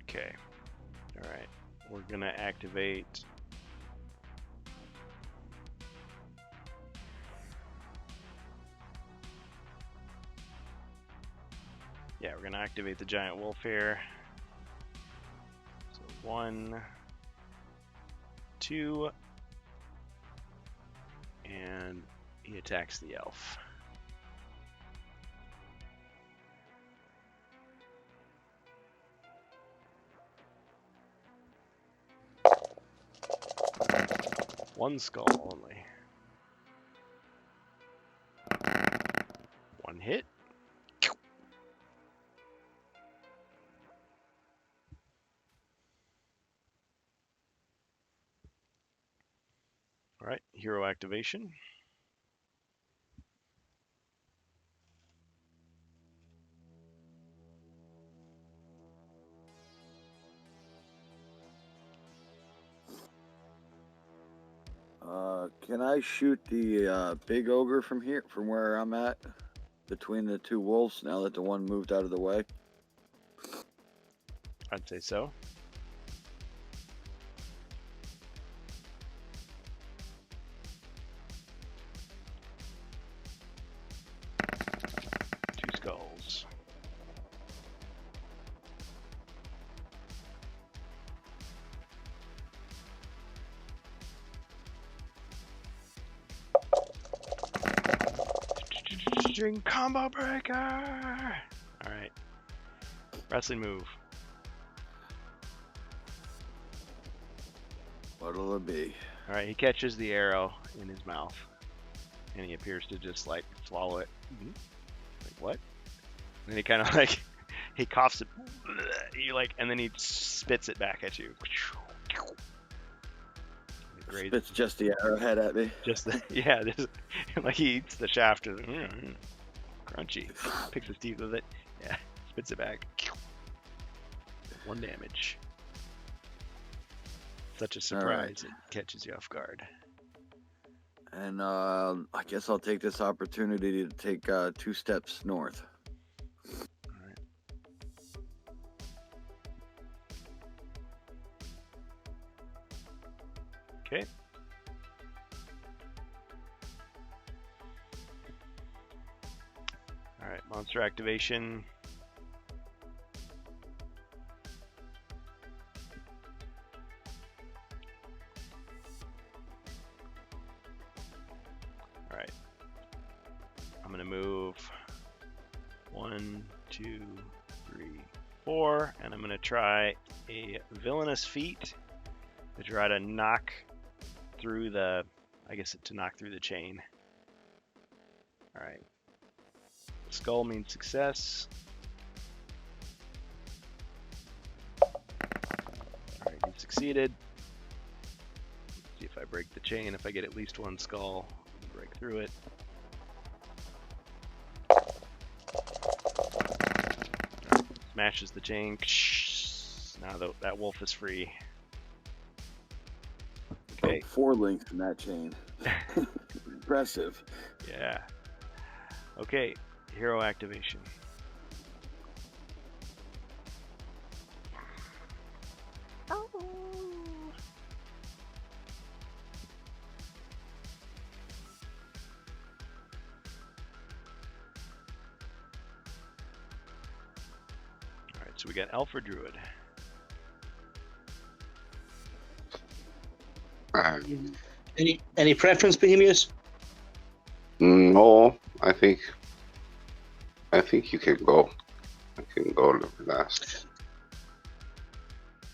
Speaker 1: Okay. All right. We're going to activate we're going to activate the giant wolf here. So 1, 2, and he attacks the elf. One skull only. 1 hit. All right, hero activation.
Speaker 4: Can I shoot the big ogre from here, from where I'm at, between the two wolves, now that the one moved out of the way?
Speaker 1: I'd say so. Two skulls. String combo breaker! Alright. Wrestling move.
Speaker 4: What'll it be?
Speaker 1: Alright, he catches the arrow in his mouth. And he appears to just like swallow it. Like what? And then he kind of like he coughs it. And then he spits it back at you. Great.
Speaker 4: Spits just the arrowhead at me.
Speaker 1: Just like he eats the shaft. And, crunchy. Picks his teeth with it. Yeah. Spits it back. 1 damage. Such a surprise. It catches you off guard.
Speaker 4: And I guess I'll take this opportunity to take 2 steps north.
Speaker 1: Alright. Okay. Alright, monster activation. Alright. I'm gonna move 1, 2, 3, 4, and I'm gonna try a villainous feat to try to knock through the, to knock through the chain. Alright. Skull means success. Alright, he succeeded. See if I break the chain. If I get at least one skull, I'll break through it. Smashes the chain. Now that wolf is free. Okay.
Speaker 4: 4 links in that chain. Impressive.
Speaker 1: Yeah. Okay. Hero activation. Oh. Alright, so we got Elf or Druid.
Speaker 3: Any preference, Bohemius?
Speaker 2: No, I think you can go. I can go last.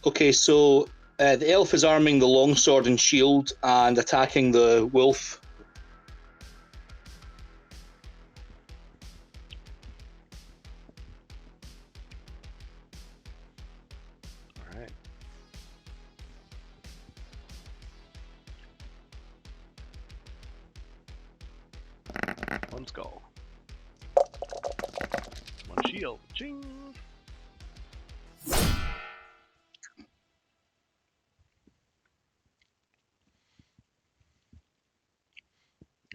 Speaker 3: Okay, so the elf is arming the longsword and shield and attacking the wolf.
Speaker 1: Alright. One skull. One shield. Ching!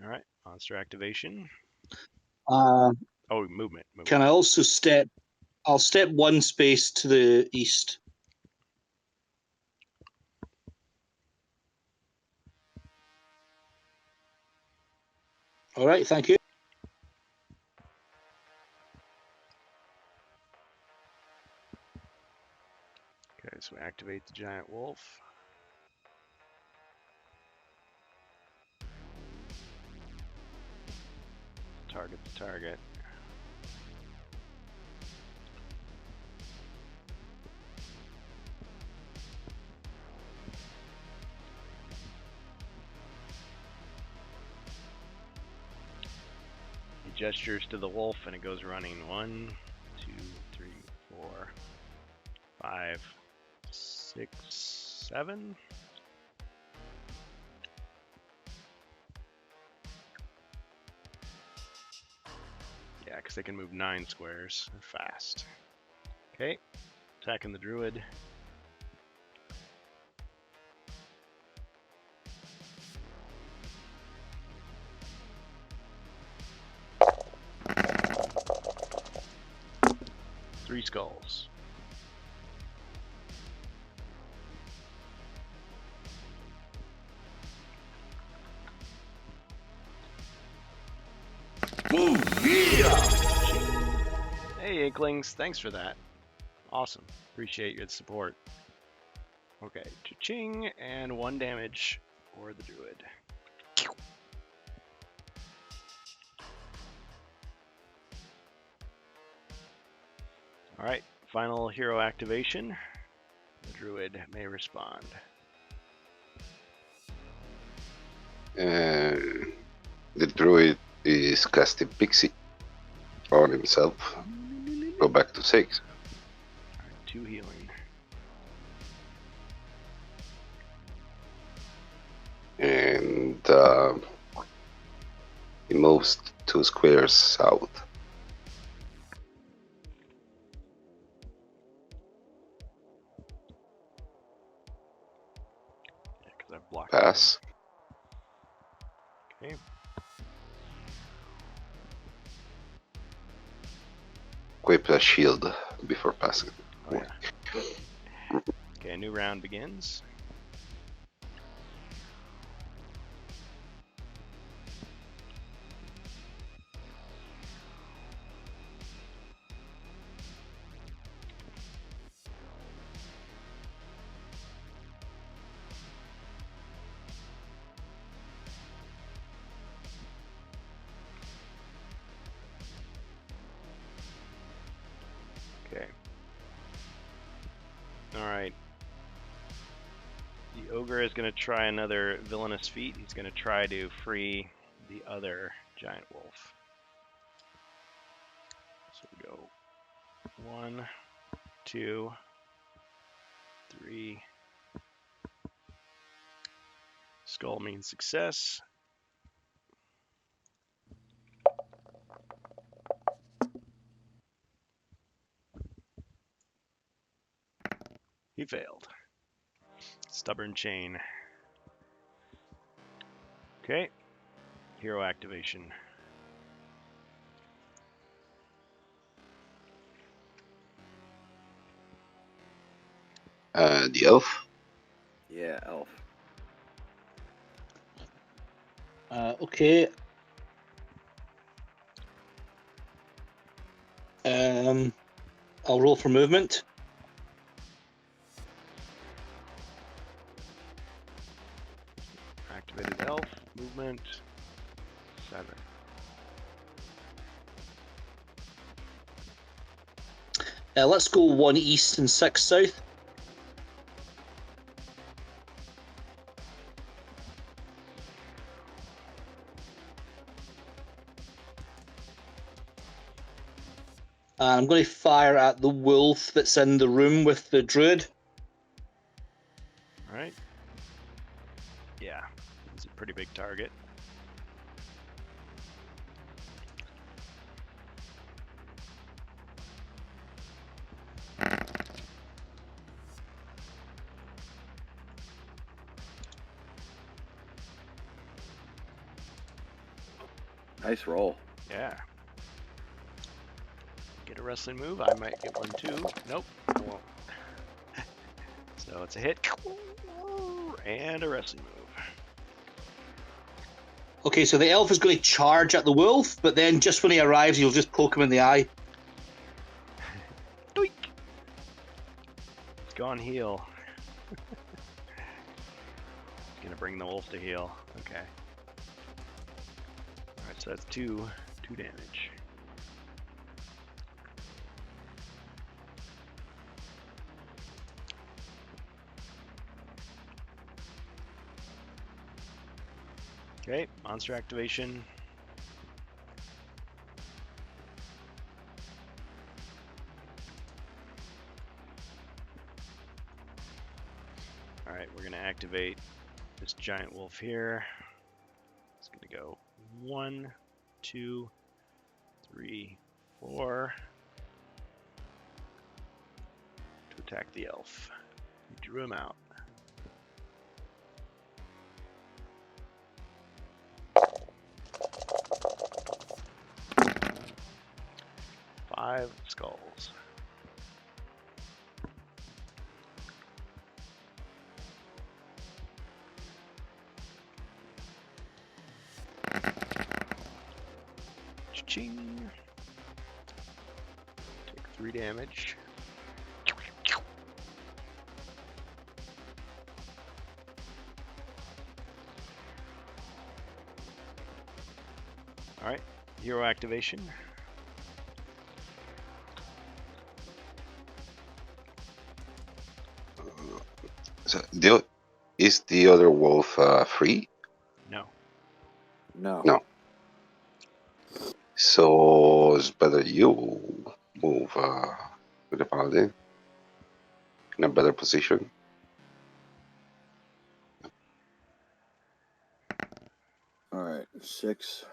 Speaker 1: Alright, monster activation.
Speaker 3: Uh,
Speaker 1: Oh, movement.
Speaker 3: can I also step? I'll step 1 space to the east. All right, thank you.
Speaker 1: Okay, so we activate the giant wolf. Target the target. He gestures to the wolf and it goes running. 1, 2, 3, 4, 5, 6, 7. Yeah, because they can move 9 squares. They're fast. Okay, attacking the druid. Three skulls.
Speaker 5: Boom! Yeah!
Speaker 1: Hey, Inklings, thanks for that. Awesome. Appreciate your support. Okay, cha-ching, and 1 damage for the druid. Alright, final hero activation. The druid may respond.
Speaker 2: The druid is casting Pixie on himself. Go back to 6.
Speaker 1: Alright, 2 healing.
Speaker 2: And he moves 2 squares south.
Speaker 1: Yeah, because I've blocked
Speaker 2: Pass.
Speaker 1: Okay.
Speaker 2: Equip a shield before passing.
Speaker 1: Oh, yeah. Okay, a new round begins. Okay. Alright. The ogre is going to try another villainous feat. He's going to try to free the other giant wolf. So we go 1, 2, 3, Skull means success. He failed. Stubborn chain. Okay. Hero activation.
Speaker 2: The elf.
Speaker 4: Yeah, elf.
Speaker 3: Okay. I'll roll for movement.
Speaker 1: Activated elf. Movement. 7.
Speaker 3: Let's go 1 east and 6 south. And I'm going to fire at the wolf that's in the room with the druid.
Speaker 1: Alright. Yeah. He's a pretty big target.
Speaker 4: Nice roll.
Speaker 1: Yeah. Get a wrestling move. I might get one too. Nope, I won't. So it's a hit. And a wrestling move.
Speaker 3: Okay, so the elf is going to charge at the wolf, but then just when he arrives, you'll just poke him in the eye.
Speaker 1: Doink! It's gone heal. Gonna bring the wolf to heal. Okay. Alright, so that's 2 damage. Okay, monster activation. Alright, we're gonna activate this giant wolf here. It's gonna go 1, 2, 3, 4 to attack the elf. We drew him out. Five skulls. Cha-ching. Take 3 damage. Alright, hero activation.
Speaker 2: So is the other wolf free?
Speaker 1: No.
Speaker 4: No.
Speaker 2: No. So it's better you move with the paladin in a better position.
Speaker 4: All right, 6.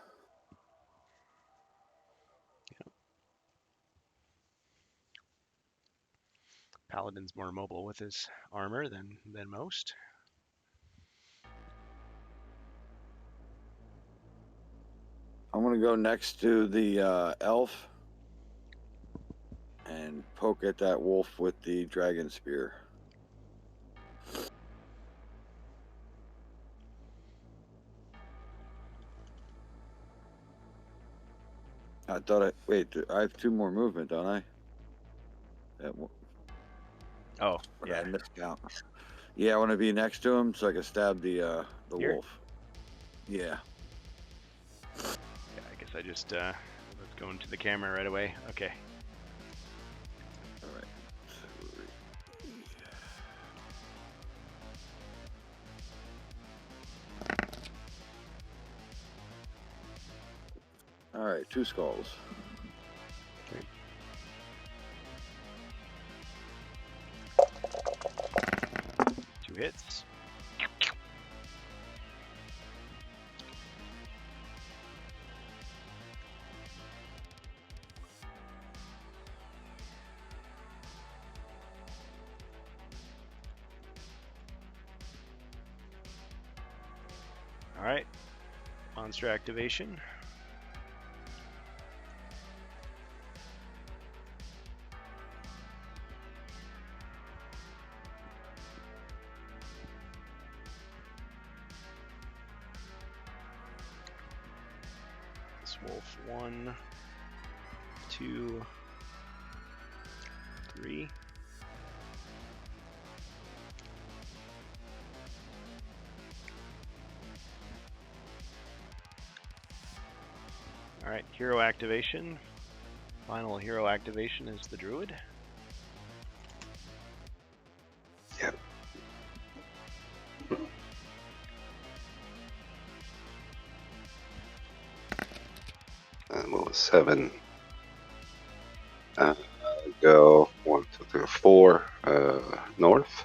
Speaker 1: Paladin's more mobile with his armor than most.
Speaker 4: I'm gonna go next to the elf and poke at that wolf with the dragon spear. I thought wait, I have 2 more movement, don't I?
Speaker 1: Oh,
Speaker 4: Or
Speaker 1: yeah.
Speaker 4: I miscount. Yeah, I want to be next to him so I can stab the
Speaker 1: Here?
Speaker 4: wolf. Yeah.
Speaker 1: Yeah, I guess I just let's go into the camera right away. Okay.
Speaker 4: All right. All right, 2 skulls.
Speaker 1: Okay. Two hits. All right. Monster activation. This wolf. 1, 2, 3. Alright, hero activation. Final hero activation is the druid.
Speaker 2: Yep. Move 7. Go 1, 2, 3, 4 north.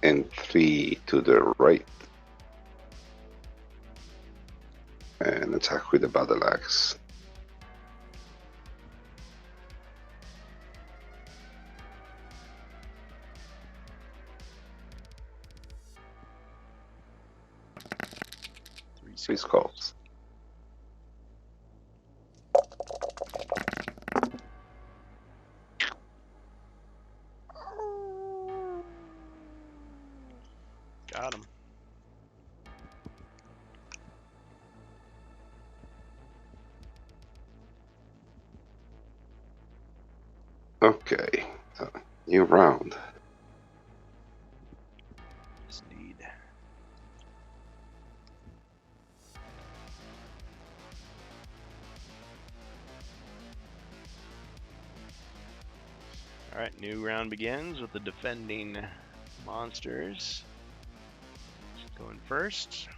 Speaker 2: And 3 to the right. And attack with the battle axe. Three skulls.
Speaker 1: Got him.
Speaker 2: Okay, so new round.
Speaker 1: Yes, indeed. Alright, new round begins with the defending monsters. Going first.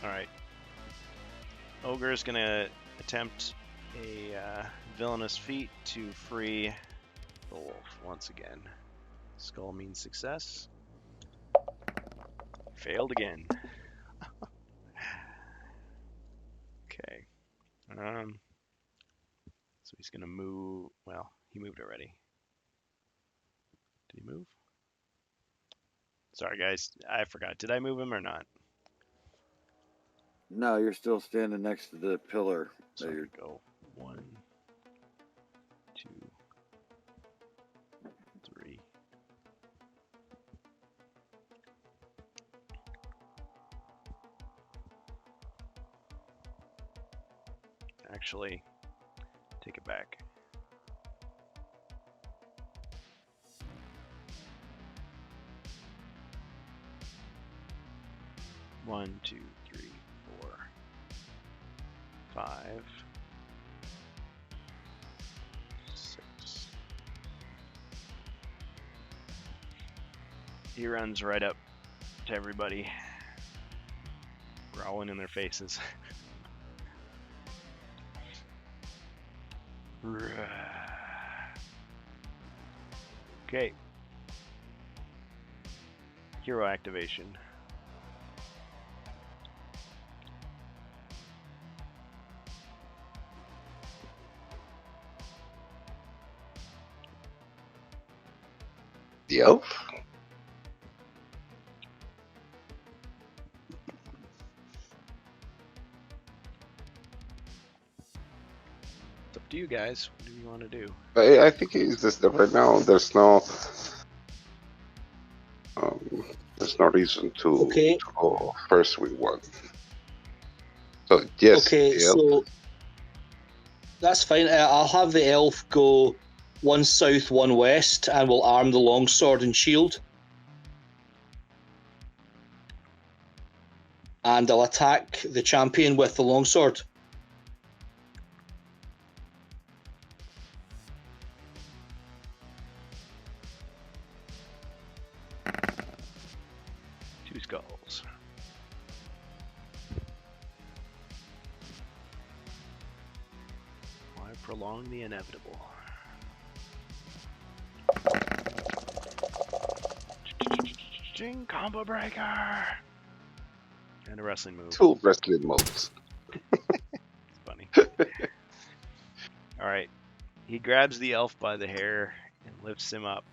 Speaker 1: Alright. Ogre is going to attempt a villainous feat to free the wolf once again. Skull means success. Failed again. Okay. So he's gonna move. Well, he moved already. Did he move? Sorry, guys. I forgot. Did I move him or not?
Speaker 4: No, you're still standing next to the pillar.
Speaker 1: So
Speaker 4: that
Speaker 1: I
Speaker 4: you're...
Speaker 1: go 1, 2, 3. Actually, take it back. One, 2, 3, 4, 5, 6. He runs right up to everybody, growling in their faces. Okay. Hero activation.
Speaker 2: The elf?
Speaker 1: It's up to you guys. What do you want to do?
Speaker 2: I think it's just that right now there's no reason to,
Speaker 3: Okay.
Speaker 2: to go first with one. So yes,
Speaker 3: Okay,
Speaker 2: the elf.
Speaker 3: so that's fine. I'll have the elf go 1 south, 1 west, and we'll arm the longsword and shield. And I'll attack the champion with the longsword.
Speaker 1: Two skulls. Why prolong the inevitable? Ching combo breaker! And a wrestling move.
Speaker 2: 2 wrestling modes.
Speaker 1: All right. He grabs the elf by the hair and lifts him up.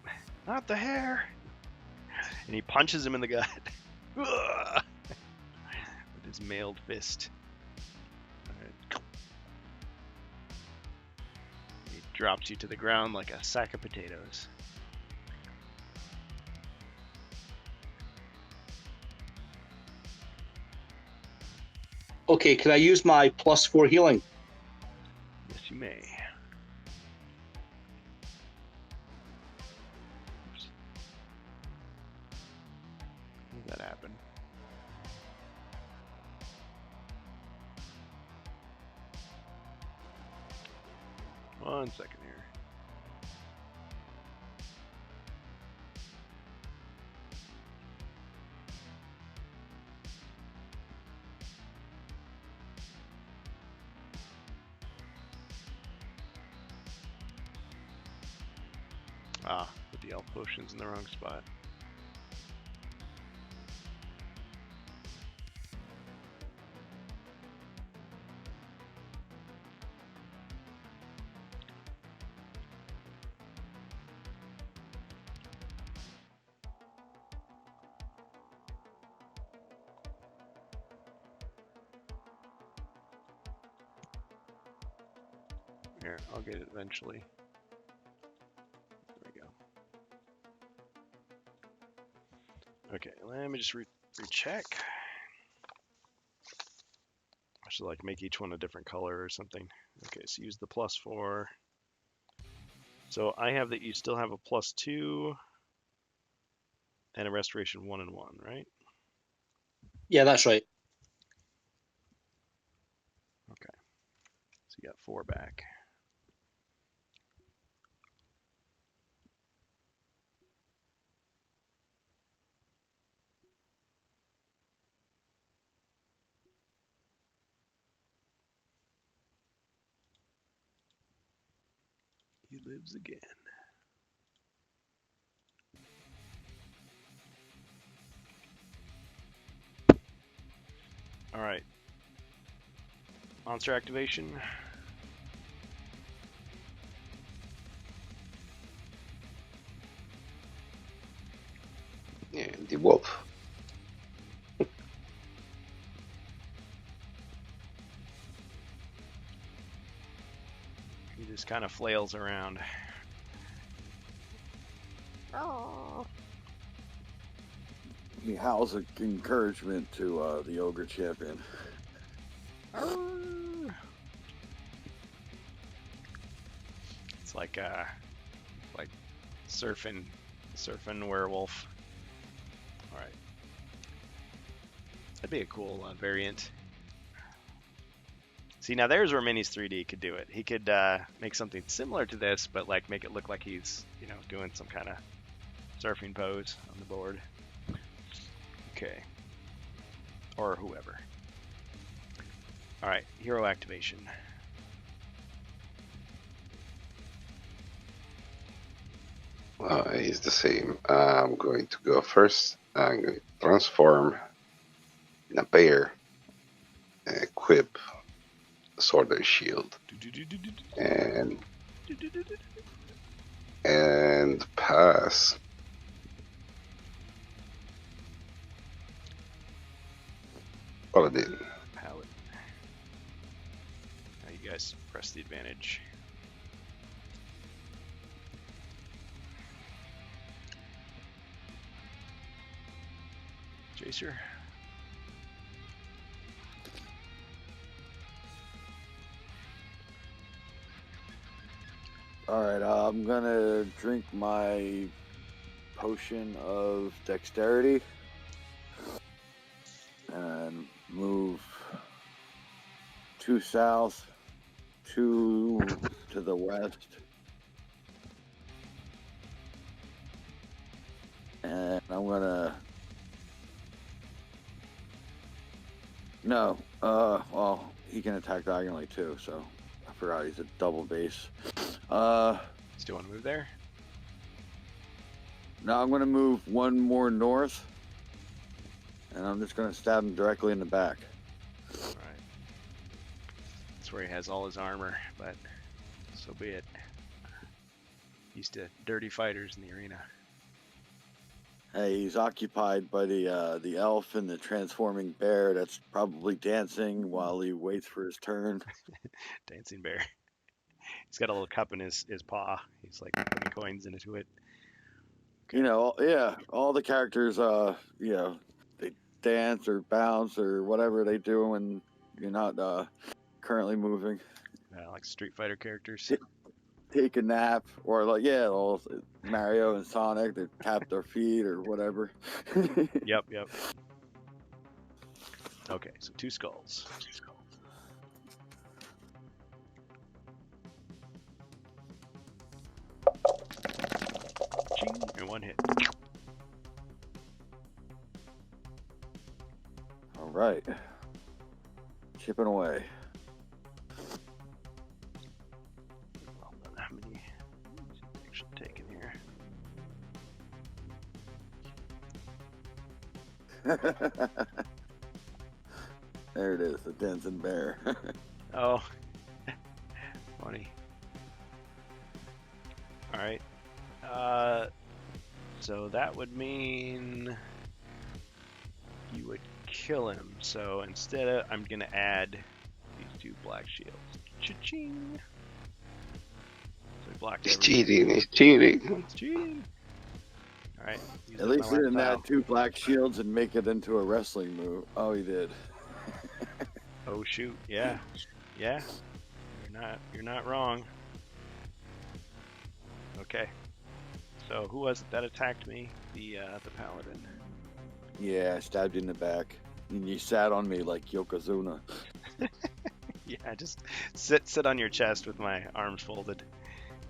Speaker 1: Not the hair. And he punches him in the gut. With his mailed fist. All right. He drops you to the ground like a sack of potatoes.
Speaker 3: Okay, can I use my +4 healing?
Speaker 1: Yes, you may. Oops. How did that happen? One second here. Ah, put the elf potions in the wrong spot. Here, I'll get it eventually. There we go. Okay, let me just recheck. I should like make each one a different color or something. Okay, so use the +4. So I have that you still have a +2 and a restoration 1 and 1, right?
Speaker 3: Yeah, that's right.
Speaker 1: Okay. So you got 4 back. He lives again. All right. Monster activation.
Speaker 2: Yeah, the wolf.
Speaker 1: He just kind of flails around.
Speaker 4: He howls encouragement to the ogre champion.
Speaker 1: It's like surfing werewolf. All right, that'd be a cool variant. See, now there's where Minis 3D could do it. He could make something similar to this, but like make it look like he's doing some kind of surfing pose on the board. Okay, or whoever. All right, hero activation.
Speaker 2: It's the same. I'm going to go first. I'm going to transform in a bear, equip sword and shield, and pass. Paladin.
Speaker 1: Palette. Now you guys press the advantage. Jacer.
Speaker 4: Alright, I'm gonna drink my potion of dexterity and move 2 south, 2 to the west, and I'm gonna well, he can attack diagonally too, so I forgot he's a double base.
Speaker 1: Still want to move there?
Speaker 4: Now I'm gonna move 1 more north, and I'm just gonna stab him directly in the back.
Speaker 1: All right. That's where he has all his armor, but so be it. Used to dirty fighters in the arena.
Speaker 4: Hey, he's occupied by the elf and the transforming bear that's probably dancing while he waits for his turn.
Speaker 1: Dancing bear. He's got a little cup in his paw. He's like putting coins into it.
Speaker 4: You know, yeah, all the characters, you know, they dance or bounce or whatever they do when you're not currently moving.
Speaker 1: Like Street Fighter characters.
Speaker 4: Take a nap, or like, yeah, all Mario and Sonic, they tap their feet or whatever.
Speaker 1: Yep. Okay, so 2 skulls. Ching, and 1 hit.
Speaker 4: All right, chipping away.
Speaker 1: Well, how many actually taken here?
Speaker 4: There it is, the dancing bear.
Speaker 1: Oh, funny. All right. So that would mean you would kill him. So instead of, I'm gonna add these 2 black shields. Cha-ching. So he blocked
Speaker 2: He's
Speaker 1: everything.
Speaker 2: cheating. He's cheating.
Speaker 1: It's cheating. All right. use
Speaker 4: At
Speaker 1: up
Speaker 4: least
Speaker 1: my
Speaker 4: he didn't
Speaker 1: last
Speaker 4: add
Speaker 1: tile.
Speaker 4: 2 black shields and make it into a wrestling move. Oh, he did.
Speaker 1: Oh shoot! Yeah. You're not wrong. Okay. So who was it that attacked me? The paladin.
Speaker 4: Yeah, I stabbed you in the back. And you sat on me like Yokozuna.
Speaker 1: Yeah, just sit on your chest with my arms folded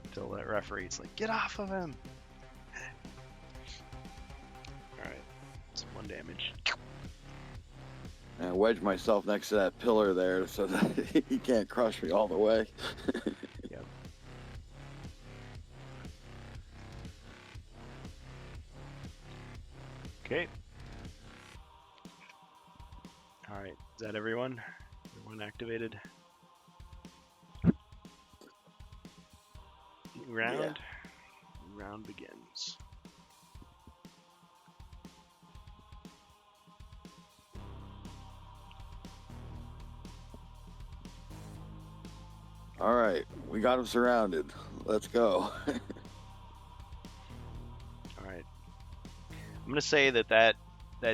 Speaker 1: until that referee's like, get off of him. All right, it's 1 damage.
Speaker 4: And I wedged myself next to that pillar there so that he can't crush me all the way.
Speaker 1: Yep. Okay. All right, is that everyone? Everyone activated? New round?
Speaker 4: Yeah.
Speaker 1: New round begins.
Speaker 4: All right, we got him surrounded. Let's go.
Speaker 1: All right. I'm gonna say that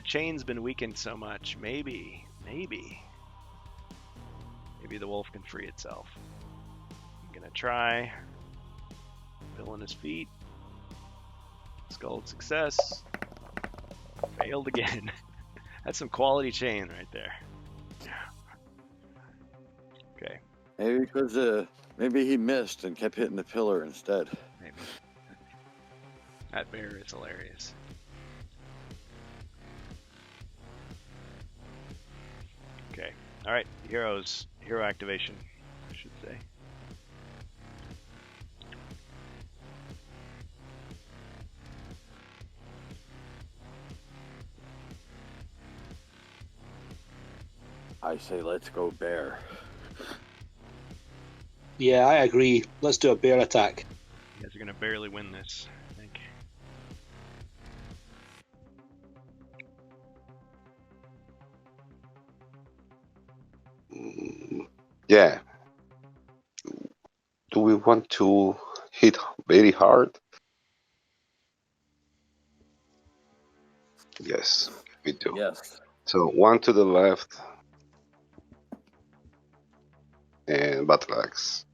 Speaker 1: chain's been weakened so much. Maybe the wolf can free itself. I'm gonna try. Filling his feet. Skull success. Failed again. That's some quality chain right there. Okay.
Speaker 4: Maybe because maybe he missed and kept hitting the pillar instead.
Speaker 1: Maybe. That bear is hilarious. Okay. Alright, heroes. Hero activation, I should say.
Speaker 4: I say let's go bear.
Speaker 3: Yeah, I agree. Let's do a bear attack.
Speaker 1: You guys are gonna barely win this, I think.
Speaker 2: Yeah. Do we want to hit very hard? Yes, we do.
Speaker 4: Yes.
Speaker 2: So 1 to the left. And battle axe.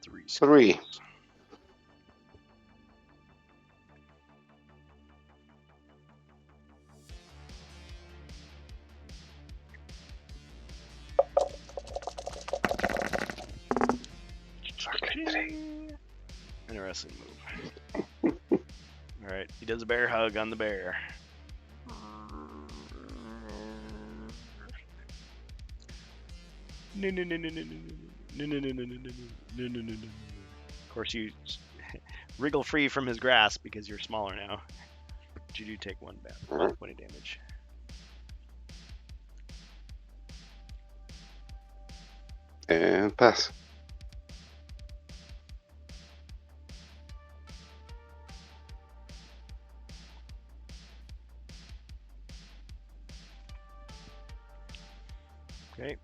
Speaker 1: Three.
Speaker 2: 3.
Speaker 1: Interesting move. Alright, he does a bear hug on the bear. No. Of course, you wriggle free from his grasp because you're smaller now. But you do take 1
Speaker 2: Alright.
Speaker 1: point of damage.
Speaker 2: And pass.
Speaker 1: Okay.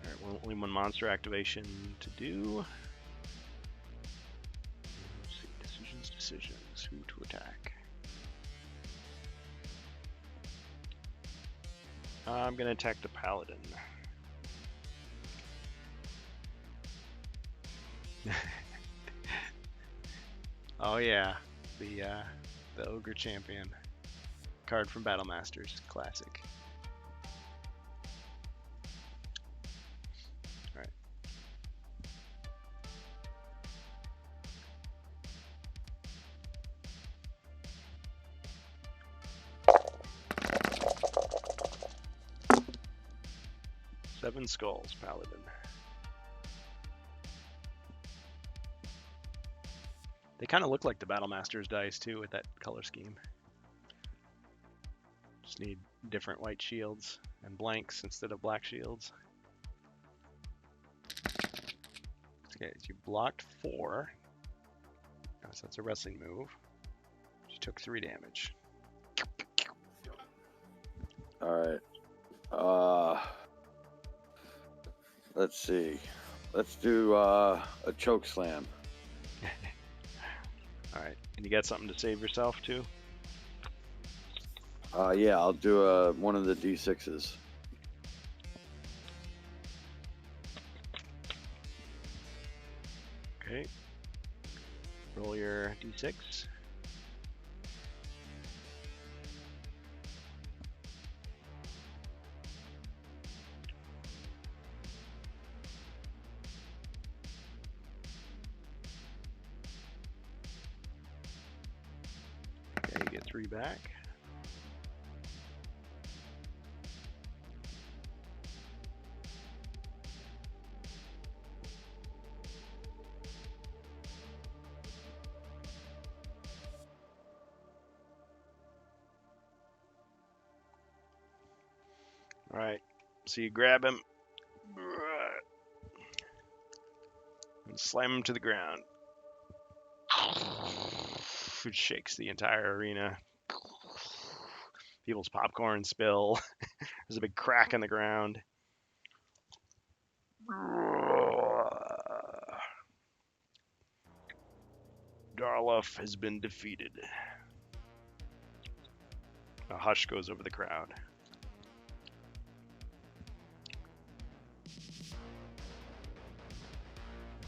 Speaker 1: Alright, only 1 monster activation to do. Let's see, decisions. Who to attack? I'm gonna attack the paladin. Oh yeah, the ogre champion card from Battle Masters, classic. All right. Seven Skulls, paladin. They kind of look like the Battle Masters dice too, with that color scheme. Just need different white shields and blanks instead of black shields. Okay, you blocked 4. Oh, so that's a wrestling move. You took 3 damage.
Speaker 4: All right. Let's see. Let's do a choke slam.
Speaker 1: All right, and you got something to save yourself too?
Speaker 4: Yeah, I'll do one of the D6s.
Speaker 1: Okay. Roll your D6. Okay, you get 3 back. All right, so you grab him and slam him to the ground. It shakes the entire arena. People's popcorn spill. There's a big crack in the ground. Darlof has been defeated. A hush goes over the crowd.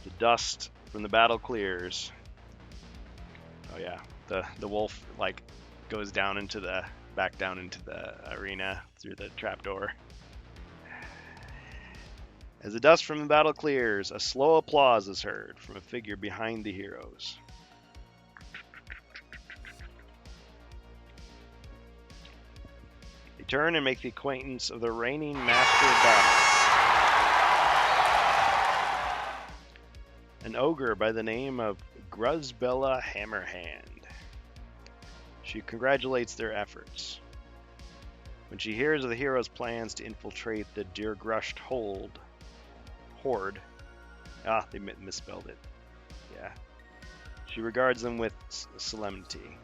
Speaker 1: The dust from the battle clears. Oh yeah, the wolf like goes down into the back down into the arena through the trapdoor. As the dust from the battle clears, a slow applause is heard from a figure behind the heroes. They turn and make the acquaintance of the reigning master of battle, an ogre by the name of Gruzbella Hammerhand. She congratulates their efforts. When she hears of the heroes' plans to infiltrate the Deergrushed horde, they misspelled it. Yeah. She regards them with solemnity.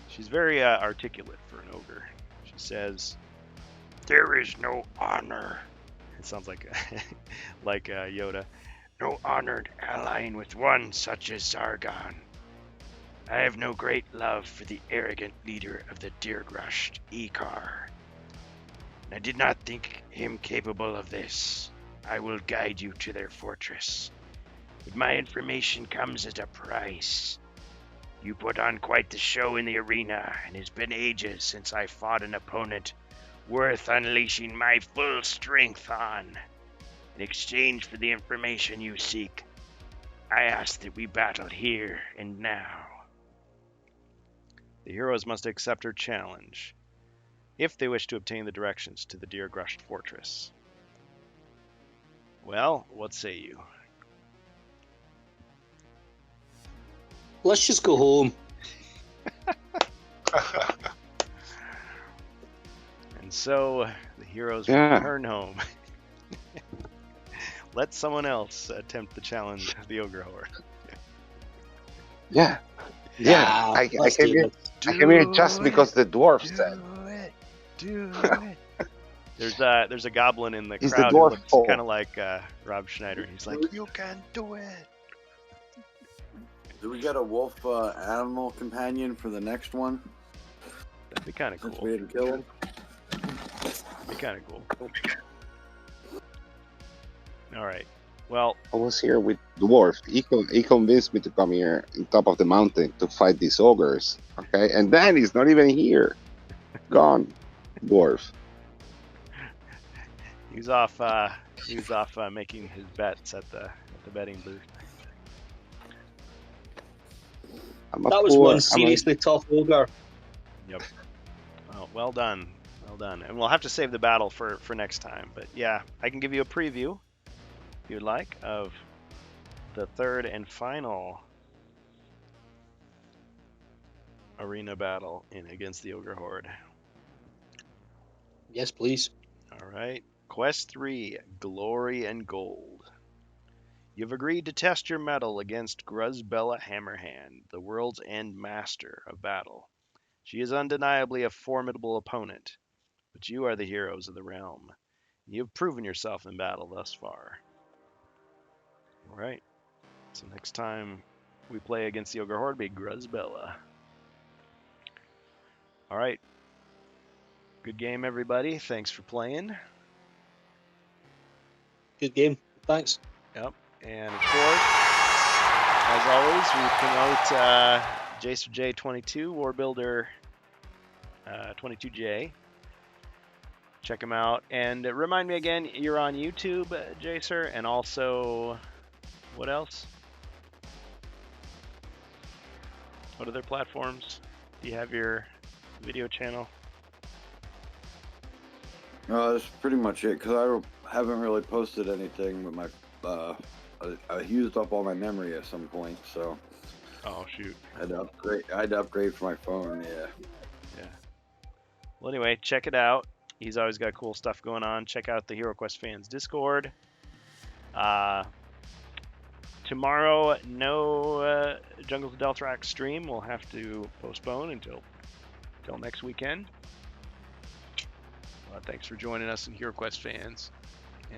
Speaker 1: She's very articulate for an ogre. She says, "There is no honor." It sounds like like Yoda. "No honored allying with one such as Zargon. I have no great love for the arrogant leader of the Deergrushed, Ikar. I did not think him capable of this. I will guide you to their fortress. But my information comes at a price. You put on quite the show in the arena, and it's been ages since I fought an opponent worth unleashing my full strength on. In exchange for the information you seek, I ask that we battle here and now." The heroes must accept her challenge if they wish to obtain the directions to the Deergrushed fortress. Well, what say you?
Speaker 3: Let's just go home.
Speaker 1: And so the heroes
Speaker 2: Yeah.
Speaker 1: return home. Let someone else attempt the challenge of the Ogre Horde.
Speaker 2: Yeah.
Speaker 3: Nah,
Speaker 2: I
Speaker 3: let's
Speaker 2: came
Speaker 3: do
Speaker 2: here.
Speaker 3: this.
Speaker 2: I came here just
Speaker 1: Do
Speaker 2: because the dwarf
Speaker 1: Do
Speaker 2: said.
Speaker 1: it. Do it. There's a goblin in the
Speaker 2: He's the
Speaker 1: crowd who
Speaker 2: dwarf
Speaker 1: looks
Speaker 2: folk.
Speaker 1: kind of like Rob Schneider. He's like, you can do it.
Speaker 4: Do we get a wolf animal companion for the next one?
Speaker 1: That'd be kind of
Speaker 4: Since
Speaker 1: cool.
Speaker 4: we had to kill him.
Speaker 1: Be kind of cool. All right. Well,
Speaker 2: I was here with dwarf. He convinced me to come here on top of the mountain to fight these ogres. Okay, and then he's not even here. Gone, dwarf.
Speaker 1: he's off. He's off making his bets at the betting booth.
Speaker 3: That was one seriously tough ogre.
Speaker 1: Yep. Oh, well done. Well done. And we'll have to save the battle for next time. But yeah, I can give you a preview, if you'd like, of the third and final arena battle against the Ogre Horde.
Speaker 3: Yes, please.
Speaker 1: All right. Quest 3, Glory and Gold. You've agreed to test your mettle against Gruzbella Hammerhand, the world's end master of battle. She is undeniably a formidable opponent, but you are the heroes of the realm. You have proven yourself in battle thus far. All right. So next time we play against the Ogre Horde, be Gruzbella. All right. Good game, everybody. Thanks for playing.
Speaker 3: Good game. Thanks.
Speaker 1: Yep. And of course, as always, we promote Jacer-J22, Warbuilder 22J. Check him out. And remind me again, you're on YouTube, Jacer, and also, what else? What other platforms? Do you have your video channel?
Speaker 4: No, that's pretty much it. Because I haven't really posted anything with my. I used up all my memory at some point, so
Speaker 1: Oh, shoot.
Speaker 4: I had to upgrade for my phone. Yeah.
Speaker 1: Yeah. Well, anyway, check it out. He's always got cool stuff going on. Check out the HeroQuest Fans Discord. Tomorrow, no Jungles of Delthrak stream. We'll have to postpone until next weekend. Thanks for joining us in HeroQuest Fans.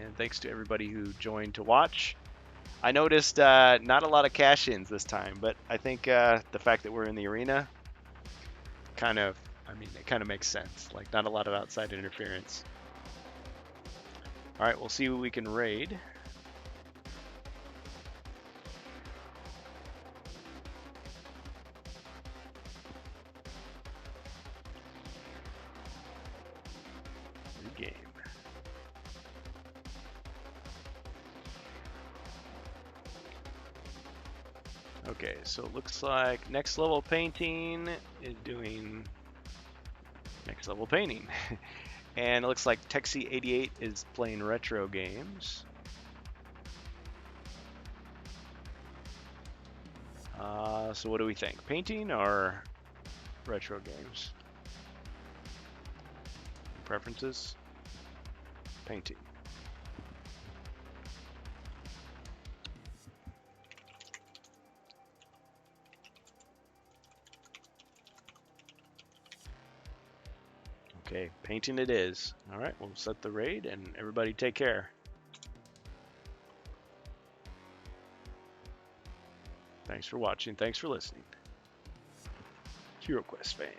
Speaker 1: And thanks to everybody who joined to watch. I noticed not a lot of cash-ins this time, but I think the fact that we're in the arena it kind of makes sense. Like, not a lot of outside interference. All right, we'll see who we can raid. Good game. Okay, so it looks like Next Level Painting is doing Next Level Painting. And it looks like Texie88 is playing retro games. So what do we think? Painting or retro games? Preferences? Painting. Okay, painting it is. All right, we'll set the raid and everybody take care. Thanks for watching. Thanks for listening. HeroQuest Fans.